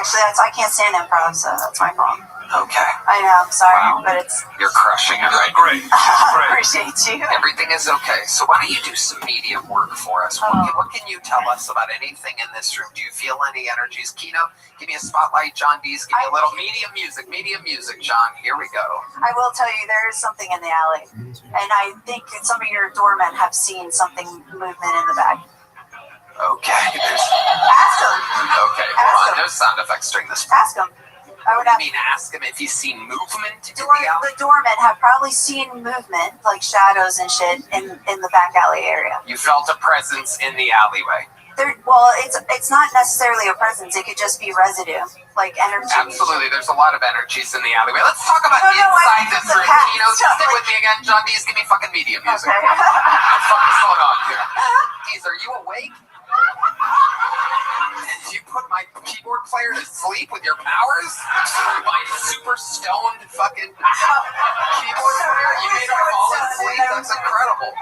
G: Actually, I can't stand improv, so that's my problem.
C: Okay.
G: I know, I'm sorry,
C: Wow.
G: but it's...
C: You're crushing it right
D: Great. Great.
G: Appreciate you.
C: Everything is okay. So why don't you do some medium work for us? What can you tell us about anything in this room? Do you feel any energies? Kino, give me a spotlight. John Dees, give me a little medium music. Medium music, John. Here we go.
G: I will tell you, there is something in the alley. And I think some of your doormen have seen something movement in the back.
C: Okay.
G: Ask them.
C: Okay, hold on. No sound effects during this.
G: Ask them. I would
C: I
G: have
C: mean, ask him if he's seen movement in the alley.
G: the doormen have probably seen movement, like shadows and shit, in the back alley area.
C: You felt a presence in the alleyway.
G: Well, it's not necessarily a presence. It could just be residue, like energy.
C: Absolutely, there's a lot of energies in the alleyway. Let's talk about
G: I
C: inside
G: think
C: this
G: it's the
C: room.
G: cat.
C: Kino, stay with me again. John Dees, give me fucking medium music.
G: Okay.
C: What the fuck is going on here? Dees, are you awake? Did you put my keyboard player to sleep with your powers? My super stoned fucking keyboard player? You made him fall asleep? That's incredible.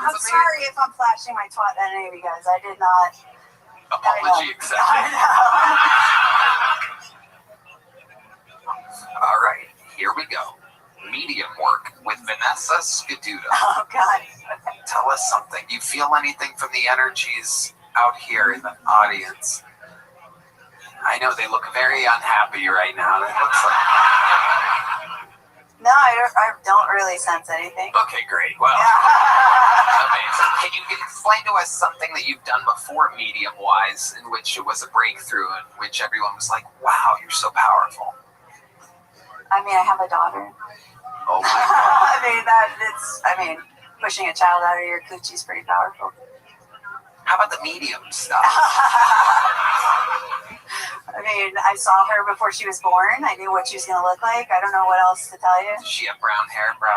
G: I'm sorry if I'm flashing my twat at any of you guys. I did not.
C: Apology accepted. All right, here we go. Medium work with Vanessa Skaduda.
G: Oh, God.
C: Tell us something. You feel anything from the energies out here in the audience? I know they look very unhappy right now. It looks like
G: No, I don't really sense anything.
C: Okay, great. Well,
G: Yeah.
C: amazing. Can you explain to us something that you've done before, medium-wise, in which it was a breakthrough, in which everyone was like, "Wow, you're so powerful."
G: I mean, I have a daughter.
C: Oh my God.
G: I mean, pushing a child out of your coochie is pretty powerful.
C: How about the medium stuff?
G: I mean, I saw her before she was born. I knew what she was going to look like. I don't know what else to tell you.
C: Does she have brown hair, bro?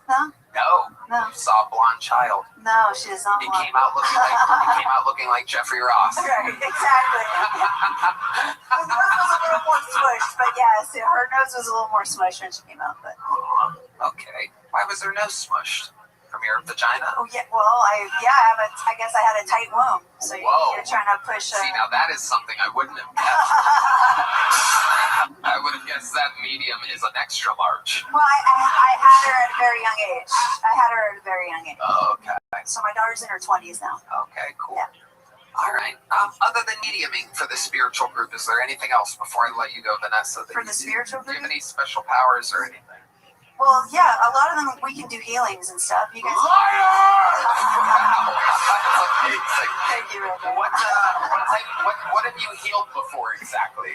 G: No.
C: No. You saw a blonde child.
G: No, she does not.
C: He came out looking like Jeffrey Ross.
G: Right, exactly. Her nose was a little more smushed, but yes, her nose was a little more smushed when she came out. But
C: Okay. Why was her nose smushed? From your vagina?
G: oh yeah, well, I guess I had a tight womb, so
C: Whoa.
G: you're trying to push.
C: See, now that is something I wouldn't have guessed. I would have guessed that medium is an extra large.
G: Well, I had her at a very young age.
C: Oh, okay.
G: So my daughter's in her 20s now.
C: Okay, cool.
G: Yeah.
C: All right. Other than mediuming for the spiritual group, is there anything else before I let you go, Vanessa?
G: For the spiritual
C: Do you
G: group?
C: have any special powers or anything?
G: Well, yeah, a lot of them we can do healings and stuff. You guys.
C: Liar! Wow, that's amazing.
G: Thank you, Rick.
C: What have you healed before exactly?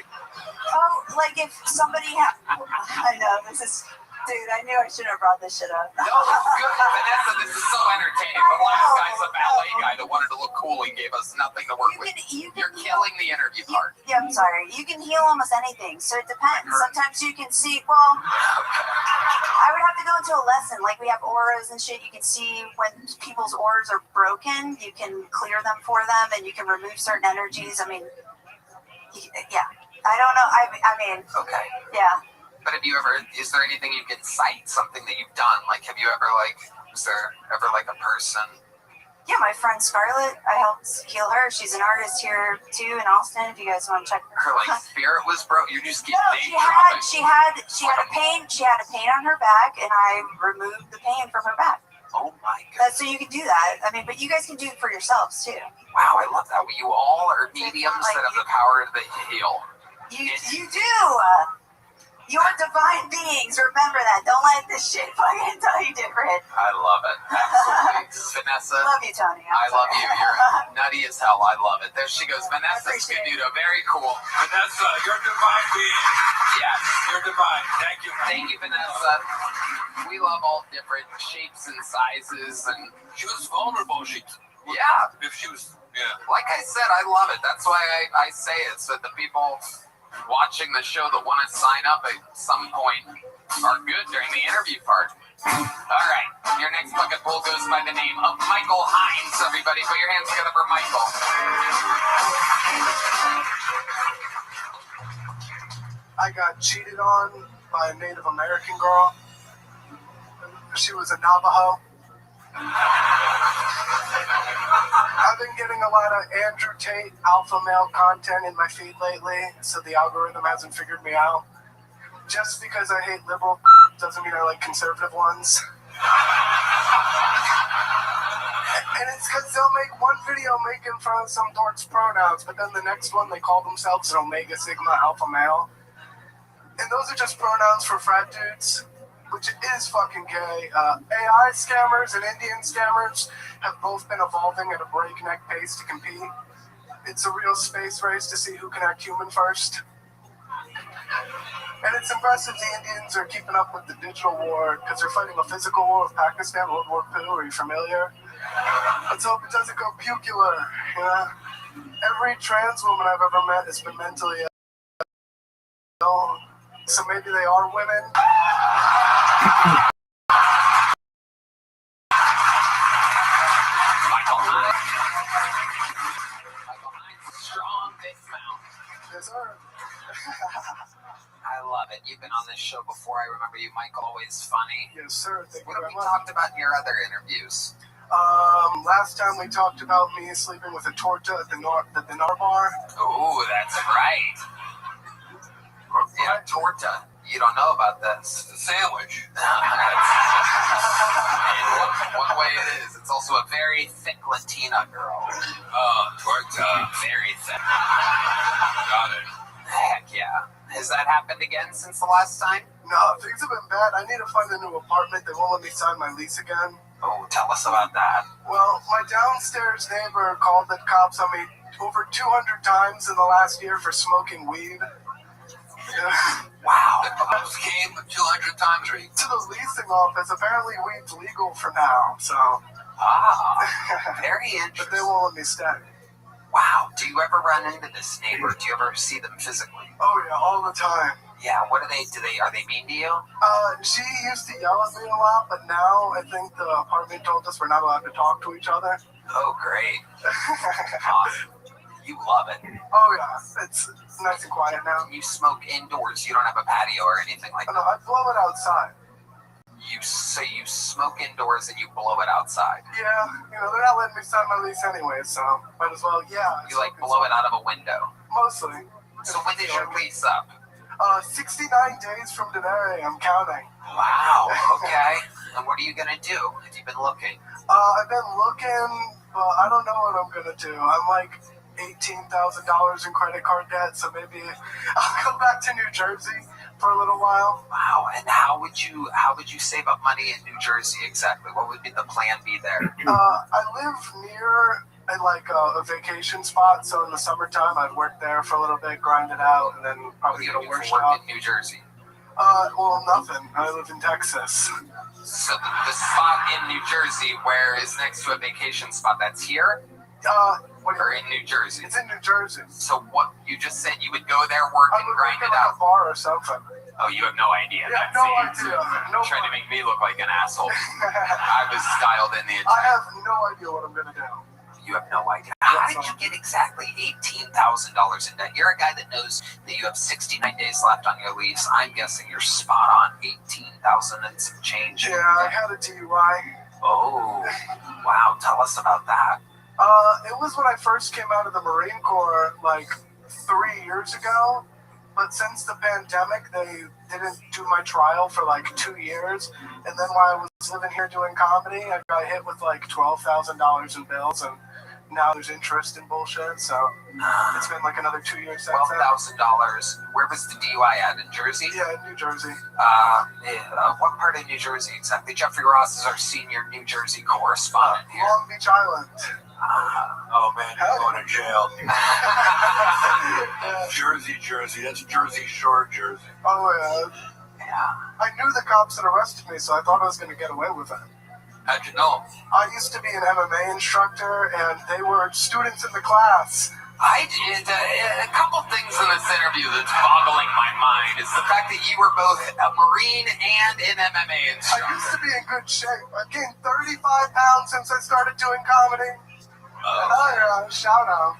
G: Oh, like if somebody I know, dude, I knew I shouldn't have brought this shit up.
C: No, it's good. Vanessa, this is so entertaining. The last guy's a ballet guy that wanted to look cool and gave us nothing to work with. You're killing the interview part.
G: Yeah, I'm sorry. You can heal almost anything, so it depends. Sometimes you can see, well, I would have to go into a lesson. Like we have auras and shit. You can see when people's auras are broken. You can clear them for them, and you can remove certain energies. I mean, yeah. I don't know. I mean,
C: Okay.
G: yeah.
C: But is there anything you can cite, something that you've done? Like, have you ever, is there ever, a person?
G: Yeah, my friend Scarlett, I helped heal her. She's an artist here, too, in Austin, if you guys want to check
C: Her, spirit was broke? You just keep
G: No,
C: name
G: she had a pain on her back, and I removed the pain from her back.
C: Oh, my God.
G: So you can do that. I mean, but you guys can do it for yourselves, too.
C: Wow, I love that. You all are mediums that have the power to heal.
G: You do. You're divine beings. Remember that. Don't let this shit fucking tell you different.
C: I love it. Absolutely. Vanessa.
G: Love you, Tony.
C: I love you. You're nutty as hell. I love it. There she goes. Vanessa Scaduto. Very cool.
D: Vanessa, you're a divine being.
C: Yes.
D: You're divine. Thank you.
C: Thank you, Vanessa. We love all different shapes and sizes. And
D: She was vulnerable.
C: yeah.
D: If she was, yeah.
C: Like I said, I love it. That's why I say it, so that the people watching the show that want to sign up at some point are good during the interview part. All right. Your next bucket pool goes by the name of Michael Hines, everybody. Put your hands together for Michael.
H: I got cheated on by a Native American girl. She was a Navajo. I've been getting a lot of Andrew Tate alpha male content in my feed lately, so the algorithm hasn't figured me out. Just because I hate liberal doesn't mean I like conservative ones. And it's because they'll make one video making fun of some dork's pronouns, but then the next one they call themselves an Omega Sigma alpha male. And those are just pronouns for frat dudes, which is fucking gay. AI scammers and Indian scammers have both been evolving at a breakneck pace to compete. It's a real space race to see who can act human first. And it's impressive the Indians are keeping up with the digital war because they're fighting a physical war with Pakistan, World War II. Are you familiar? Let's hope it doesn't go pucular, you know? Every trans woman I've ever met has been mentally ill, so maybe they are women.
C: Michael Hines, strong big mouth.
H: Yes, sir.
C: I love it. You've been on this show before. I remember you, Mike. Always funny.
H: Yes, sir. Thank you
C: What have
H: very
C: we
H: much.
C: talked about in your other interviews?
H: Last time we talked about me sleeping with a torta at the Dinar Bar.
C: Oh, that's right. Yeah, torta. You don't know about this.
D: The sandwich.
C: One way it is. It's also a very thick Latina girl.
D: Torta.
C: Very thick.
D: Got it.
C: Heck yeah. Has that happened again since the last time?
H: No, things have been bad. I need to find a new apartment. They won't let me sign my lease again.
C: Oh, tell us about that.
H: Well, my downstairs neighbor called the cops on me over 200 times in the last year for smoking weed.
C: Wow.
D: The cops came 200 times, right?
H: To the leasing office. Apparently weed's legal for now, so...
C: Very
H: But
C: interesting.
H: they won't let me stay.
C: Wow. Do you ever run into this neighbor? Do you ever see them physically?
H: Oh yeah, all the time.
C: Yeah. What are they mean to you?
H: She used to yell at me a lot, but now I think the apartment told us we're not allowed to talk to each other.
C: Oh, great. Awesome. You love it.
H: Oh yeah, it's nice and quiet now.
C: You smoke indoors. You don't have a patio or anything like
H: Oh,
C: that.
H: no, I blow it outside.
C: You smoke indoors and you blow it outside.
H: Yeah, they're not letting me sign my lease anyway, so might as well, yeah.
C: You like blow it out of a window.
H: Mostly.
C: So when is your lease up?
H: 69 days from today, I'm counting.
C: Wow. Okay. And what are you gonna do? Have you been looking?
H: I've been looking, but I don't know what I'm gonna do. I'm like $18,000 in credit card debt, so maybe I'll come back to New Jersey for a little while.
C: Wow. And how would you save up money in New Jersey exactly? What would be the plan be there?
H: I live near a vacation spot, so in the summertime I'd work there for a little bit, grind it out, and then
C: What
H: probably
C: do
H: get
C: you
H: a
C: do
H: work
C: for work
H: job.
C: in New Jersey?
H: Well, nothing. I live in Texas.
C: So the spot in New Jersey where is next to a vacation spot, that's here?
H: What do
C: Or
H: you
C: in New Jersey?
H: It's in New Jersey.
C: So what, you just said you would go there, work,
H: I
C: and
H: would
C: grind
H: work
C: it
H: at
C: out?
H: a bar or something.
C: Oh, you have no idea.
H: Yeah,
C: That
H: no
C: seems-
H: idea. No
C: Trying to
H: idea.
C: make me look like an asshole. I was dialed in the
H: I
C: entire.
H: have no idea what I'm gonna do.
C: You have no idea. How did you get exactly $18,000 in debt? You're a guy that knows that you have 69 days left on your lease. I'm guessing you're spot on. 18,000 and some change.
H: Yeah, I had a DUI.
C: Oh, wow. Tell us about that.
H: It was when I first came out of the Marine Corps, like 3 years ago. But since the pandemic, they didn't do my trial for like 2 years. And then while I was living here doing comedy, I got hit with like $12,000 in bills. And now there's interest in bullshit. So it's been like another 2 years since then.
C: $12,000. Where was the DUI at? In Jersey?
H: Yeah, in New Jersey.
C: What part of New Jersey exactly? Jeffrey Ross is our senior New Jersey correspondent here.
H: Long Beach Island.
D: Oh man, you're going to jail.
H: Yeah.
D: Jersey. That's Jersey Shore, Jersey.
H: Oh, yeah.
C: Yeah.
H: I knew the cops that arrested me, so I thought I was going to get away with it.
D: How'd you know?
H: I used to be an MMA instructor, and they were students in the class.
C: I did a couple things in this interview that's boggling my mind. Is the fact that you were both a Marine and an MMA
H: I
C: instructor.
H: used to be in good shape. I've gained 35 pounds since I started doing comedy. Oh, yeah, shout out.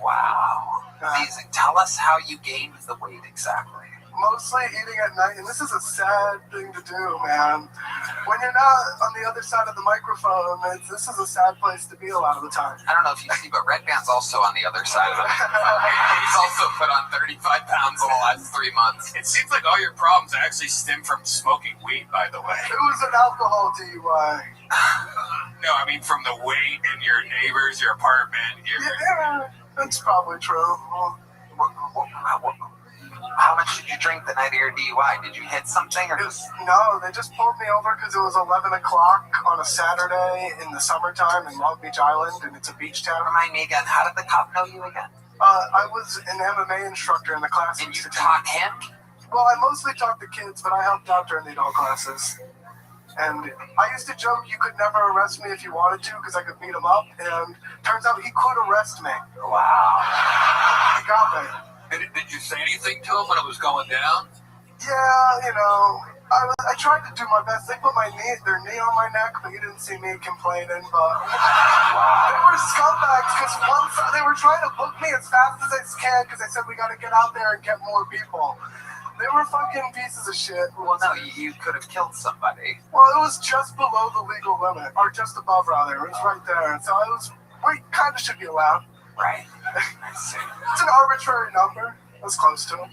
C: Wow. Amazing. Tell us how you gained the weight exactly.
H: Mostly eating at night, and this is a sad thing to do, man. When you're not on the other side of the microphone, this is a sad place to be a lot of the time.
C: I don't know if you see, but Red Band's also on the other side of it. He's also put on 35 pounds in the last 3 months.
D: It seems like all your problems actually stem from smoking weed, by the way.
H: It was an alcohol DUI.
D: No, I mean from the weight in your neighbors, your apartment.
H: Yeah, that's probably true.
C: How much did you drink the night of your DUI? Did you hit something or just...
H: No, they just pulled me over because it was 11 o'clock on a Saturday in the summertime in Long Beach Island, and it's a beach town.
C: Remind me again, how did the cop know you again?
H: I was an MMA instructor in the class.
C: Did you talk him?
H: Well, I mostly taught the kids, but I helped out during the adult classes. And I used to joke you could never arrest me if you wanted to because I could beat him up, and turns out he could arrest me.
C: Wow.
H: He got me.
D: Did you say anything to him when it was going down?
H: Yeah, I tried to do my best. They put their knee on my neck, but you didn't see me complaining. But they were scumbags because once they were trying to book me as fast as they can because they said we got to get out there and get more people. They were fucking pieces of shit.
C: Well, no, you could have killed somebody.
H: Well, it was just below the legal limit, or just above rather. It was right there, so we kind of should be allowed.
C: Right. I see.
H: It's an arbitrary number. That's close to it.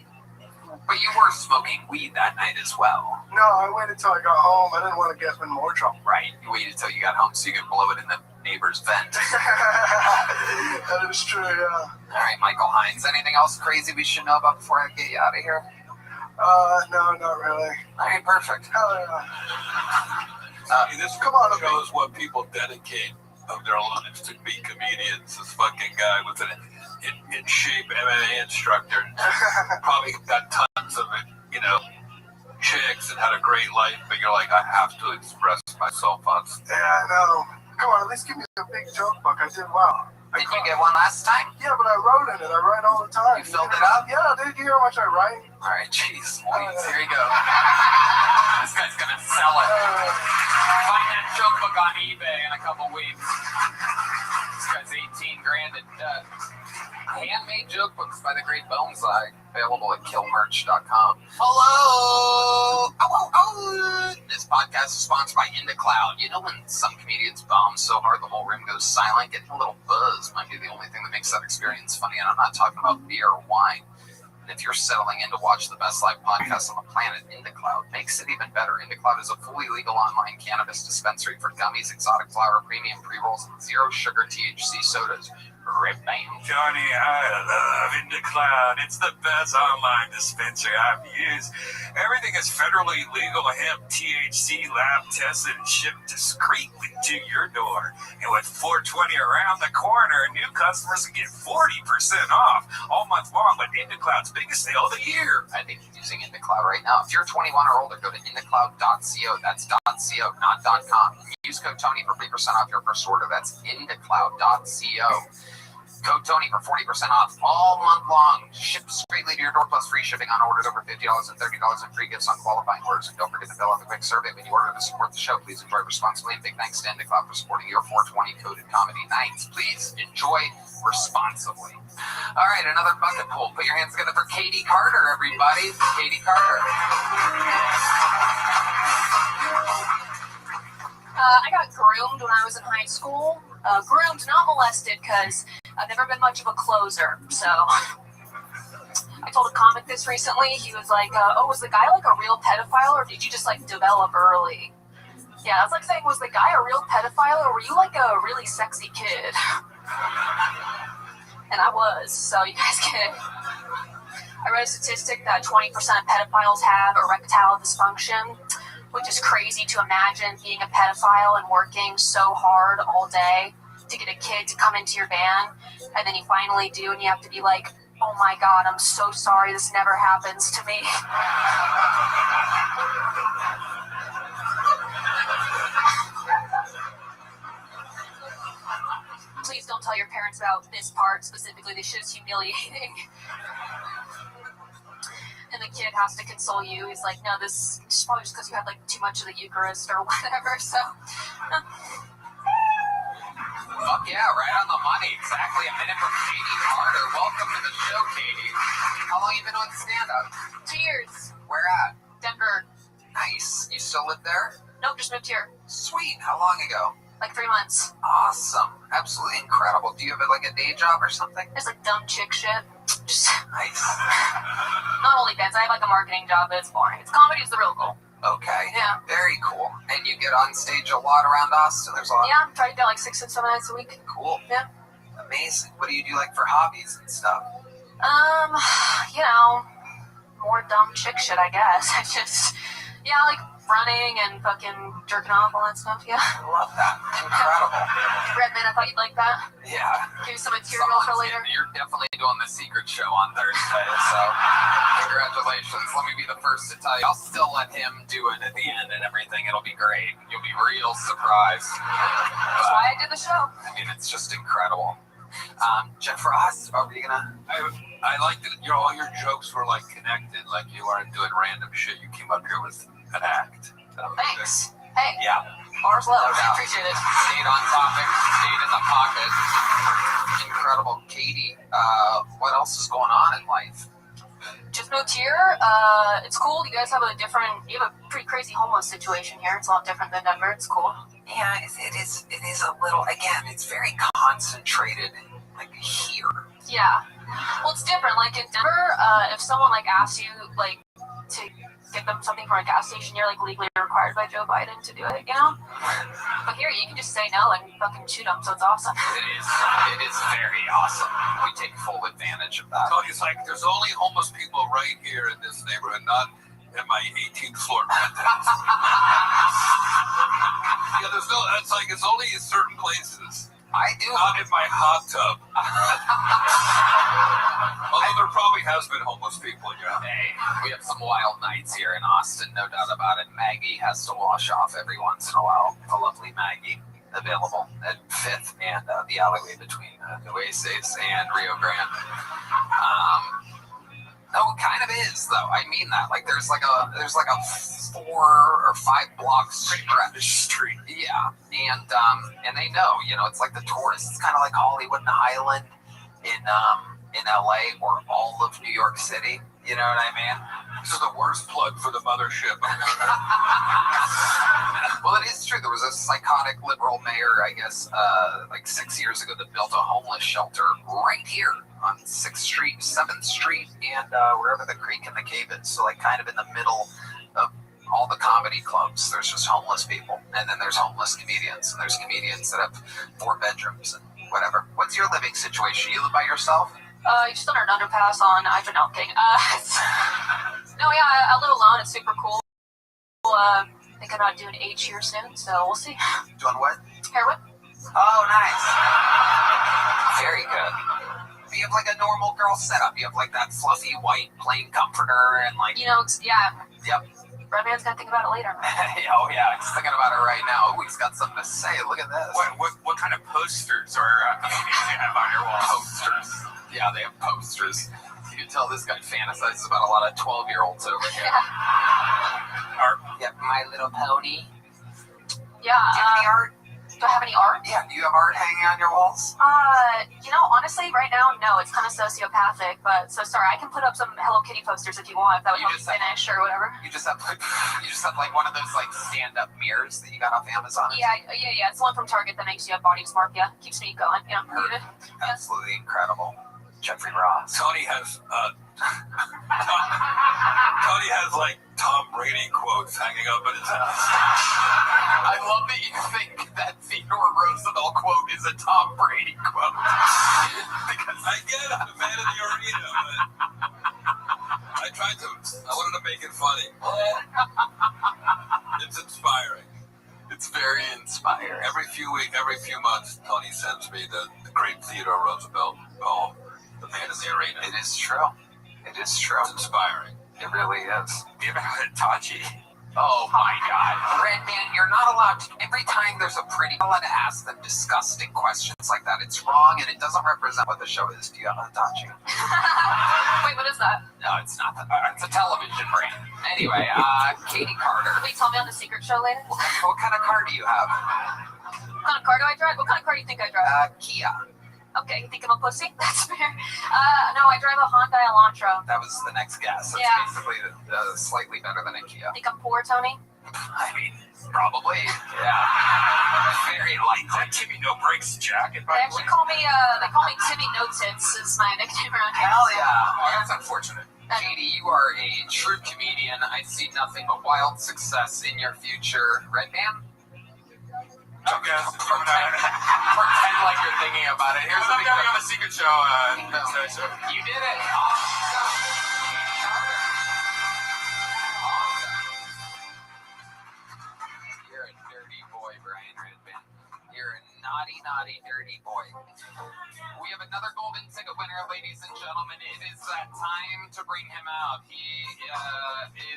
C: But you were smoking weed that night as well.
H: No, I waited till I got home. I didn't want to get in more trouble.
C: Right. You waited till you got home so you could blow it in the neighbor's vent.
H: That is true, yeah.
C: All right, Michael Hines. Anything else crazy we should know about before I get you out of here?
H: No, not really.
C: Okay, perfect.
H: Hell yeah.
D: This
H: Come on,
D: shows what people dedicate of their lives to be comedians. This fucking guy was an in shape MMA instructor. Probably got tons of it, chicks and had a great life, but you're like, I have to express myself on stage.
H: Yeah, I know. Come on, at least give me a big joke book. I did well.
C: Did you get one last time?
H: Yeah, but I wrote in it. I write all the time.
C: You filled it up?
H: Yeah, did you hear how much I write?
C: All right, jeez. Here you go. This guy's gonna sell it. Find that joke book on eBay in a couple weeks. This guy's 18 grand in debt. Handmade joke books by the great Bonsai. Available at killmerch.com. Hello! Oh! This podcast is sponsored by IndaCloud. You know when some comedians bomb so hard the whole room goes silent? Getting a little buzz might be the only thing that makes that experience funny. And I'm not talking about beer or wine. And if you're settling in to watch the best live podcast on the planet, IndaCloud makes it even better. IndaCloud is a fully legal online cannabis dispensary for gummies, exotic flower, premium pre-rolls, and zero sugar THC sodas.
D: Johnny, I love IndaCloud. It's the best online dispensary I've used. Everything is federally legal, hemp, THC, lab tested, and shipped discreetly to your door. And with 420 around the corner, new customers can get 40% off all month long with IndaCloud's biggest sale of the year.
C: I think he's using IndaCloud right now. If you're 21 or older, go to indacloud.co. That's .co, not .com. Use code Tony for 3% off your first order. That's indacloud.co. Code Tony for 40% off all month long. Shipped discreetly to your door plus free shipping on orders over $50 and $30 and free gifts on qualifying orders. And don't forget to fill out the quick survey when you order to support the show. Please enjoy responsibly. And big thanks to IndaCloud for supporting your 420 coded comedy nights. Please enjoy responsibly. All right, another bucket pool. Put your hands together for Katie Carter, everybody. Katie Carter.
I: I got groomed when I was in high school. Groomed, not molested, because I've never been much of a closer. So I told a comic this recently. He was like, oh, was the guy like a real pedophile, or did you just like develop early? Yeah, that's like saying, was the guy a real pedophile, or were you like a really sexy kid? And I was, so you guys get it. I read a statistic that 20% of pedophiles have erectile dysfunction, which is crazy to imagine being a pedophile and working so hard all day to get a kid to come into your van, and then you finally do, and you have to be like, oh my God, I'm so sorry, this never happens to me. Please don't tell your parents about this part specifically. This shit is humiliating. And the kid has to console you. He's like, no, this is probably just because you had like too much of the Eucharist or whatever. So,
C: Fuck yeah, right on the money. Exactly a minute from Katie Carter. Welcome to the show, Katie. How long you been on stand-up?
I: 2 years.
C: Where at?
I: Denver.
C: Nice. You still live there?
I: Nope, just moved here.
C: Sweet. How long ago?
I: Like 3 months.
C: Awesome. Absolutely incredible. Do you have like a day job or something?
I: It's like dumb chick shit. Just
C: Nice.
I: not OnlyFans. I have like a marketing job, but it's boring. It's comedy is the real goal.
C: Okay.
I: Yeah.
C: Very cool. And you get on stage a lot around Austin? There's a lot.
I: Yeah, I'm trying to get like 6 and 7 nights a week.
C: Cool.
I: Yeah.
C: Amazing. What do you do like for hobbies and stuff?
I: You know, more dumb chick shit, I guess. I just, yeah, like running and fucking jerking off, all that stuff, yeah.
C: I love that. Incredible.
I: Redman, I thought you'd like that.
C: Yeah.
I: Give you some material for later.
C: You're definitely doing the secret show on Thursday, so congratulations. Let me be the first to tell you. I'll still let him do it at the end and everything. It'll be great. You'll be real surprised.
I: That's why I did the show.
C: I mean, it's just incredible. Jeff Ross, are we gonna?
D: I like that all your jokes were like connected, like you weren't doing random shit. You came up here with an act.
I: Thanks. Hey,
C: Yeah.
I: bars low.
C: No doubt.
I: Appreciate it.
C: Stayed on topic, stayed in the pocket. Incredible. Katie, what else is going on in life?
I: Just moved here. It's cool. You guys have you have a pretty crazy homeless situation here. It's a lot different than Denver. It's cool.
C: Yeah, it is a little, again, it's very concentrated, like here.
I: Yeah. Well, it's different. Like in Denver, if someone like asks you like to get them something from a gas station, you're like legally required by Joe Biden to do it, you know? But here, you can just say no and fucking shoot them, so it's awesome.
C: It is very awesome. We take full advantage of that.
D: Tony's like, there's only homeless people right here in this neighborhood, not in my 18th floor penthouse. Yeah, there's no, it's like, it's only in certain places.
C: I do.
D: Not in my hot tub. Although there probably has been homeless people, yeah.
C: Hey, we have some wild nights here in Austin, no doubt about it. Maggie has to wash off every once in a while. The lovely Maggie, available at 5th and the alleyway between Oasis and Rio Grande. No, it kind of is though. I mean that. Like there's like a 4 or 5 block street. Yeah, and they know, you know, it's like the tourists. It's kind of like Hollywood and Highland in LA or all of New York City. You know what I mean?
D: This is the worst plug for the mothership.
C: Well, it is true. There was a psychotic liberal mayor, I guess, like 6 years ago that built a homeless shelter right here on 6th Street, 7th Street, and wherever the creek and the cave is. So, like, kind of in the middle of all the comedy clubs, there's just homeless people. And then there's homeless comedians. And there's comedians that have 4 bedrooms and whatever. What's your living situation? You live by yourself?
I: You just under an underpass on, I don't know, I'm kidding. No, yeah, I live alone. It's super cool. I think I'm not doing H here soon, so we'll see.
C: Doing what?
I: Heroin?
C: Oh, nice. Very good. You have like a normal girl setup. You have like that fluffy white plain comforter and like...
I: You know, yeah.
C: Yep.
I: Red Man's gonna think about it later.
C: Oh, yeah, he's thinking about it right now. Oh, he's got something to say. Look at this.
D: What kind of posters or do you have on your wall?
C: Posters. Yeah, they have posters. You can tell this guy fantasizes about a lot of 12-year-olds over here. Art. Yeah, My Little Pony.
I: Yeah.
C: Do you have any art?
I: Do I have any art?
C: Yeah, do you have art hanging on your walls?
I: You know, honestly, right now, no. It's kind of sociopathic, but so sorry. I can put up some Hello Kitty posters if you want, if that would help you finish or whatever.
C: You just have like one of those like stand-up mirrors that you got off Amazon.
I: Yeah. It's the one from Target that makes you have body dysmorphia. Keeps me going. Yeah.
C: Absolutely incredible. Jeffrey Ross.
D: Tony has like Tom Brady quotes hanging up in his house.
C: I love that you think that Theodore Roosevelt quote is a Tom Brady quote. Because
D: I get it, the man in the arena, but I wanted to make it funny. It's inspiring.
C: It's very inspiring.
D: Every few months, Tony sends me the great Theodore Roosevelt poem, The Man in the Arena.
C: It is true. It is true.
D: It's inspiring.
C: It really is.
D: Do you ever had Tachi?
C: Oh my God. Red Man, you're not allowed to, every time there's a pretty, you're allowed to ask them disgusting questions like that. It's wrong and it doesn't represent what the show is. Do you have a Tachi?
I: Wait, what is that?
C: No, it's not that. It's a television brand. Anyway, Katie Carter.
I: Wait, tell me on the secret show later.
C: What kind of car do you have?
I: What kind of car do I drive? What kind of car do you think I drive?
C: Kia.
I: Okay, you think I'm a pussy? That's fair. No, I drive a Hyundai Elantra.
C: That was the next guess. That's
I: Yeah.
C: basically slightly better than a Kia.
I: Think I'm poor, Tony?
C: I mean, probably. Yeah. Very likely.
D: Timmy No Brakes jacket,
I: They
D: by the
I: actually
D: way.
I: call me Timmy No Tits is my nickname around here.
C: Hell yeah. Oh, that's unfortunate. Katie, you are a true comedian. I see nothing but wild success in your future. Red Man?
D: I guess.
C: Pretend like you're thinking about it. Here's the
D: I'm
C: big
D: going on the secret show.
C: You did it. You're a dirty boy, Brian Redman. You're a naughty, dirty boy. We have another golden ticket winner, ladies and gentlemen. It is that time to bring him out. He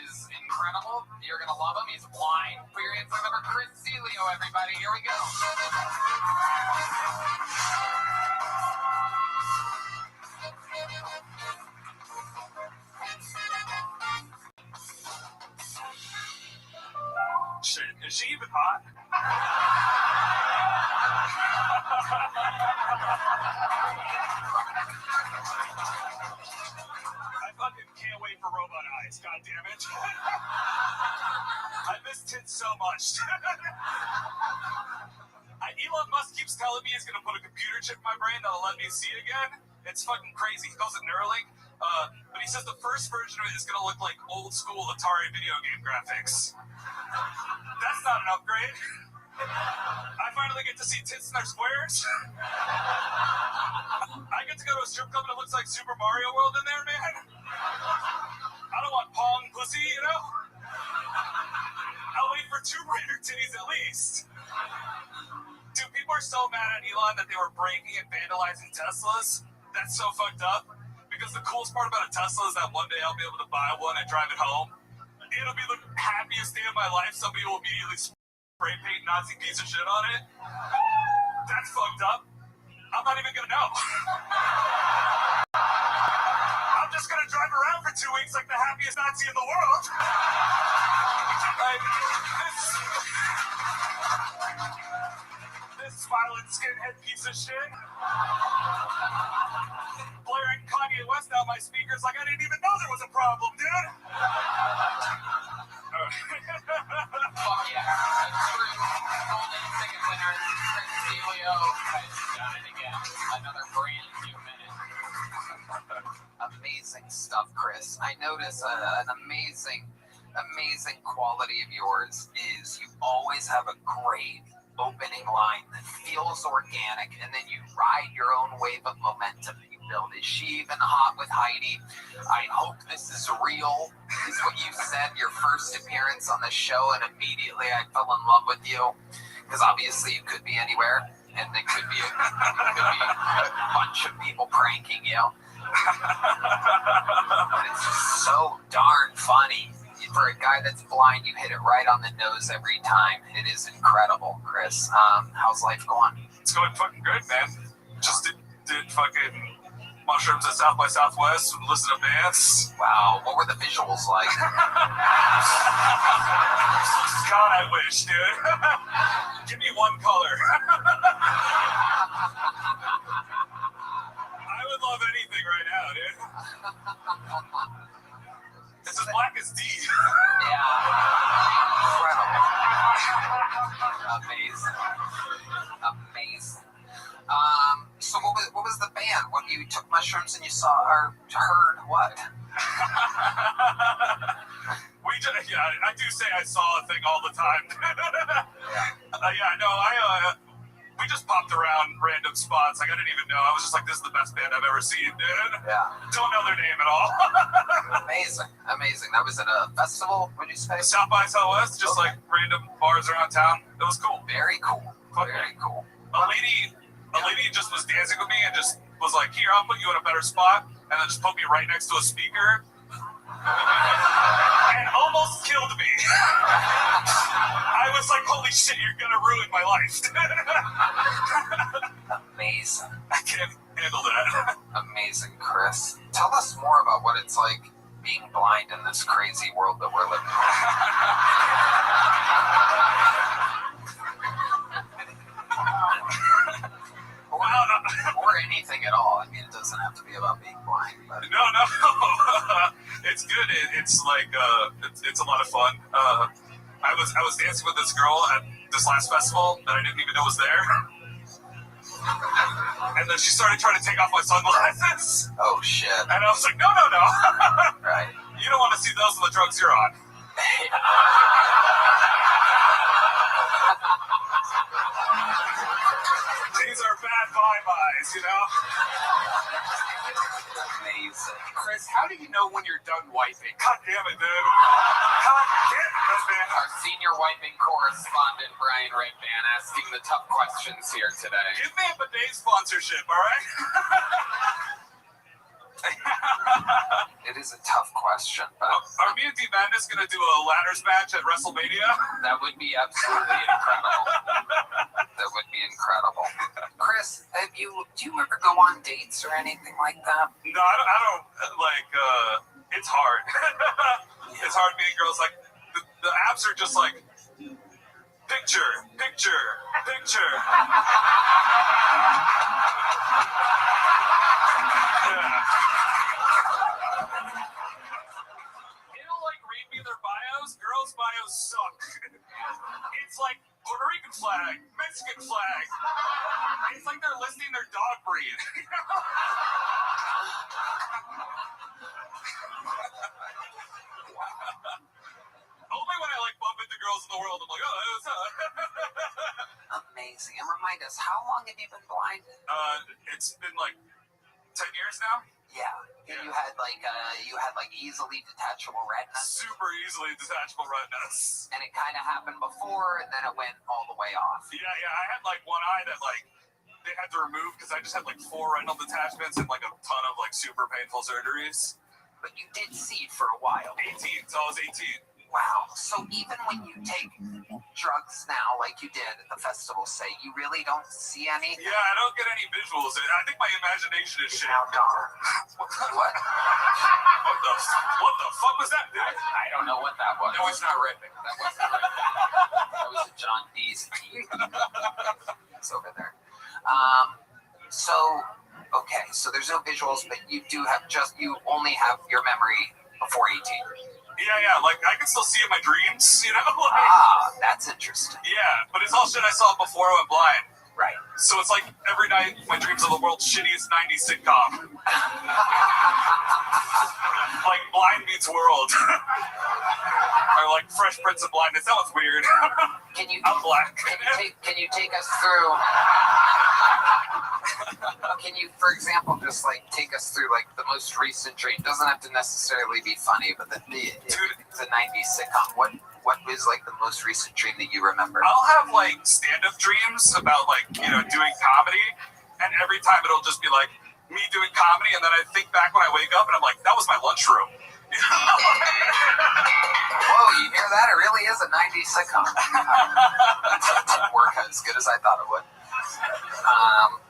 C: is incredible. You're going to love him. He's blind. Put your hands up for Chris Celio, everybody. Here we go.
D: Shit, is she even hot? I fucking can't wait for Robot Eyes, goddammit. I miss tits so much. Elon Musk keeps telling me he's gonna put a computer chip in my brain that'll let me see again. It's fucking crazy. He calls it Neuralink. But he says the first version of it is going to look like old school Atari video game graphics. That's not an upgrade. I finally get to see tits in their squares. I get to go to a strip club and it looks like Super Mario World in there, man. I don't want Pong pussy, you know? I'll wait for Tomb Raider titties at least. Dude, people are so mad at Elon that they were breaking and vandalizing Teslas. That's so fucked up. Because the coolest part about a Tesla is that one day I'll be able to buy one and drive it home. It'll be the happiest day of my life. Somebody will immediately spray paint Nazi piece of shit on it. That's fucked up. I'm not even gonna know. I'm just gonna drive around for 2 weeks like the happiest Nazi in the world. Like, this violent skinhead piece of shit. Blaring Kanye West out my speakers like I didn't even know there was a problem, dude.
C: Fuck yeah. Golden ticket winner, Chris Delio has done it again. Another brand new minute. Amazing stuff, Chris. I notice an amazing quality of yours is you always have a great opening line that feels organic, and then you ride your own wave of momentum that you build. Is she even hot with Heidi? I hope this is real, is what you said, your first appearance on the show, and immediately I fell in love with you, because obviously you could be anywhere, and it could be a bunch of people pranking you. But it's just so darn funny. For a guy that's blind, you hit it right on the nose every time. It is incredible, Chris. How's life going?
D: It's going fucking good, man. Just did fucking mushrooms at South by Southwest and listen to bands.
C: Wow, what were the visuals like?
D: God, I wish, dude. Give me one color. I would love anything right now, dude. It's as black as D.
C: Yeah. Incredible. Amazing. So what was the band? When you took mushrooms and you saw or heard what?
D: I do say I saw a thing all the time. We just popped around random spots. Like, I didn't even know. I was just like, this is the best band I've ever seen, dude.
C: Yeah.
D: Don't know their name at all.
C: Amazing. That was at a festival, would you say?
D: South by Southwest, just like random bars around town. It was cool.
C: Very cool. Very cool.
D: A lady just was dancing with me and just was like, here, I'll put you in a better spot. And then just put me right next to a speaker. And almost killed me. I was like, holy shit, you're gonna ruin my life.
C: Amazing.
D: I can't handle that.
C: Amazing, Chris. Tell us more about what it's like being blind in this crazy world that we're living in. Or anything at all. I mean, it doesn't have to be about being blind. But...
D: No. It's good. It's like it's a lot of fun. I was dancing with this girl at this last festival that I didn't even know was there. And then she started trying to take off my sunglasses.
C: Oh shit.
D: And I was like, no.
C: Right.
D: You don't want to see those on the drugs you're on. These are bad vibes, you know?
C: Amazing.
F: Chris, how do you know when you're done wiping?
D: God damn it, dude. God damn it, man.
C: Our senior wiping correspondent, Brian Redban, asking the tough questions here today.
D: Give me a bidet sponsorship, all right?
C: It is a tough question, but...
D: Are me and D Madness going to do a ladders match at WrestleMania?
C: That would be absolutely incredible. That would be incredible. Chris, do you ever go on dates or anything like that?
D: No, I don't like, it's hard. It's hard meeting girls. Like, the apps are just like, picture. Their bios, girls' bios suck. It's like Puerto Rican flag, Mexican flag. It's like they're listing their dog breed.
C: been blind?
D: It's been like 10 years now.
C: Yeah. And you had like easily detachable retinas.
D: Super easily detachable retinas.
C: And it kind of happened before, and then it went all the way off.
D: Yeah. I had like one eye that like they had to remove because I just had like 4 retinal detachments and like a ton of like super painful surgeries.
C: But you did see for a while.
D: 18, so I was 18.
C: Wow. So even when you take drugs now, like you did at the festival, say, you really don't see any?
D: Yeah, I don't get any visuals. I think my imagination is shit.
C: Now gone. What?
D: What the fuck was that, dude?
C: I don't know what that was.
D: No, it's not ripping.
C: That wasn't ripping. That was a John D's. It's over there. So there's no visuals, but you only have your memory before 18.
D: Yeah, like I can still see in my dreams, you know?
C: That's interesting.
D: Yeah, but it's all shit I saw before I went blind.
C: Right.
D: So it's like every night my dreams are the world's shittiest 90s sitcom. Like Blind Meets World. Or like Fresh Prince of Blindness. That was weird. I'm black.
C: Can you take us through? Can you, for example, just like take us through like the most recent dream? Doesn't have to necessarily be funny, but the 90s sitcom. What is like the most recent dream that you remember?
D: I'll have like stand-up dreams about like, you know, doing comedy, and every time it'll just be like me doing comedy, and then I think back when I wake up and I'm like, that was my lunchroom. You know?
C: Whoa, you hear that? It really is a 90s sitcom. It didn't work as good as I thought it would.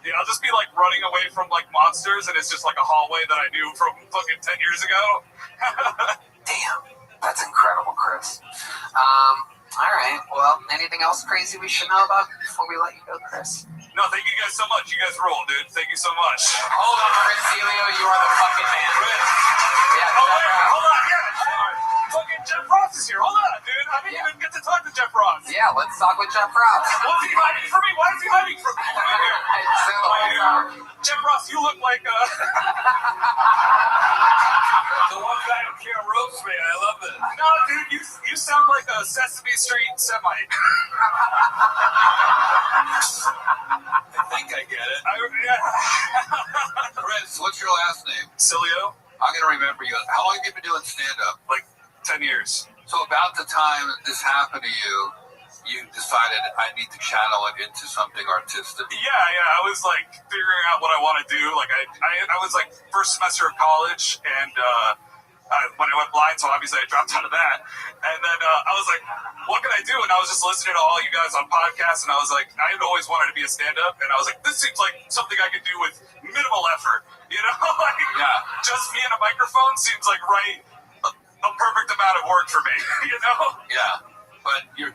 D: Yeah, I'll just be like running away from like monsters, and it's just like a hallway that I knew from fucking 10 years ago.
C: Damn, that's incredible, Chris. All right, well, anything else crazy we should know about before we let you go, Chris?
D: No, thank you guys so much. You guys rule, dude. Thank you so much.
C: Hold on, Chris Celio, you are the fucking man. Yeah,
D: hold on. Yeah, fucking Jeff Ross is here. Hold on, dude. I didn't even get to talk to Jeff Ross.
C: Yeah, let's talk with Jeff Ross.
D: What's he hiding from me? Why is he hiding from me? Come in here. Jeff Ross, you look like the one guy who can't roast me. I love this. No, dude, you sound like a Sesame Street Semite. I think I get it.
F: Chris, what's your last name?
D: Cilio.
F: I'm going to remember you. How long have you been doing stand-up?
D: Like 10 years.
F: So about the time this happened to you, you decided I need to channel it into something artistic.
D: Yeah. I was like figuring out what I want to do. Like I was like first semester of college, and when I went blind, so obviously I dropped out of that. And then I was like, what can I do? And I was just listening to all you guys on podcasts, and I was like, I had always wanted to be a stand-up, and I was like, this seems like something I could do with minimal effort. You know, like just me and a microphone seems like a perfect amount of work for me. You know?
F: Yeah. But your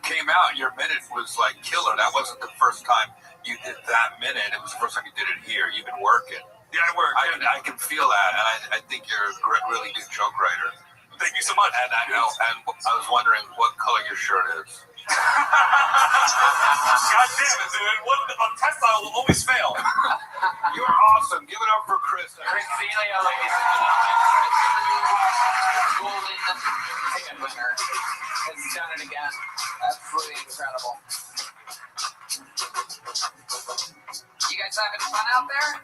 F: minute was like killer. That wasn't the first time you did that minute. It was the first time you did it here. You've been working.
D: Yeah, I work.
F: I can feel that, and I think you're a really good joke writer.
D: Thank you so much.
F: And I know. And I was wondering what color your shirt is.
D: God damn it, dude! A test I will always fail.
F: You're awesome. Give it up for Chris.
C: Chris Celio, ladies and gentlemen. Golden ticket winner has done it again. Absolutely incredible. You guys having fun out there?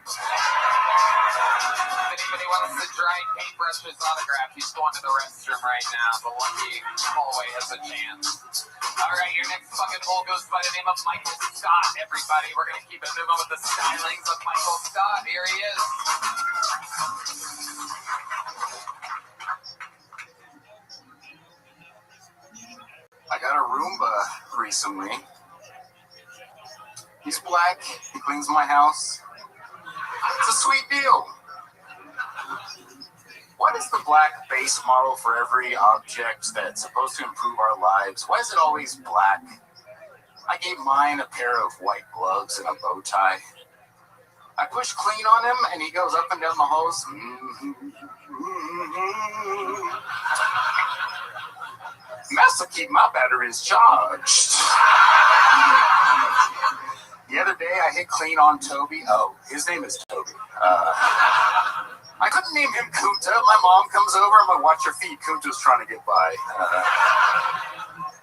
C: If anybody wants to try paintbrush's autograph, he's going to the restroom right now. The lucky hallway has a chance. All right, your next fucking hole goes by the name of Michael Scott, everybody. We're going to keep it moving with the stylings of Michael Scott. Here he is.
J: I got a Roomba recently. He's black. He cleans my house. It's a sweet deal. What is the black base model for every object that's supposed to improve our lives? Why is it always black? I gave mine a pair of white gloves and a bow tie. I push clean on him, and he goes up and down the halls. Must have keep my batteries charged. The other day, I hit clean on Toby. Oh, his name is Toby. I couldn't name him Kunta. My mom comes over. I'm like, watch your feet. Kunta's trying to get by.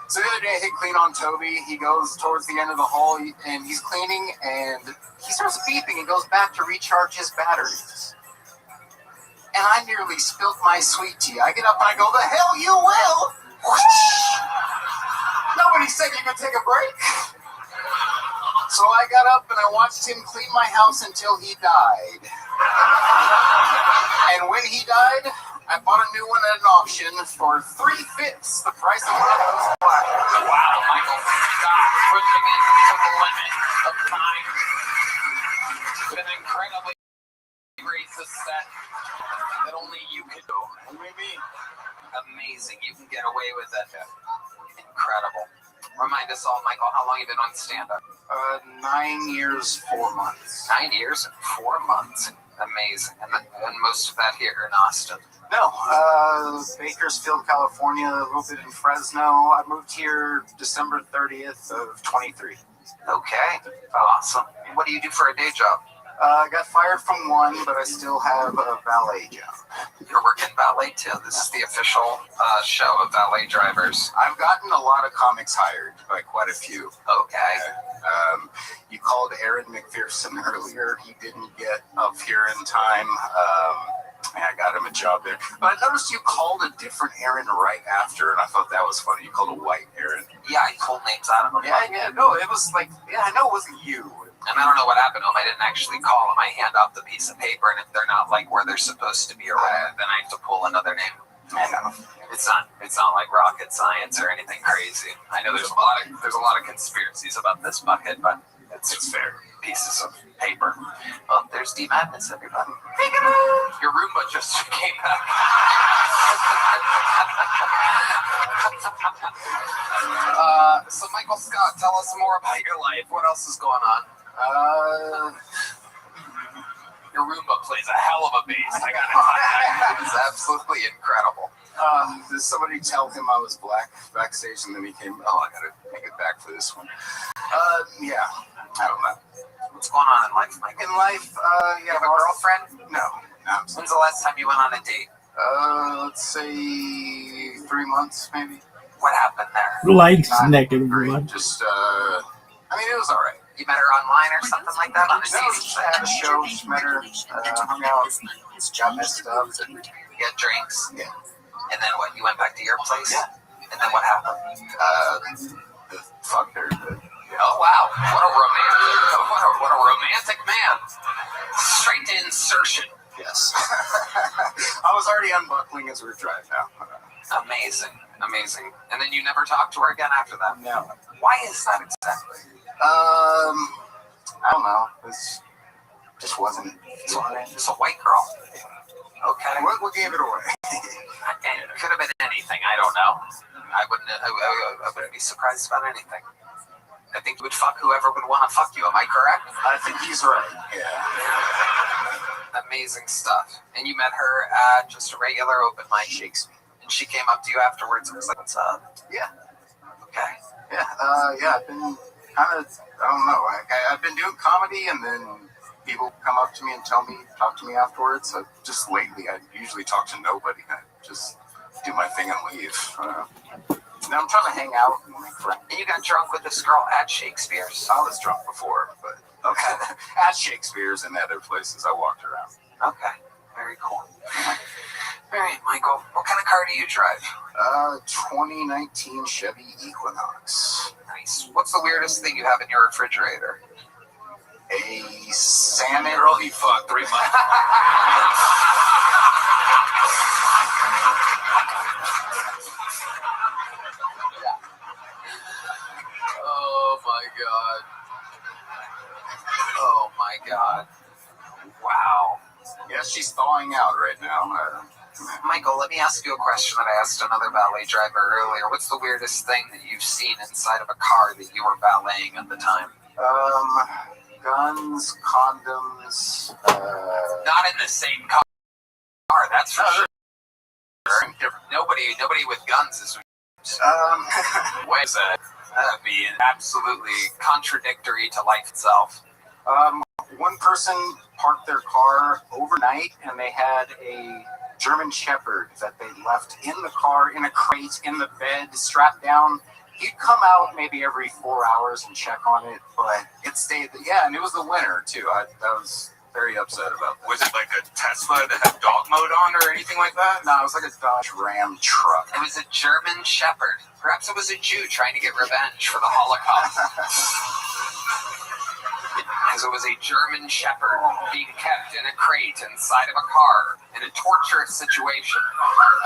J: So the other day I hit clean on Toby. He goes towards the end of the hall and he's cleaning and he starts beeping and goes back to recharge his batteries. And I nearly spilled my sweet tea. I get up and I go, the hell you will! Nobody said you could take a break. So I got up and I watched him clean my house until he died. And when he died, I bought a new one at an auction for 3/5 the price of one of those.
C: Wow, Michael, stop pushing it to the limit of time. It's an incredibly racist set that only you can do.
J: What do you mean?
C: Amazing. You can get away with it. Incredible. Remind us all, Michael, how long you been on stand-up?
J: 9 years, 4 months.
C: 9 years and 4 months. Amazing. And most of that here in Austin.
J: No, Bakersfield, California, a little bit in Fresno. I moved here December 30th of 23.
C: Okay. Awesome. What do you do for a day job?
J: I got fired from one, but I still have a valet job.
C: You're working valet too. This is the official show of valet drivers.
J: I've gotten a lot of comics hired by quite a few.
C: Okay.
J: You called Aaron McPherson earlier. He didn't get up here in time. I got him a job there. But I noticed you called a different Aaron right after, and I thought that was funny. You called a white Aaron.
C: Yeah, I pulled names out of them.
J: Yeah, no, it was like, I know it wasn't you.
C: And I don't know what happened to them. I didn't actually call them. I hand out the piece of paper, and if they're not like where they're supposed to be or whatever, then I have to pull another name.
J: I know.
C: It's not like rocket science or anything crazy. I know there's a lot of conspiracies about this bucket, but it's fair. Pieces of paper. Oh, there's D Madness, everybody. Your Roomba just came back. So Michael Scott, tell us more about your life. What else is going on? Your Roomba plays a hell of a bass. I gotta tell you, it's absolutely incredible.
J: Did somebody tell him I was black backstage, and then he came, I gotta make it back for this one. Yeah, I don't know.
C: What's going on in life, Mike?
J: In life,
C: You have a girlfriend?
J: No.
C: When's the last time you went on a date?
J: Let's say 3 months, maybe.
C: What happened there?
A: Likes
J: Not
A: negative
J: great.
A: one.
J: Just, I mean, it was all right.
C: You met her online or something like that on a
J: No,
C: dating
J: just had a show, just met her, hung out, got messed up.
C: You had drinks?
J: Yeah.
C: And then what? You went back to your place?
J: Yeah.
C: And then what happened?
J: Fucked her.
C: Oh wow! What a romantic man! Straight to insertion.
J: Yes. I was already unbuckling as we were driving out.
C: Amazing. And then you never talked to her again after that?
J: No.
C: Why is that exactly?
J: I don't know. It just wasn't.
C: It's a white girl. Okay.
J: What gave it away?
C: It could have been anything. I don't know. I wouldn't be surprised about anything. I think you would fuck whoever would want to fuck you. Am I correct?
J: I think he's right. Yeah.
C: Amazing stuff. And you met her at just a regular open mic.
J: Shakespeare.
C: And she came up to you afterwards and was like, "What's up?"
J: Yeah.
C: Okay.
J: Yeah. I've been kind of, I don't know. I've been doing comedy, and then people come up to me and talk to me afterwards. Just lately, I usually talk to nobody. I just do my thing and leave. Now I'm trying to hang out and make friends.
C: And you got drunk with this girl at Shakespeare's.
J: I was drunk before, but okay. At Shakespeare's and other places I walked around.
C: Okay. Very cool. All right, Michael. What kind of car do you drive?
J: 2019 Chevy Equinox.
C: Nice. What's the weirdest thing you have in your refrigerator?
J: A salmon.
C: Girl, he fucked 3 months. Oh my god. Wow.
J: Yes, she's thawing out right now.
C: Michael, let me ask you a question that I asked another valet driver earlier. What's the weirdest thing that you've seen inside of a car that you were valeting at the time?
J: Guns, condoms.
C: Not in the same car, that's for sure. Nobody with guns is. What is that? That'd be absolutely contradictory to life itself.
J: One person parked their car overnight, and they had a German Shepherd that they left in the car, in a crate, in the bed, strapped down, He'd come out maybe every 4 hours and check on it, but it stayed. Yeah, and it was the winter too. I was very upset about that.
D: Was it like a Tesla that had dog mode on or anything like that?
J: No, it was like a Dodge Ram truck.
C: It was a German Shepherd. Perhaps it was a Jew trying to get revenge for the Holocaust. Because it was a German Shepherd being kept in a crate inside of a car in a torturous situation.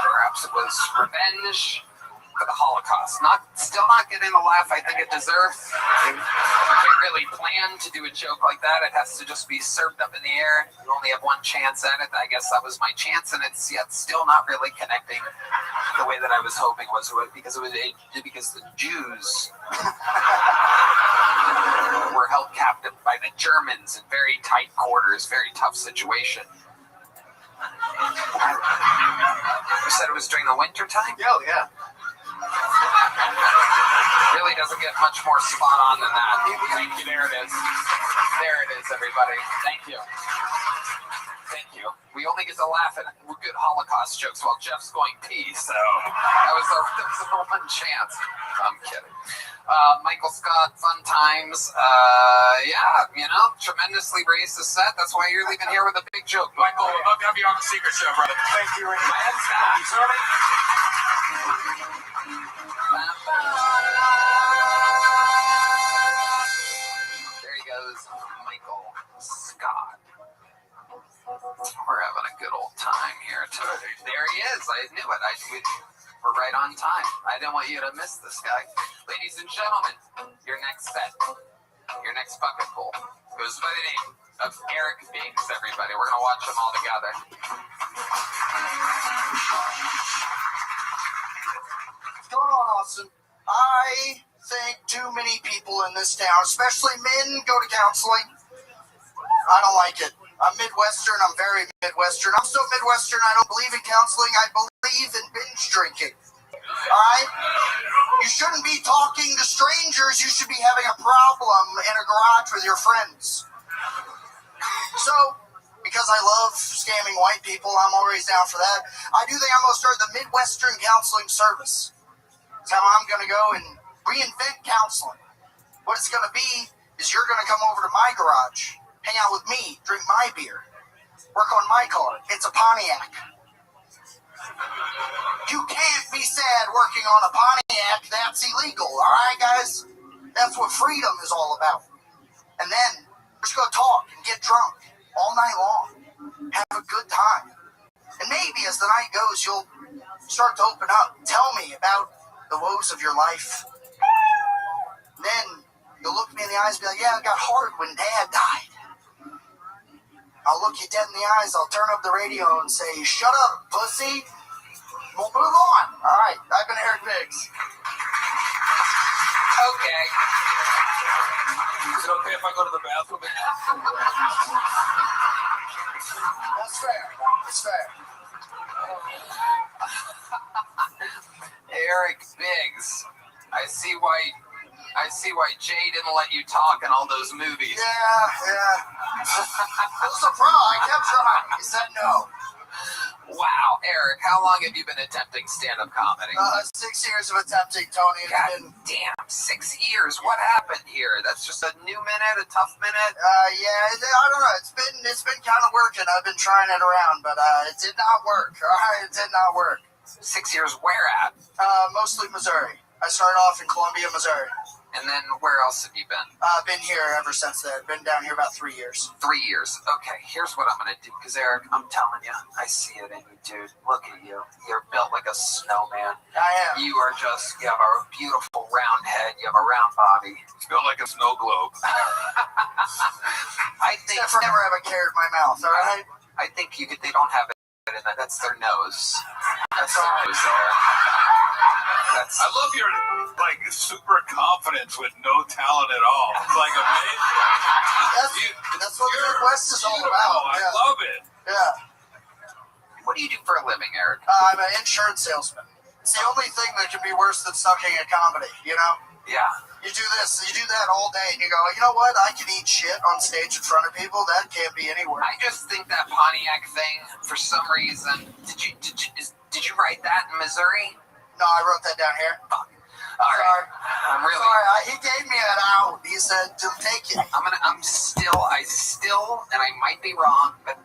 C: Perhaps it was revenge for the Holocaust. Still not getting the laugh I think it deserves. You can't really plan to do a joke like that. It has to just be served up in the air. You only have one chance at it. I guess that was my chance, and it's yet still not really connecting the way that I was hoping because the Jews were held captive by the Germans in very tight quarters, very tough situation. You said it was during the winter time?
J: Oh, yeah.
C: Really doesn't get much more spot on than that. Thank you. There it is. There it is, everybody. Thank you. Thank you. We only get to laugh at good Holocaust jokes while Jeff's going pee, so that was the one chance. I'm kidding. Michael Scott, fun times. Tremendously raised the set. That's why you're leaving here with a big joke.
D: Michael, we'd love to have you on the Secret Show, brother.
J: Thank you very much.
C: There he goes, Michael Scott. We're having a good old time here today. There he is. I knew it. We're right on time. I didn't want you to miss this guy. Ladies and gentlemen, your next set, your next bucket pool goes by the name of Eric Biggs, everybody. We're going to watch them all together.
K: What's going on, Austin? I think too many people in this town, especially men, go to counseling. I don't like it. I'm Midwestern. I'm very Midwestern. I'm so Midwestern, I don't believe in counseling. I believe in binge drinking. All right? You shouldn't be talking to strangers. You should be having a problem in a garage with your friends. So, because I love scamming white people, I'm always down for that. I do think I'm going to start the Midwestern Counseling Service. That's how I'm going to go and reinvent counseling. What it's going to be is you're going to come over to my garage, hang out with me, drink my beer, work on my car. It's a Pontiac. You can't be sad working on a Pontiac. That's illegal, all right, guys? That's what freedom is all about. And then we're just going to talk and get drunk all night long, have a good time. And maybe as the night goes, you'll start to open up, tell me about the woes of your life. And then you'll look me in the eyes and be like, yeah, it got hard when Dad died. I'll look you dead in the eyes, I'll turn up the radio and say, shut up, pussy. We'll move on. All right, I've been Eric Biggs.
C: Okay.
D: Is it okay if I go to the bathroom?
K: That's fair. It's fair.
C: Eric Biggs. I see why Jay didn't let you talk in all those movies.
K: Yeah. It was a pro. I kept trying. He said no.
C: Wow, Eric, how long have you been attempting stand-up comedy?
K: 6 years of attempting, Tony.
C: God damn, 6 years. What happened here? That's just a new minute, a tough minute?
K: Yeah, I don't know. It's been kind of working. I've been trying it around, but it did not work. All right, it did not work.
C: 6 years where at?
K: Mostly Missouri. I started off in Columbia, Missouri.
C: And then where else have you been?
K: I've been here ever since then. Been down here about 3 years.
C: 3 years. Okay, here's what I'm going to do. Because, Eric, I'm telling you, I see it in you, dude. Look at you. You're built like a snowman.
K: I am.
C: You have a beautiful round head. You have a round body.
D: It's built like a snow globe.
C: I think...
K: Except for never have a carrot in my mouth, all right?
C: I think they don't have it in that. That's their nose. That's their nose there.
D: I love your super confidence with no talent at all. It's like amazing.
K: That's what the Midwest is all about.
D: I love it.
K: Yeah.
C: What do you do for a living, Eric?
K: I'm an insurance salesman. It's the only thing that can be worse than sucking at comedy, you know?
C: Yeah.
K: You do this, you do that all day, and you go, you know what? I can eat shit on stage in front of people. That can't be anywhere.
C: I just think that Pontiac thing, for some reason, did you write that in Missouri?
K: No, I wrote that down here.
C: Fuck. All right. I'm really
K: sorry. He gave me an out. He said to take it.
C: I still, and I might be wrong, but